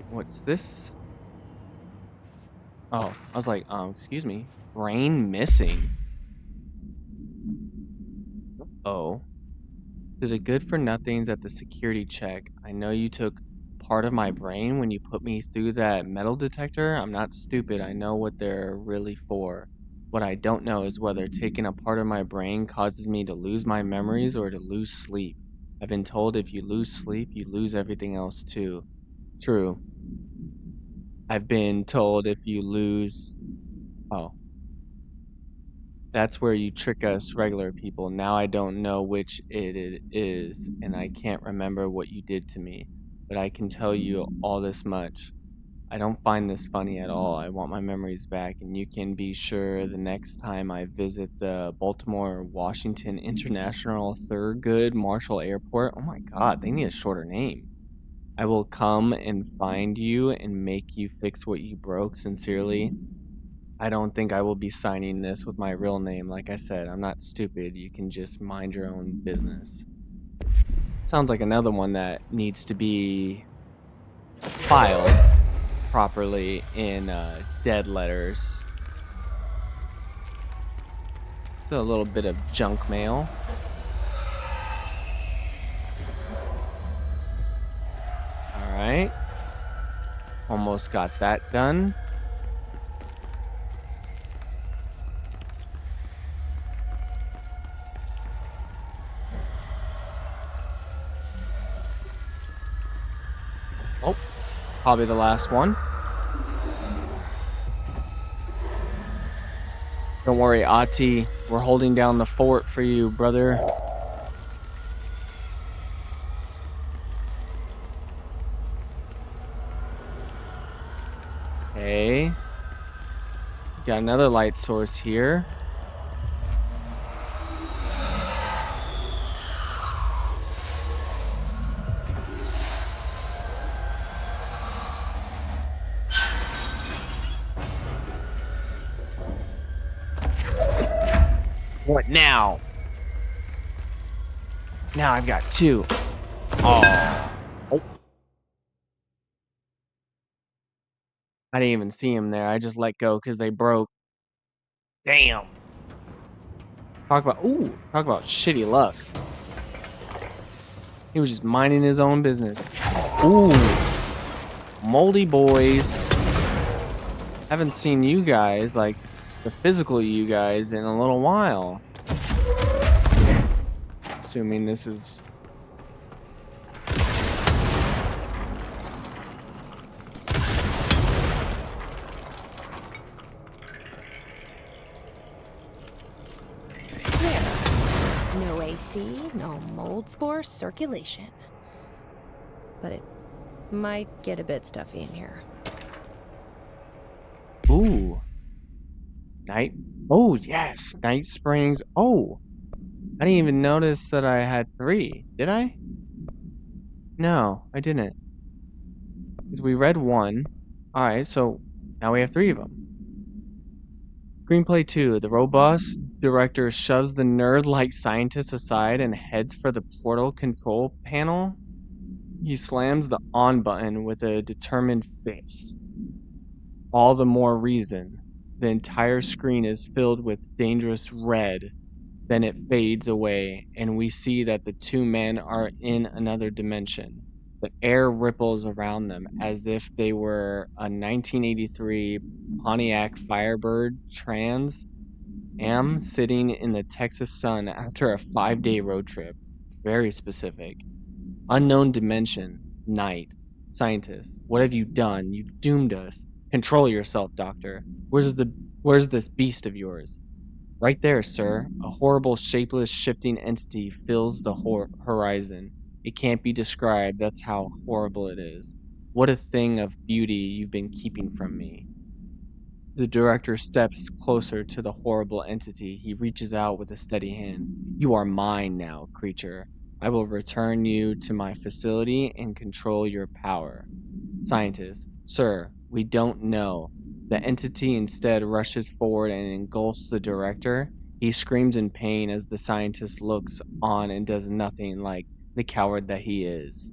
What's this? Oh, I was like, excuse me. Brain missing. Oh. To the good for nothings at the security check. I know you took part of my brain when you put me through that metal detector. I'm not stupid. I know what they're really for. What I don't know is whether taking a part of my brain causes me to lose my memories or to lose sleep. I've been told if you lose sleep, you lose everything else too. True. I've been told if you lose... Oh. That's where you trick us regular people. Now I don't know which it is, and I can't remember what you did to me. But I can tell you all this much. I don't find this funny at all. I want my memories back, and you can be sure the next time I visit the Baltimore Washington International Thurgood Marshall Airport... Oh my god, they need a shorter name. I will come and find you and make you fix what you broke. Sincerely, I don't think I will be signing this with my real name. Like I said, I'm not stupid. You can just mind your own business. Sounds like another one that needs to be filed properly in dead letters. So a little bit of junk mail. Alright. Almost got that done. Oh, probably the last one. Don't worry, Ahti. We're holding down the fort for you, brother. Okay. Got another light source here. What now? Now I've got two. Oh. I didn't even see him there. I just let go because they broke. Damn. Talk about shitty luck. He was just minding his own business. Ooh. Moldy boys. Haven't seen you guys, like the physical you guys, in a little while. Assuming this is... No AC, no mold spore circulation. But it might get a bit stuffy in here. Night. Oh, yes. Night Springs. Oh, I didn't even notice that I had 3. Did I? No, I didn't. Because we read 1. Alright, so now we have 3 of them. Screenplay 2. The robust director shoves the nerd-like scientist aside and heads for the portal control panel. He slams the on button with a determined fist. All the more reason. The entire screen is filled with dangerous red. Then it fades away, and we see that the 2 men are in another dimension. The air ripples around them as if they were a 1983 Pontiac Firebird Trans Am sitting in the Texas sun after a 5-day road trip. It's very specific. Unknown dimension. Night. Scientist. What have you done? You've doomed us. Control yourself, Doctor. Where's this beast of yours? Right there, sir. A horrible, shapeless, shifting entity fills the horizon. It can't be described. That's how horrible it is. What a thing of beauty you've been keeping from me. The director steps closer to the horrible entity. He reaches out with a steady hand. You are mine now, creature. I will return you to my facility and control your power. Scientist. Sir, we don't know. The entity instead rushes forward and engulfs the director. He screams in pain as the scientist looks on and does nothing, like the coward that he is.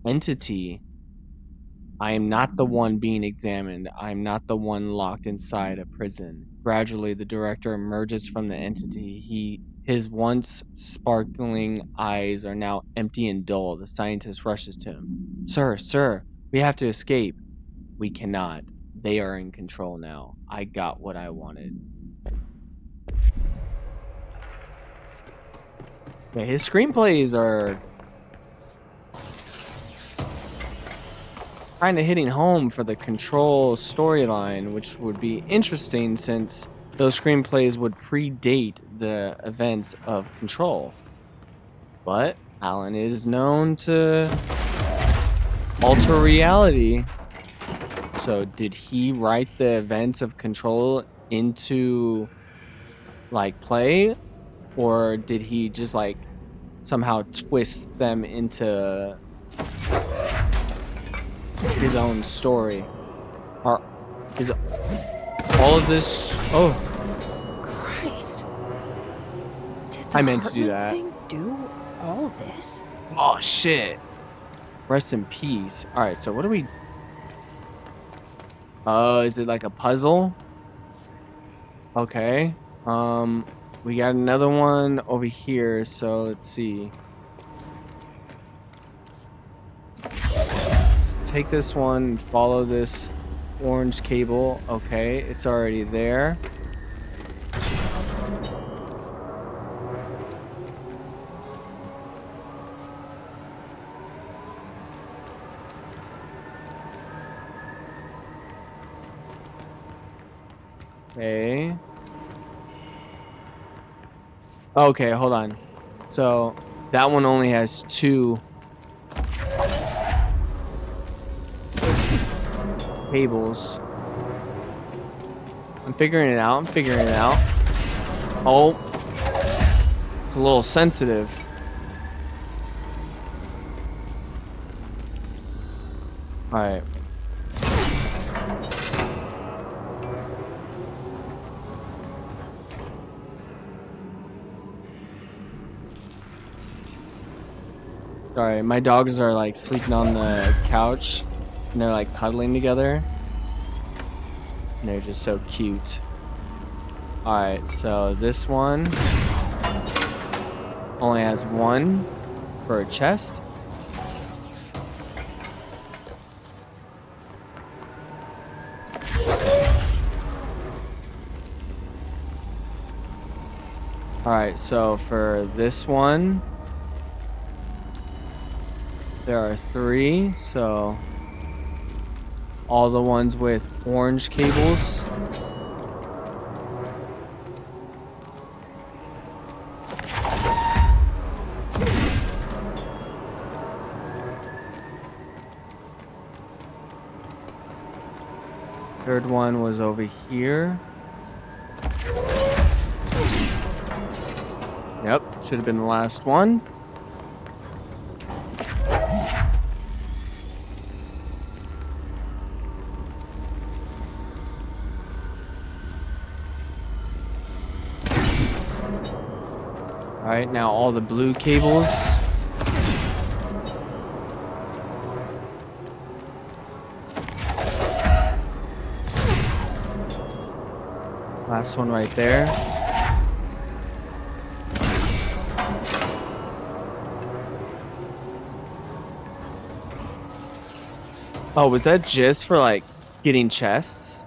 Entity. I am not the one being examined. I am not the one locked inside a prison. Gradually, the director emerges from the entity. His once sparkling eyes are now empty and dull. The scientist rushes to him. Sir, we have to escape. We cannot. They are in control now. I got what I wanted. Yeah, his screenplays are kind of hitting home for the Control storyline, which would be interesting since those screenplays would predate the events of Control. But Alan is known to alter reality. So did he write the events of Control into like play, or did he just like somehow twist them into his own story? Or is all of this? Oh, Christ! Did I meant to do that. Thing do all this? Oh shit! Rest in peace. All right, so what do we? Is it like a puzzle? Okay. We got another one over here, so let's see. Take this one and follow this orange cable. Okay, it's already there. Okay. Okay, hold on. So that one only has 2 cables. I'm figuring it out. Oh, it's a little sensitive. All right. Sorry, my dogs are like sleeping on the couch and they're like cuddling together. And they're just so cute. Alright, so this one only has 1 for a chest. Alright, so for this one, there are 3, so all the ones with orange cables. Third one was over here. Yep, should have been the last one. Alright, now all the blue cables. Last one right there. Oh, was that just for like getting chests?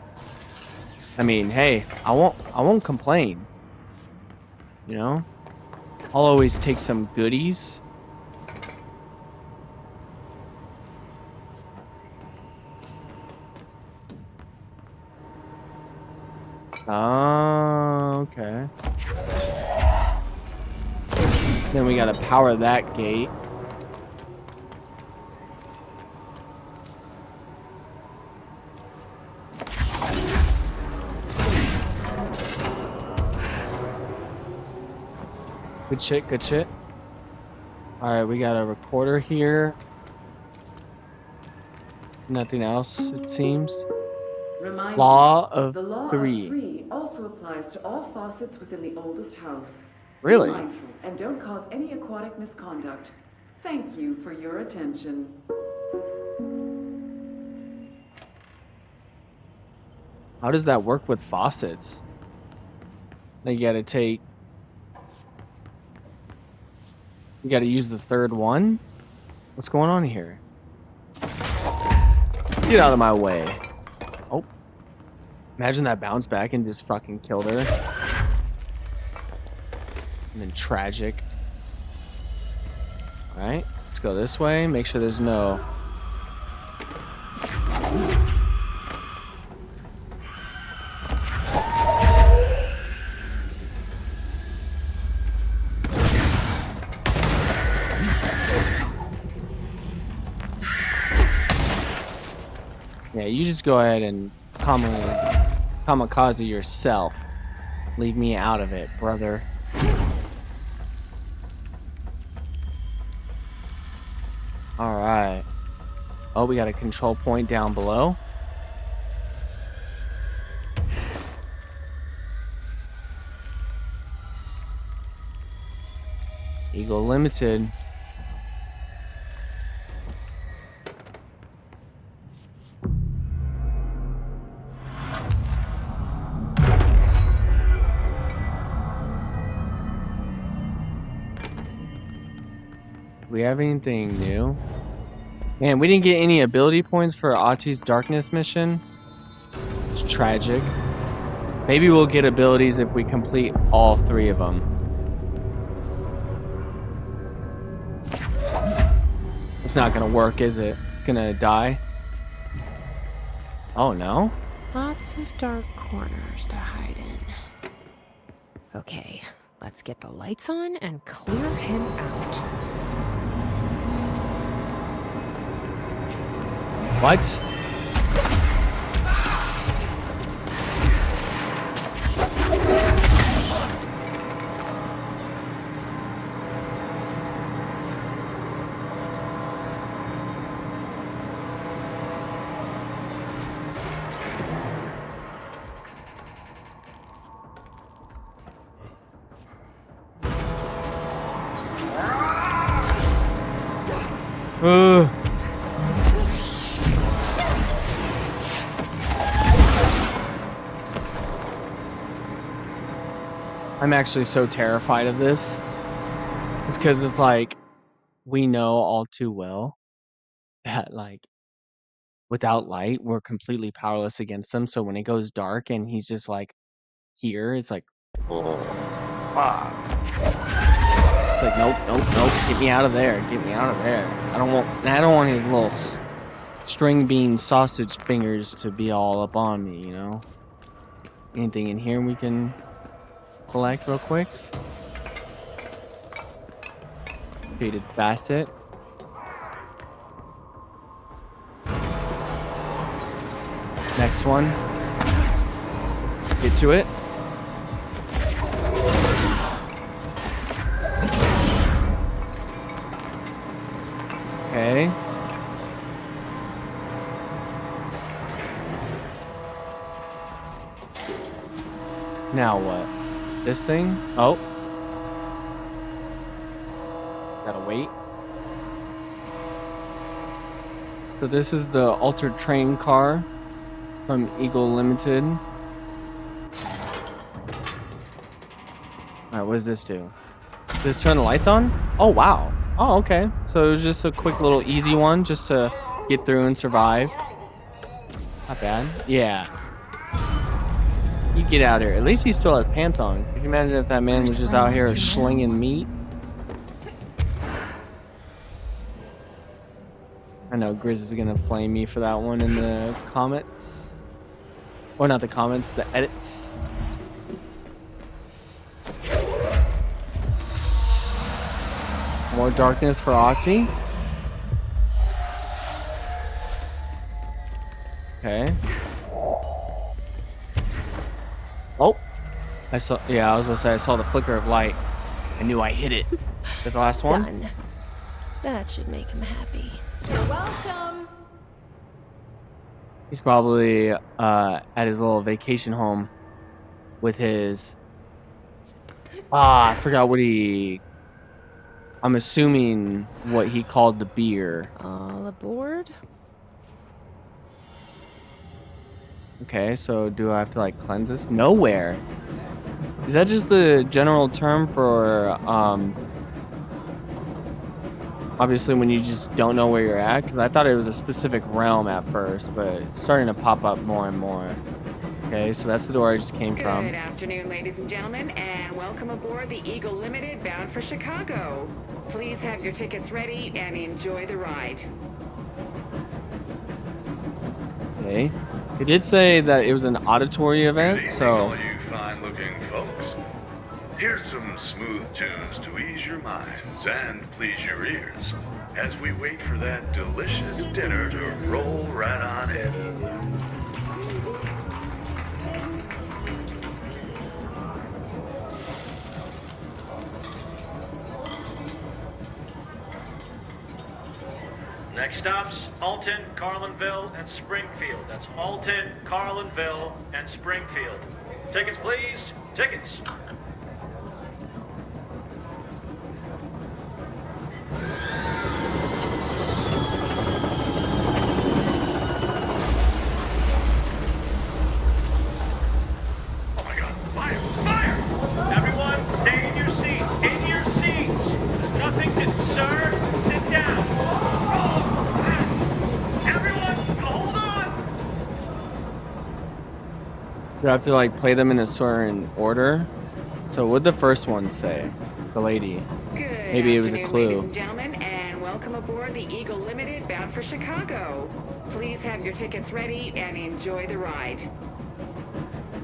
I mean, hey, I won't complain. You know? I'll always take some goodies. Oh, okay. Then we gotta power that gate. Good shit, good shit. Alright, we got a recorder here. Nothing else, it seems. Remind Law you, of the law three. of three also applies to all faucets within the oldest house. Really? Be mindful and don't cause any aquatic misconduct. Thank you for your attention. How does that work with faucets? Now you gotta take... You gotta use the third one? What's going on here? Get out of my way. Oh. Imagine that bounce back and just fucking killed her. And then tragic. Alright, let's go this way. Make sure there's no... Yeah, you just go ahead and kamikaze yourself. Leave me out of it, brother. Alright. Oh, we got a control point down below. Eagle Limited. Do we have anything new? Man, we didn't get any ability points for Ahti's Darkness mission. It's tragic. Maybe we'll get abilities if we complete all 3 of them. It's not gonna work, is it? Gonna die? Oh, no? Lots of dark corners to hide in. Okay, let's get the lights on and clear him out. What? I'm actually so terrified of this. It's because it's like, we know all too well that, like, without light, we're completely powerless against him. So when it goes dark and he's just, like, here, it's like, oh, fuck. It's like, nope, nope, nope, get me out of there, get me out of there. I don't want his little string bean sausage fingers to be all up on me, you know? Anything in here we can collect real quick? Faded facet. Next one. Get to it. Now what? This thing? Oh. Gotta wait. So this is the altered train car from Eagle Limited. Alright, what does this do? Does this turn the lights on? Oh, wow. Oh, okay. So it was just a quick little easy one just to get through and survive. Not bad. Yeah. You get out here. At least he still has pants on. Could you imagine if that man was just out here slinging meat? I know Grizz is gonna flame me for that one in the comments. Or not the comments, the edits. More darkness for Oxy. Okay. Oh, I saw. Yeah, I was gonna say I saw the flicker of light. I knew I hit it. Is that the last one? Done. That should make him happy. You're welcome. He's probably at his little vacation home with his. I forgot what he. I'm assuming what he called the beer. All aboard? Okay, so do I have to like cleanse this? Nowhere. Is that just the general term for obviously when you just don't know where you're at? Because I thought it was a specific realm at first, but it's starting to pop up more and more. Okay, so that's the door I just came from. Good afternoon, ladies and gentlemen, and welcome aboard the Eagle Limited bound for Chicago. Please have your tickets ready and enjoy the ride. Okay. It did say that it was an auditory event, so... all you fine-looking folks. Here's some smooth tunes to ease your minds and please your ears as we wait for that delicious dinner to roll right on in. Next stops, Alton, Carlinville, and Springfield. That's Alton, Carlinville, and Springfield. Tickets, please. Tickets. Oh my God, fire, fire! Everyone, stay in your seats. In your seats. There's nothing to... Sir, sit down. You have to like play them in a certain order. So what'd the first one say? The lady. Good Maybe it was a afternoon, clue. ladies and gentlemen, and welcome aboard the Eagle Limited bound for Chicago. Please have your tickets ready and enjoy the ride.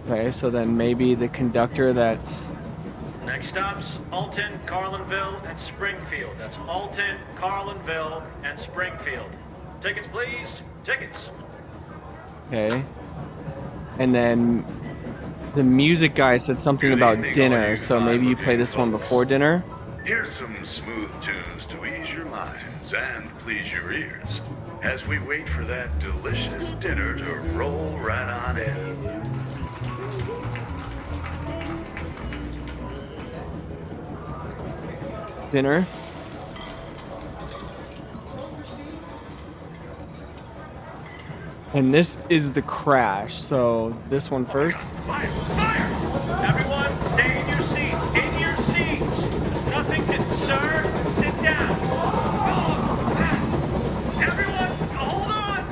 Okay, so then maybe the conductor that's... Next stops, Alton, Carlinville, and Springfield. That's Alton, Carlinville, and Springfield. Tickets, please. Tickets. Okay. And then the music guy said something about dinner, so maybe you play this one before dinner? Here's some smooth tunes to ease your minds and please your ears as we wait for that delicious dinner to roll right on in. Dinner. And this is the crash, so this one first. Fire! Fire! Everyone, stay in your seats. In your seats. There's nothing to... Sir, sit down. Everyone, hold on.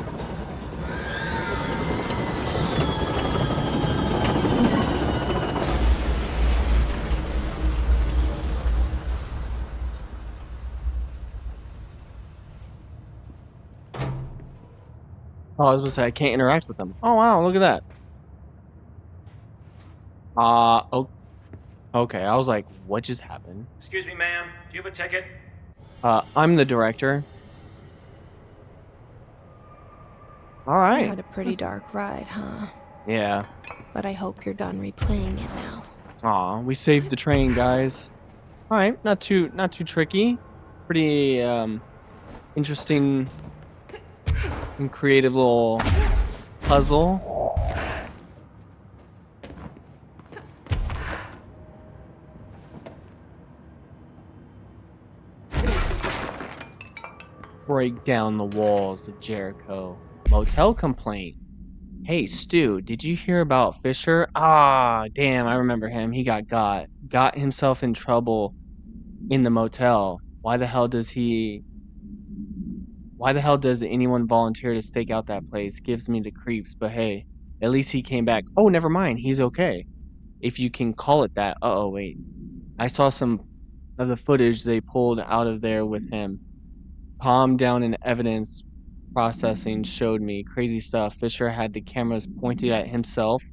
Oh, I was supposed to say I can't interact with them. Oh wow, look at that. Oh, okay. I was like, what just happened? Excuse me, ma'am. Do you have a ticket? I'm the director. All right. You had a pretty dark ride, huh? Yeah. But I hope you're done replaying it now. Aw, we saved the train, guys. All right, not too tricky. Pretty interesting and creative little puzzle. break down the walls of Jericho. Motel complaint. Hey, Stu, did you hear about Fisher? Ah, damn, I remember him. He got himself in trouble in the motel. Why the hell does anyone volunteer to stake out that place? Gives me the creeps, but hey, at least he came back. Oh, never mind. He's okay. If you can call it that. Uh-oh, wait. I saw some of the footage they pulled out of there with him. Palm down in evidence processing showed me crazy stuff. Fisher had the cameras pointed at himself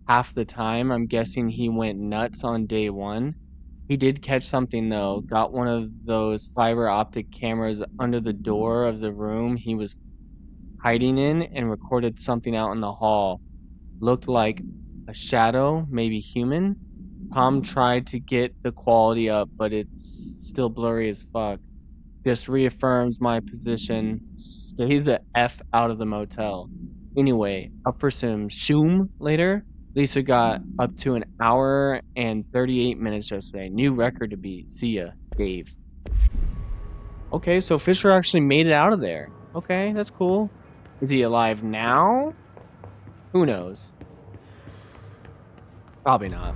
half the time. I'm guessing he went nuts on day one. He did catch something though. Got one of those fiber optic cameras under the door of the room he was hiding in and recorded something out in the hall. Looked like a shadow, maybe human. Palm tried to get the quality up, but it's still blurry as fuck. Just reaffirms my position. Stay the F out of the motel. Anyway, up for some shoom later. Lisa got up to an hour and 38 minutes yesterday. New record to beat. See ya, Dave. Okay, so Fisher actually made it out of there. Okay, that's cool. Is he alive now? Who knows? Probably not.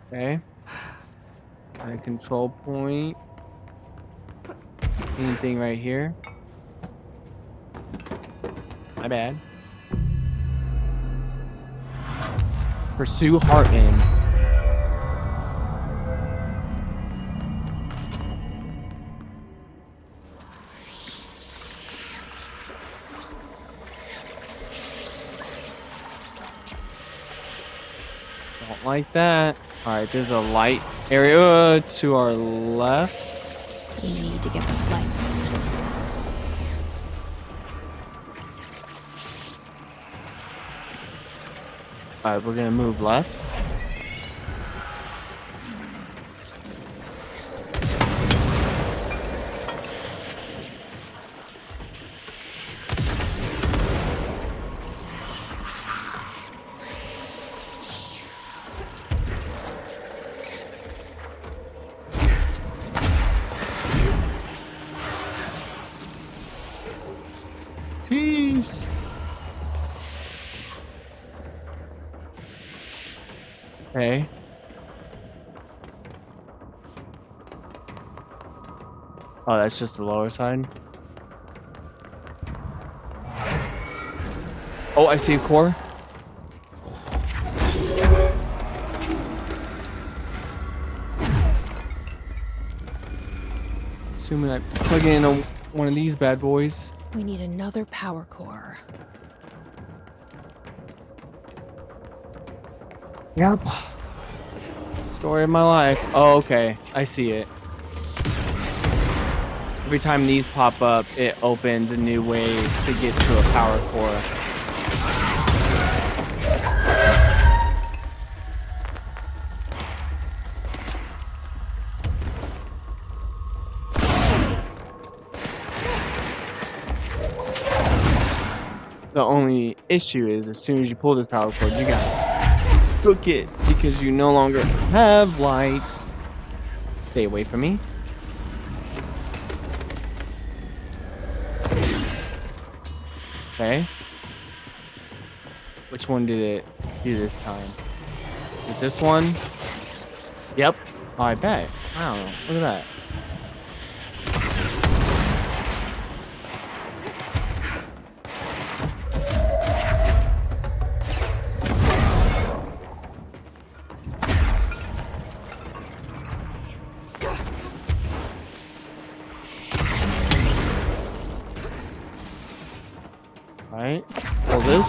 Okay. My control point. Anything right here? My bad. Pursue Hartman. Don't like that. Alright, there's a light area to our left. We need to get those lights on. Alright, we're gonna move left. Jeez. Okay. Oh, that's just the lower side. Oh, I see a core. Assuming I plug in one of these bad boys. We need another power core. Yep. Story of my life. Oh, okay. I see it. Every time these pop up, it opens a new way to get to a power core. The only issue is as soon as you pull this power cord, you gotta cook it because you no longer have lights. Stay away from me. Okay. Which one did it do this time? Is it this one? Yep. Oh, I bet. Wow, look at that. Alright, pull this.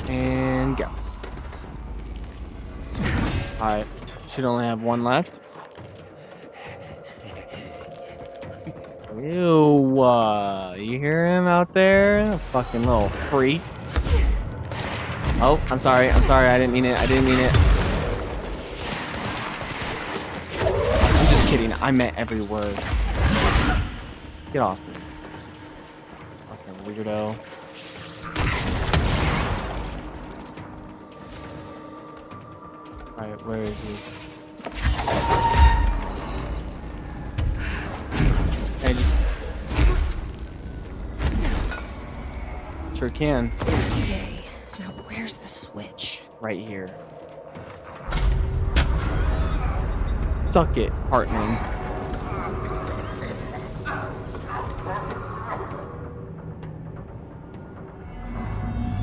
And go. Alright, should only have one left. Ew, you hear him out there? A fucking little freak. Oh, I'm sorry, I didn't mean it, I'm just kidding, I meant every word. Get off me. Weirdo. Alright, where is he? I just sure can. Okay, now where's the switch? Right here. Suck it, Hartman.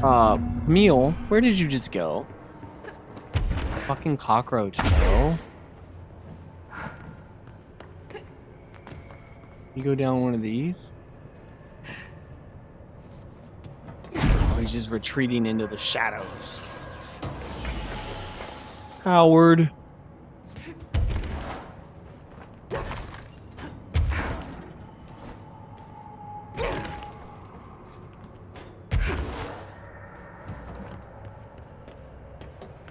Camille, where did you just go? Fucking cockroach, bro. You go down one of these? Oh, he's just retreating into the shadows. Coward.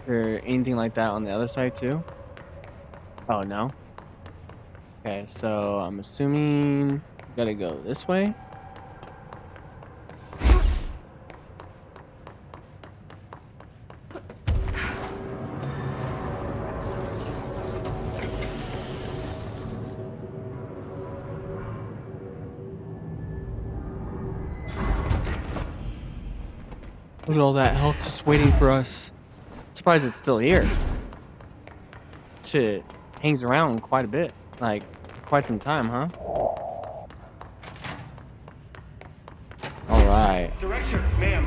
Or anything like that on the other side too? Oh no. Okay, so I'm assuming we gotta go this way. Look at all that health just waiting for us. Surprised it's still here. Shit hangs around quite a bit. Like, quite some time, huh? Alright. Director, ma'am,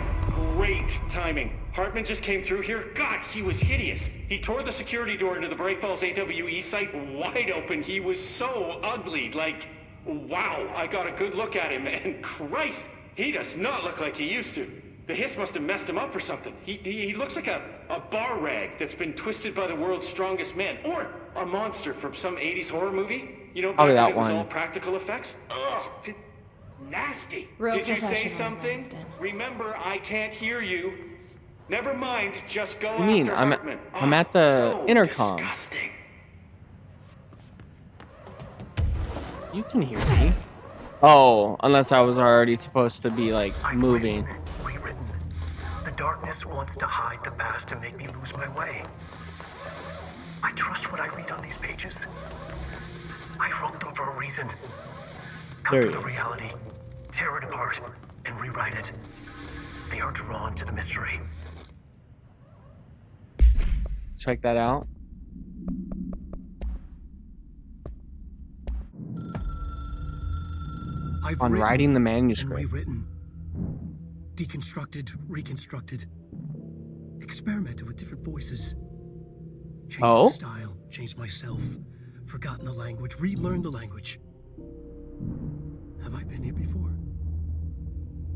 great timing. Hartman just came through here. God, he was hideous. He tore the security door into the Bright Falls AWE site wide open. He was so ugly. Like, wow, I got a good look at him, and Christ, he does not look like he used to. The hiss must have messed him up or something. He looks like a bar rag that's been twisted by the world's strongest man. Or a monster from some 80s horror movie. You know, back when it was all practical effects. Ugh, nasty. Real Did you say professional, something? Winston. Remember, I can't hear you. Never mind, just go What do you mean? after Hartman. I'm at the So intercom. disgusting. You can hear me. Oh, unless I was already supposed to be like moving. Rewritten. The darkness wants to hide the past to make me lose my way. I trust what I read on these pages. I wrote them for a reason. Cut There through he the is. reality, tear it apart, and rewrite it. They are drawn to the mystery. Let's check that out. I've On written writing the and manuscript. rewritten, deconstructed, reconstructed, experimented with different voices, changed Oh? the style, changed myself, forgotten the language, relearned the language. Have I been here before?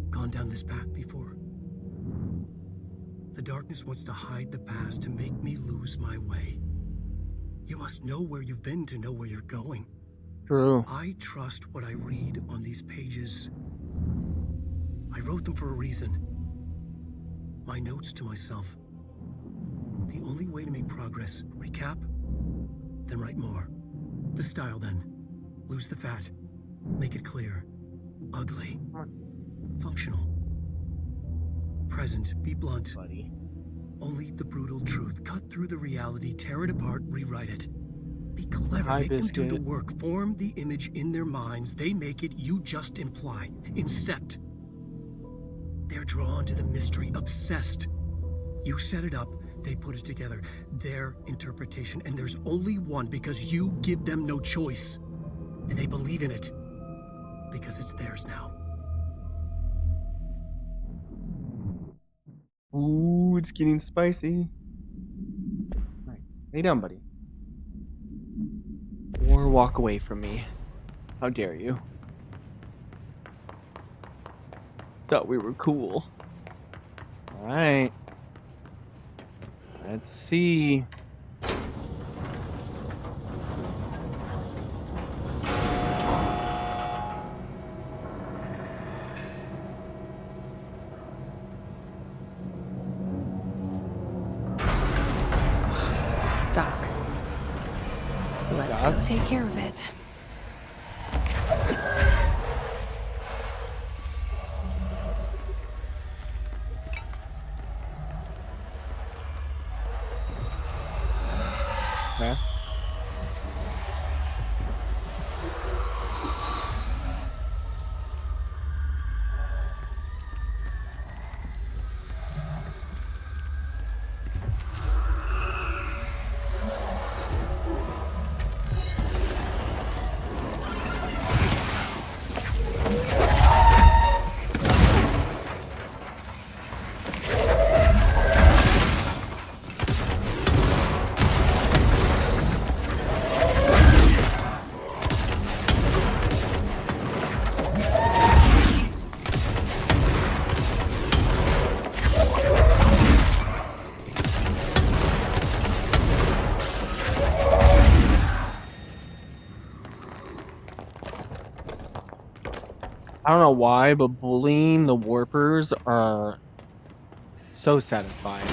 Gone down this path before? The darkness wants to hide the past to make me lose my way. You must know where you've been to know where you're going. True. I trust what I read on these pages. I wrote them for a reason. My notes to myself. The only way to make progress, recap, then write more. The style then. Lose the fat. Make it clear. Ugly. Functional. Present. Be blunt. Buddy. Only the brutal truth. Cut through the reality, tear it apart, rewrite it. Be clever, Hi, make them do the Biscuit. work, form the image in their minds. They make it, you just imply. Incept. They're drawn to the mystery, obsessed. You set it up, they put it together. Their interpretation, and there's only one because you give them no choice. And they believe in it because it's theirs now. Ooh, it's getting spicy. Right. Lay down, buddy. Or walk away from me. How dare you? Thought we were cool. Alright. Let's see. Stuck. Let's go take care of it. I don't know why, but bullying the warpers are so satisfying.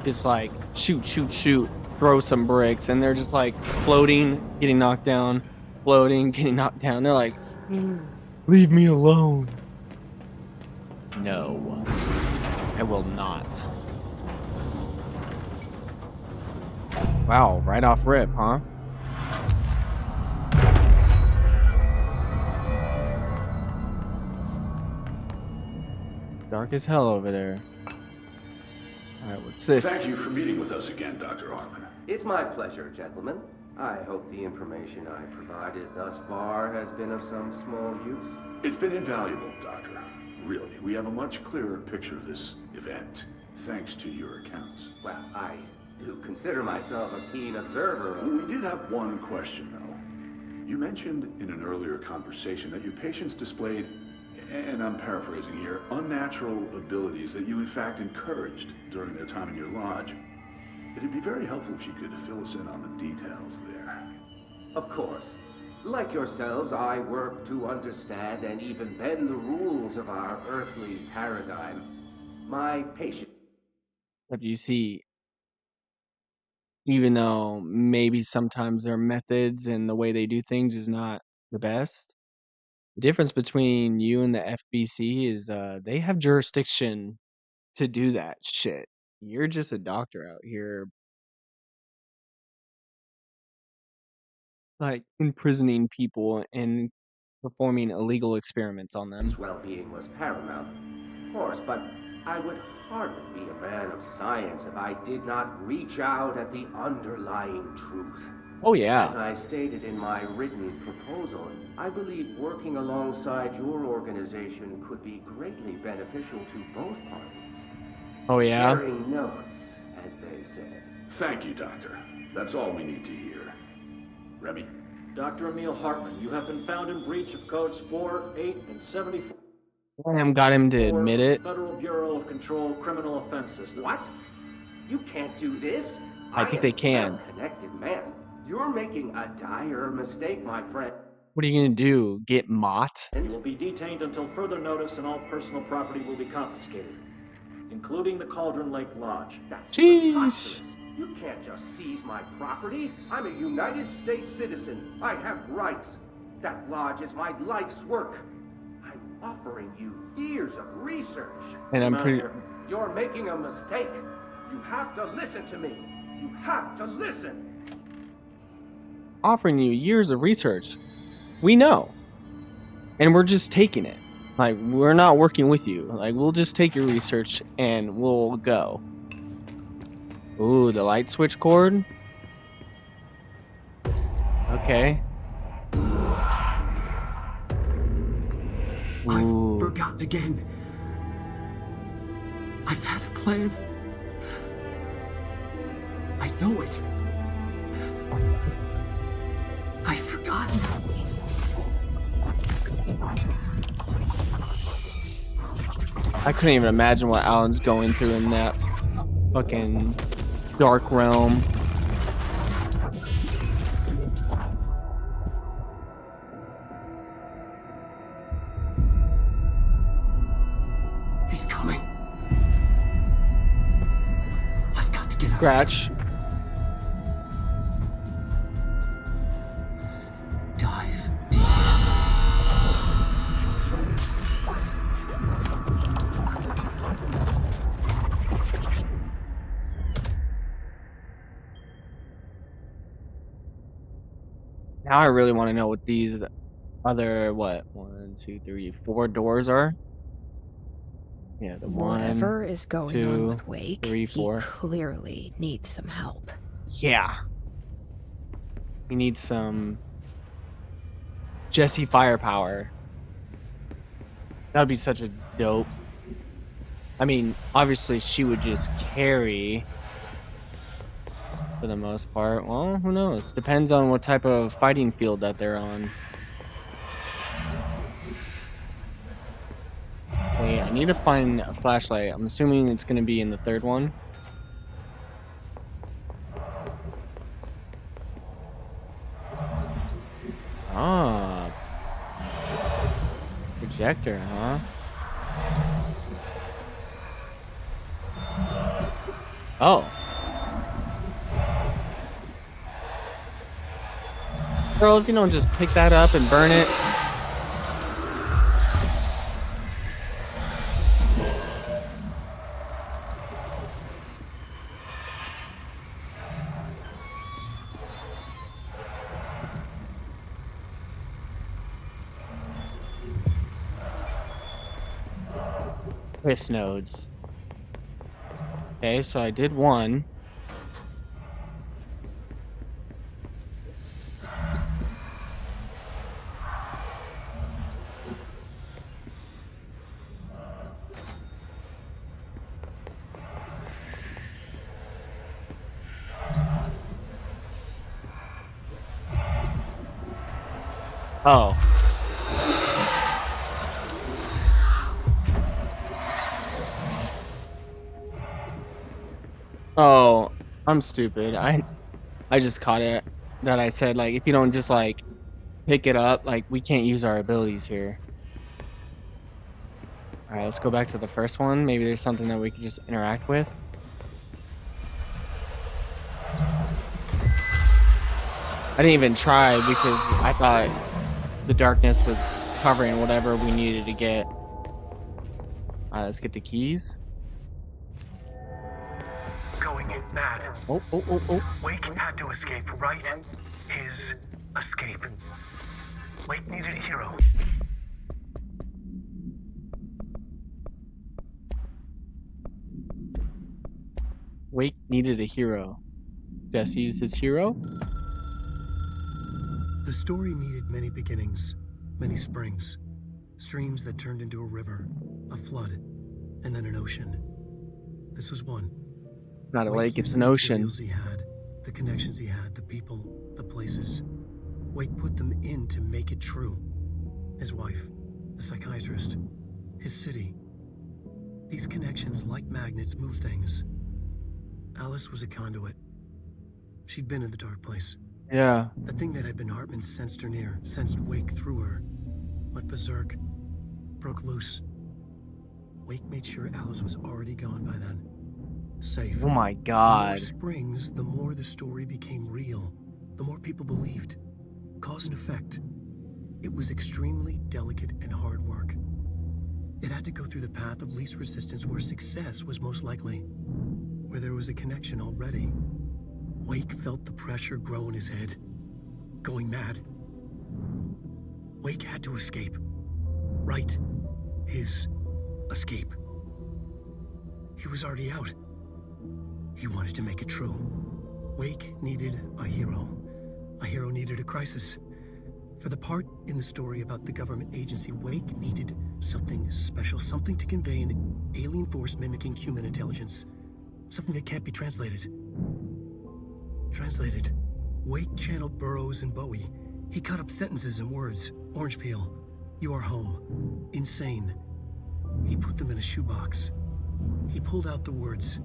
Just like shoot, shoot, shoot, throw some bricks, and they're just like floating, getting knocked down, floating, getting knocked down. They're like, leave me alone. No, I will not. Wow, right off rip, huh? Dark as hell over there. Alright, what's this? Thank you for meeting with us again, Dr. Hartman. It's my pleasure, gentlemen. I hope the information I provided thus far has been of some small use. It's been invaluable, Doctor. Really, we have a much clearer picture of this event, thanks to your accounts. Well, I do consider myself a keen observer of... We did have one question, though. You mentioned in an earlier conversation that your patients displayed, and I'm paraphrasing here, unnatural abilities that you in fact encouraged during their time in your lodge. It'd be very helpful if you could fill us in on the details there. Of course. Like yourselves, I work to understand and even bend the rules of our earthly paradigm. My patient... But you see, even though maybe sometimes their methods and the way they do things is not the best, the difference between you and the FBC is they have jurisdiction to do that shit. You're just a doctor out here, like imprisoning people and performing illegal experiments on them. His well-being was paramount, of course, but I would hardly be a man of science if I did not reach out at the underlying truth. Oh yeah. As I stated in my written proposal, I believe working alongside your organization could be greatly beneficial to both parties. Oh yeah? Sharing notes, as they say. Thank you, Doctor. That's all we need to hear. Remy? Dr. Emil Hartman, you have been found in breach of codes 4, 8, and 74. Damn, got him to admit it. Federal Bureau of Control Criminal Offense System. What? You can't do this? I think they can. Connected man. You're making a dire mistake, my friend. What are you gonna do? Get Mott? You will be detained until further notice, and all personal property will be confiscated, including the Cauldron Lake Lodge. That's preposterous. You can't just seize my property. I'm a United States citizen. I have rights. That lodge is my life's work. I'm offering you years of research. And I'm pretty... You're making a mistake. You have to listen to me. You have to listen. Offering you years of research. We know. And we're just taking it. Like, we're not working with you. Like, we'll just take your research and we'll go. Ooh, the light switch cord? Okay. I've forgotten again. I had a plan. I know it. I've forgotten. I couldn't even imagine what Alan's going through in that fucking dark realm. He's coming. I've got to get out. Scratch. Dive deep. Now I really want to know what these other, what, 1, 2, 3, 4 doors are. Yeah, the Whatever 1, is going 2, on with Wake, 3, 4. he clearly needs some help. Yeah. He needs some Jessie firepower. That would be such a dope. I mean, obviously she would just carry for the most part. Well, who knows? Depends on what type of fighting field that they're on. Okay, I need to find a flashlight. I'm assuming it's going to be in the third one. Ah. Good projector, huh? Oh. Girl, if you don't just pick that up and burn it. Twist nodes. Okay, so I did one. Oh. Oh, I'm stupid. I just caught it that I said, like, if you don't just, like, pick it up, like, we can't use our abilities here. Alright, let's go back to the first one. Maybe there's something that we could just interact with. I didn't even try because I thought the darkness was covering whatever we needed to get. Alright, let's get the keys. Going mad. Oh. Wake had to escape, right? His escape. Wake needed a hero. Wake needed a hero. Jesse is his hero? The story needed many beginnings, many springs. Streams that turned into a river, a flood, and then an ocean. This was one. It's not a Wake lake, it's used an the ocean. materials he had, the connections he had, the people, the places. Wake put them in to make it true. His wife, the psychiatrist, his city. These connections, like magnets, move things. Alice was a conduit. She'd been in the dark place. Yeah. The thing that had been Hartman sensed her near, sensed Wake through her. Went berserk, broke loose. Wake made sure Alice was already gone by then. Safe. Oh my The more god. springs, the more the story became real. The more people believed. Cause and effect. It was extremely delicate and hard work. It had to go through the path of least resistance where success was most likely. Where there was a connection already. Wake felt the pressure grow in his head. Going mad. Wake had to escape. Right. His escape. He was already out. He wanted to make it true. Wake needed a hero. A hero needed a crisis. For the part in the story about the government agency, Wake needed something special, something to convey an alien force mimicking human intelligence. Something that can't be translated. Translated. Wake channeled Burroughs and Bowie. He cut up sentences and words. Orange peel. You are home. Insane. He put them in a shoebox. He pulled out the words.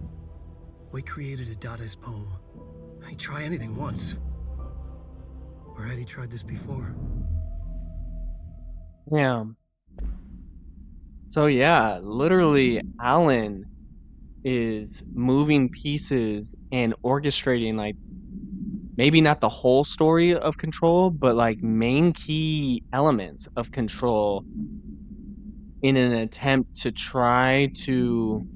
Wake created a Dadaist poem. He'd try anything once. Or had he tried this before? Yeah. So yeah, literally Alan is moving pieces and orchestrating, like, maybe not the whole story of Control, but like main key elements of Control in an attempt to try to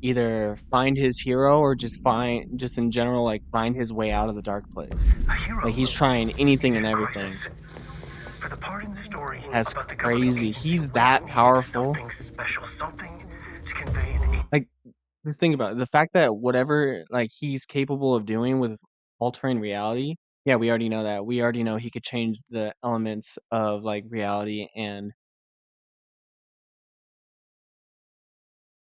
either find his hero or just in general, like, find his way out of the dark place. Like, he's trying anything and everything. For the part in the story That's about the government crazy. agency, He's Wake that needed powerful. Something special, something to convey an Like, just think about it. The fact that whatever, like, he's capable of doing with altering reality, yeah, we already know that. We already know he could change the elements of, like, reality and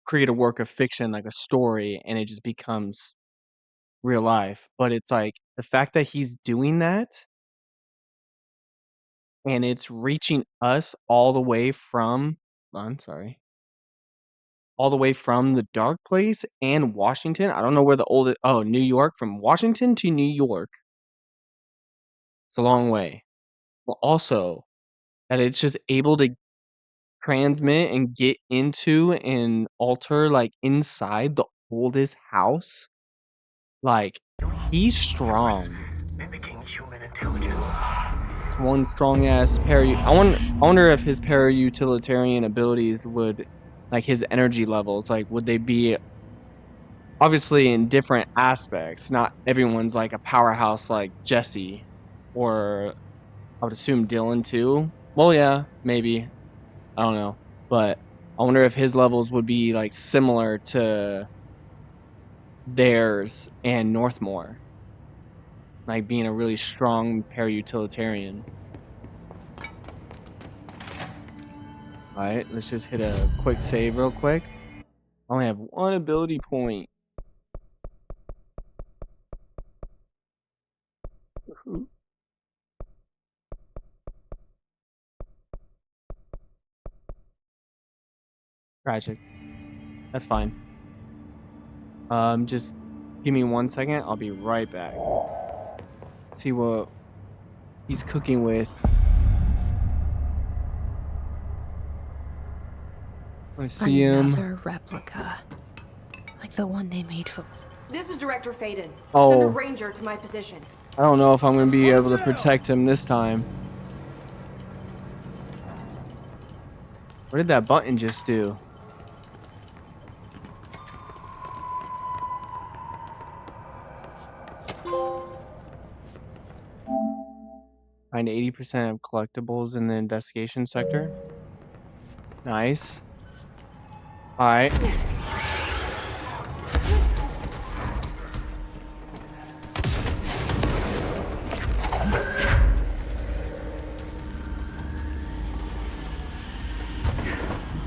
create a work of fiction, like a story, and it just becomes real life. But it's like the fact that he's doing that and it's reaching us all the way from, I'm sorry, all the way from the dark place and Washington. I don't know where the oldest, oh, New York, from Washington to New York. It's a long way. But also that it's just able to transmit and get into and alter like inside the oldest house, like he's strong. Mimicking human intelligence. It's one strong ass I wonder if his para-utilitarian abilities would, like his energy levels, like would they be obviously in different aspects? Not everyone's like a powerhouse like Jesse, or I would assume Dylan too. Well, yeah, maybe. I don't know. But I wonder if his levels would be like similar to theirs and Northmore. Like being a really strong para-utilitarian. Alright, let's just hit a quick save real quick. I only have one ability point. Tragic. That's fine. Just give me 1 second. I'll be right back. See what he's cooking with. I see him. Another replica, like the one they made for. This is Director Faden. Oh. Send a ranger to my position. I don't know if I'm gonna be able to protect him this time. What did that button just do? Find 80% of collectibles in the investigation sector. Nice. Alright.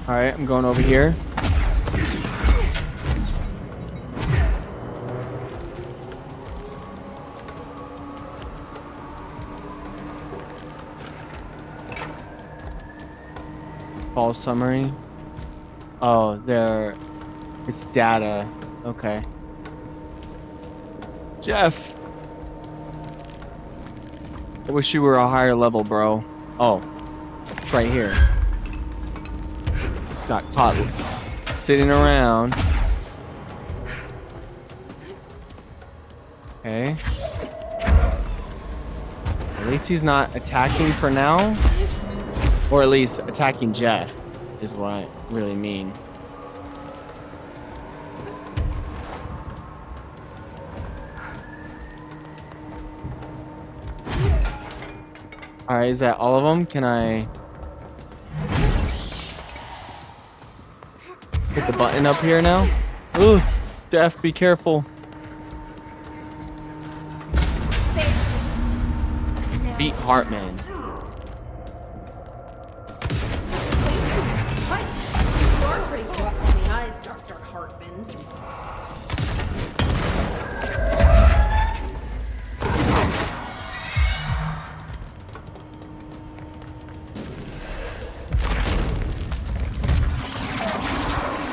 Alright, I'm going over here. Fall summary. Oh, there. It's data. Okay. Jeff! I wish you were a higher level, bro. Oh. It's right here. Just got caught sitting around. Okay. At least he's not attacking for now. Or at least attacking Jeff is what I really mean. Alright, is that all of them? Can I hit the button up here now? Ooh, Jeff, be careful. Beat Hartman. Dr. Hartman.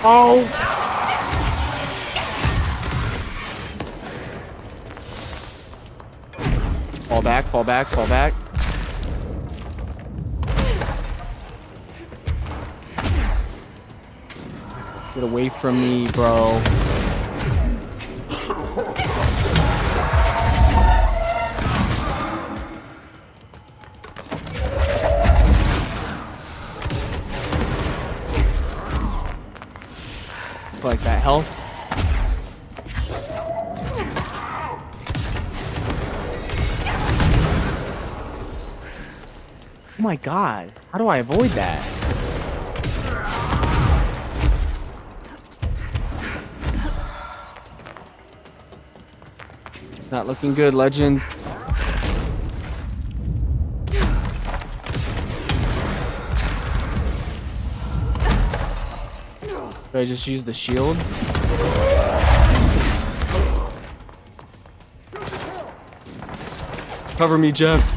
Oh! Fall back, fall back, fall back. Get away from me, bro. Like that health. Oh my god. How do I avoid that? Not looking good, Legends. Do I just use the shield? Cover me, Jeff.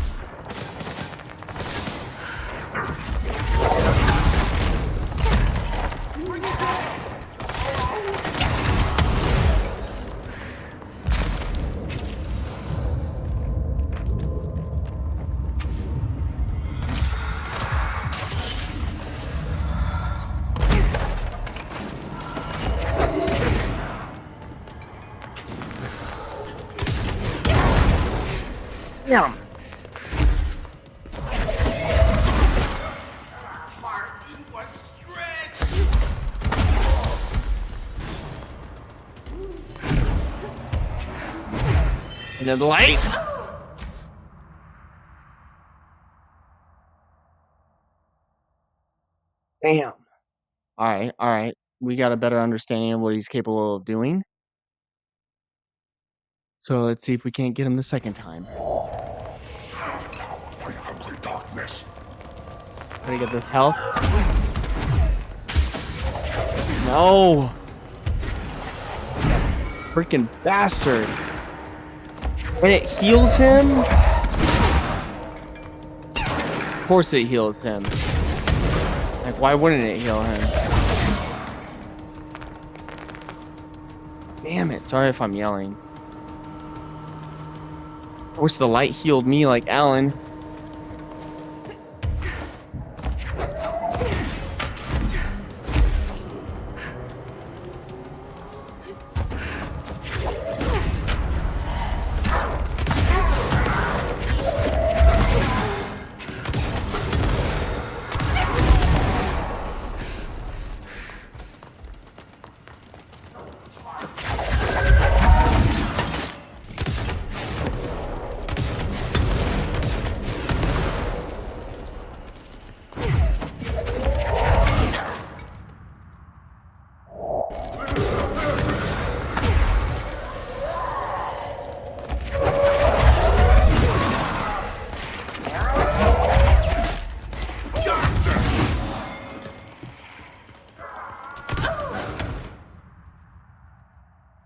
Damn. Into the light. Damn. All right. We got a better understanding of what he's capable of doing. So let's see if we can't get him the second time. Darkness. Gotta get this health. No. Freaking bastard. And it heals him? Of course it heals him. Like, why wouldn't it heal him? Damn it. Sorry if I'm yelling. I wish the light healed me like Alan.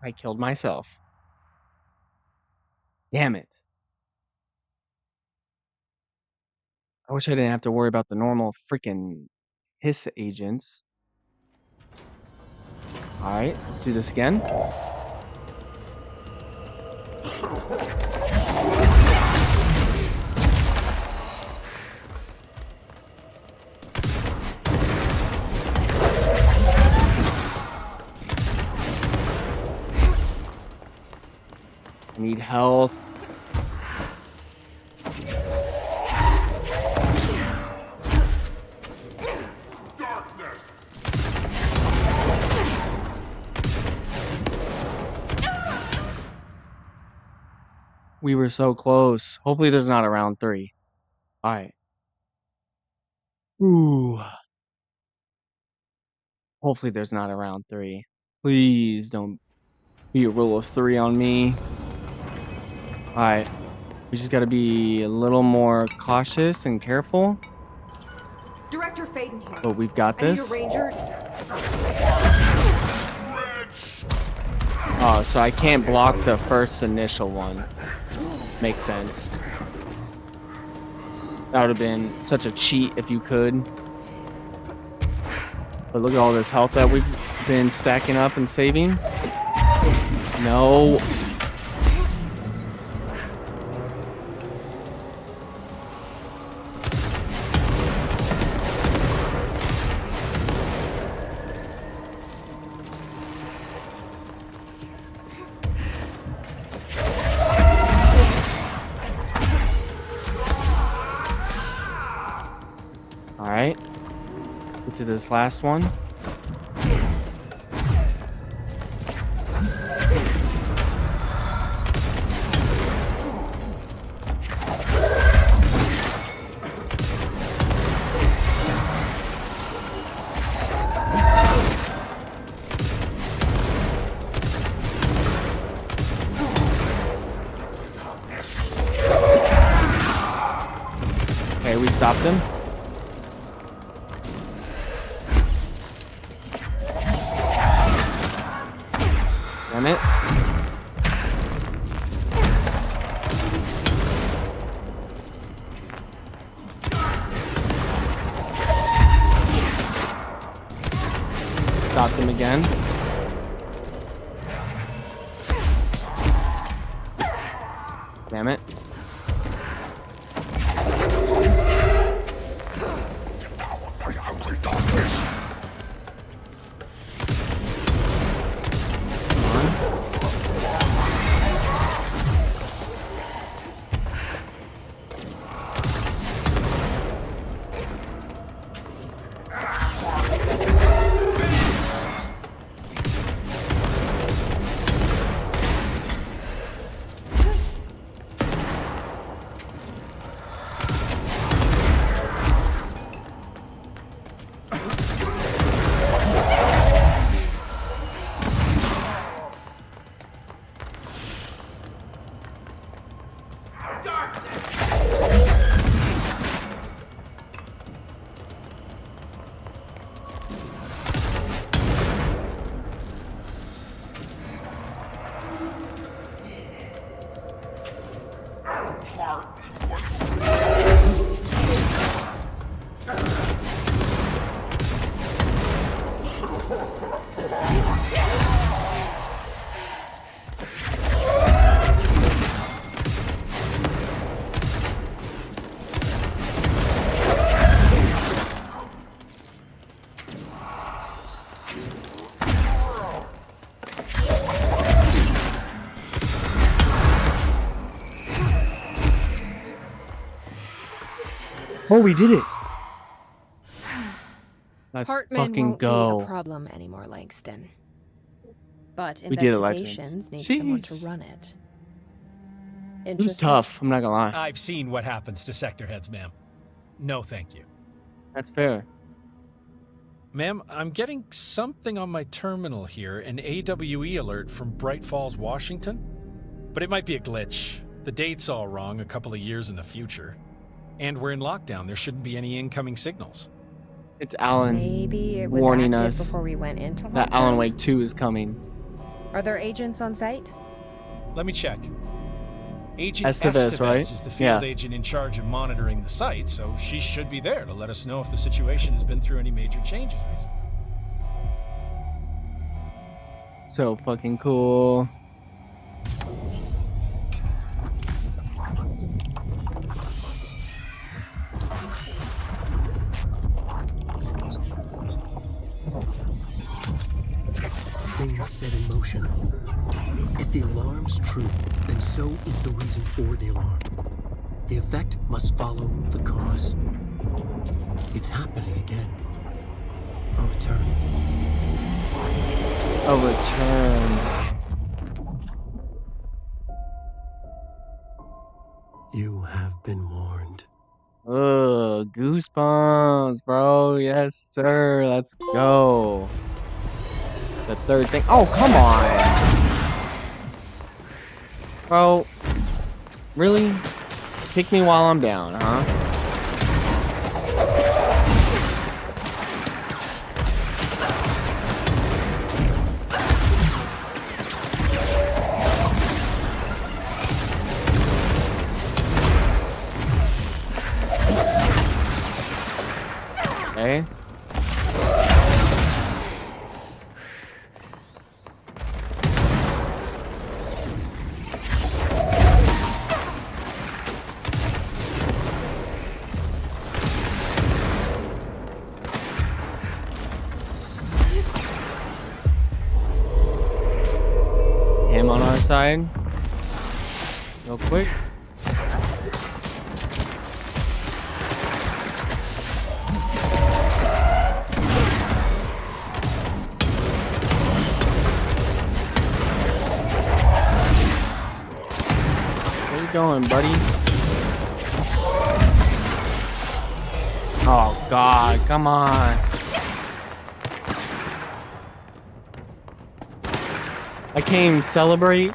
I killed myself. Damn it. I wish I didn't have to worry about the normal freaking hiss agents. Alright, let's do this again. I need health. We were so close. Hopefully there's not a round 3. Alright. Ooh. Hopefully there's not a round 3. Please don't be a rule of 3 on me. Alright. We just gotta be a little more cautious and careful. Director Faden here. But we've got I need this. a ranger. Oh, so I can't block the first initial one. Makes sense. That would have been such a cheat if you could. But look at all this health that we've been stacking up and saving. No. Alright. Get to this last one. Okay, we stopped him. Damn it. Stopped him again. Damn it. Oh, we did it. Let's Hartman fucking won't be go. a problem anymore, Langston. But We did it, Legends. investigations need someone to Sheesh. run it. It was Interested? tough. I'm not gonna lie. I've seen what happens to sector heads, ma'am. No, thank you. That's fair. Ma'am, I'm getting something on my terminal here, an AWE alert from Bright Falls, Washington. But it might be a glitch. The date's all wrong, a couple of years in the future. And we're in lockdown. There shouldn't be any incoming signals. It's Alan Maybe it was warning active us before we went into that Alan lockdown? Wake 2 is coming. Are there agents on site? Let me check. Agent Estevez, right? is the field Yeah. agent in charge of monitoring the site, so she should be there to let us know if the situation has been through any major changes recently. So fucking cool. Things set in motion. If the alarm's true, then so is the reason for the alarm. The effect must follow the cause. It's happening again. A return. A return. You have been warned. Ugh, goosebumps, bro. Yes, sir. Let's go. The third thing. Oh, come on. Bro. Really? Pick me while I'm down, huh? Okay. Him on our side. Real quick. Where you going, buddy? Oh God, come on. I came celebrate.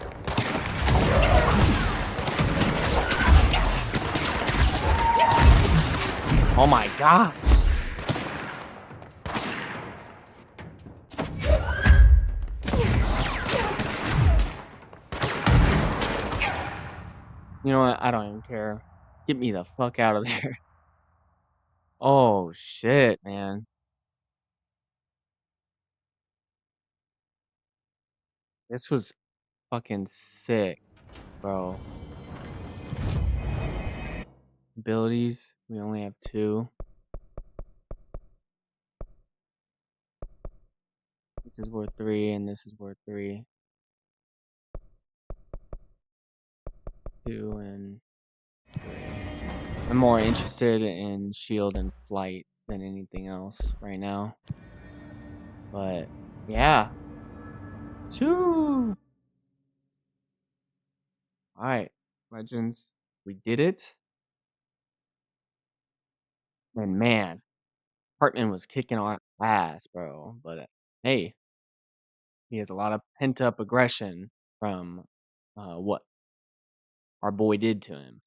Oh my gosh. You know what? I don't even care. Get me the fuck out of there. Oh shit, man. This was fucking sick, bro. Abilities, we only have 2. This is worth 3, and this is worth 3. 2 and 3. I'm more interested in shield and flight than anything else right now. But yeah. Shoo! Alright, Legends. We did it. And man, Hartman was kicking our ass, bro. But hey, he has a lot of pent up aggression from what our boy did to him.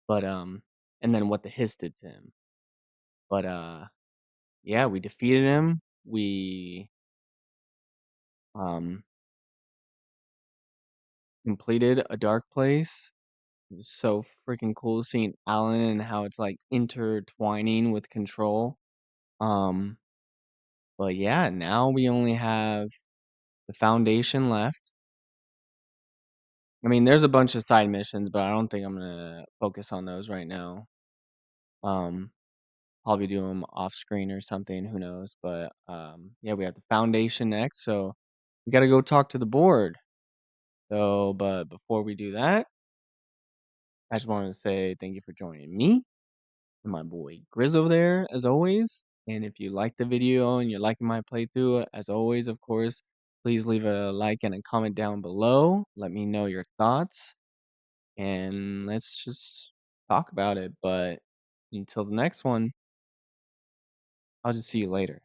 But and then what the Hiss did to him. But yeah, we defeated him. We completed a dark place. It was so freaking cool seeing Alan and how it's like intertwining with Control. But yeah, now we only have the Foundation left. I mean, there's a bunch of side missions, but I don't think I'm gonna focus on those right now. Probably do them off screen or something, who knows? But yeah, we have the Foundation next, so we gotta go talk to the board. So, but before we do that, I just wanted to say thank you for joining me. and my boy Grizz over there, as always. And if you like the video and you're liking my playthrough, as always, of course, please leave a like and a comment down below. Let me know your thoughts, and let's just talk about it. But until the next one, I'll just see you later.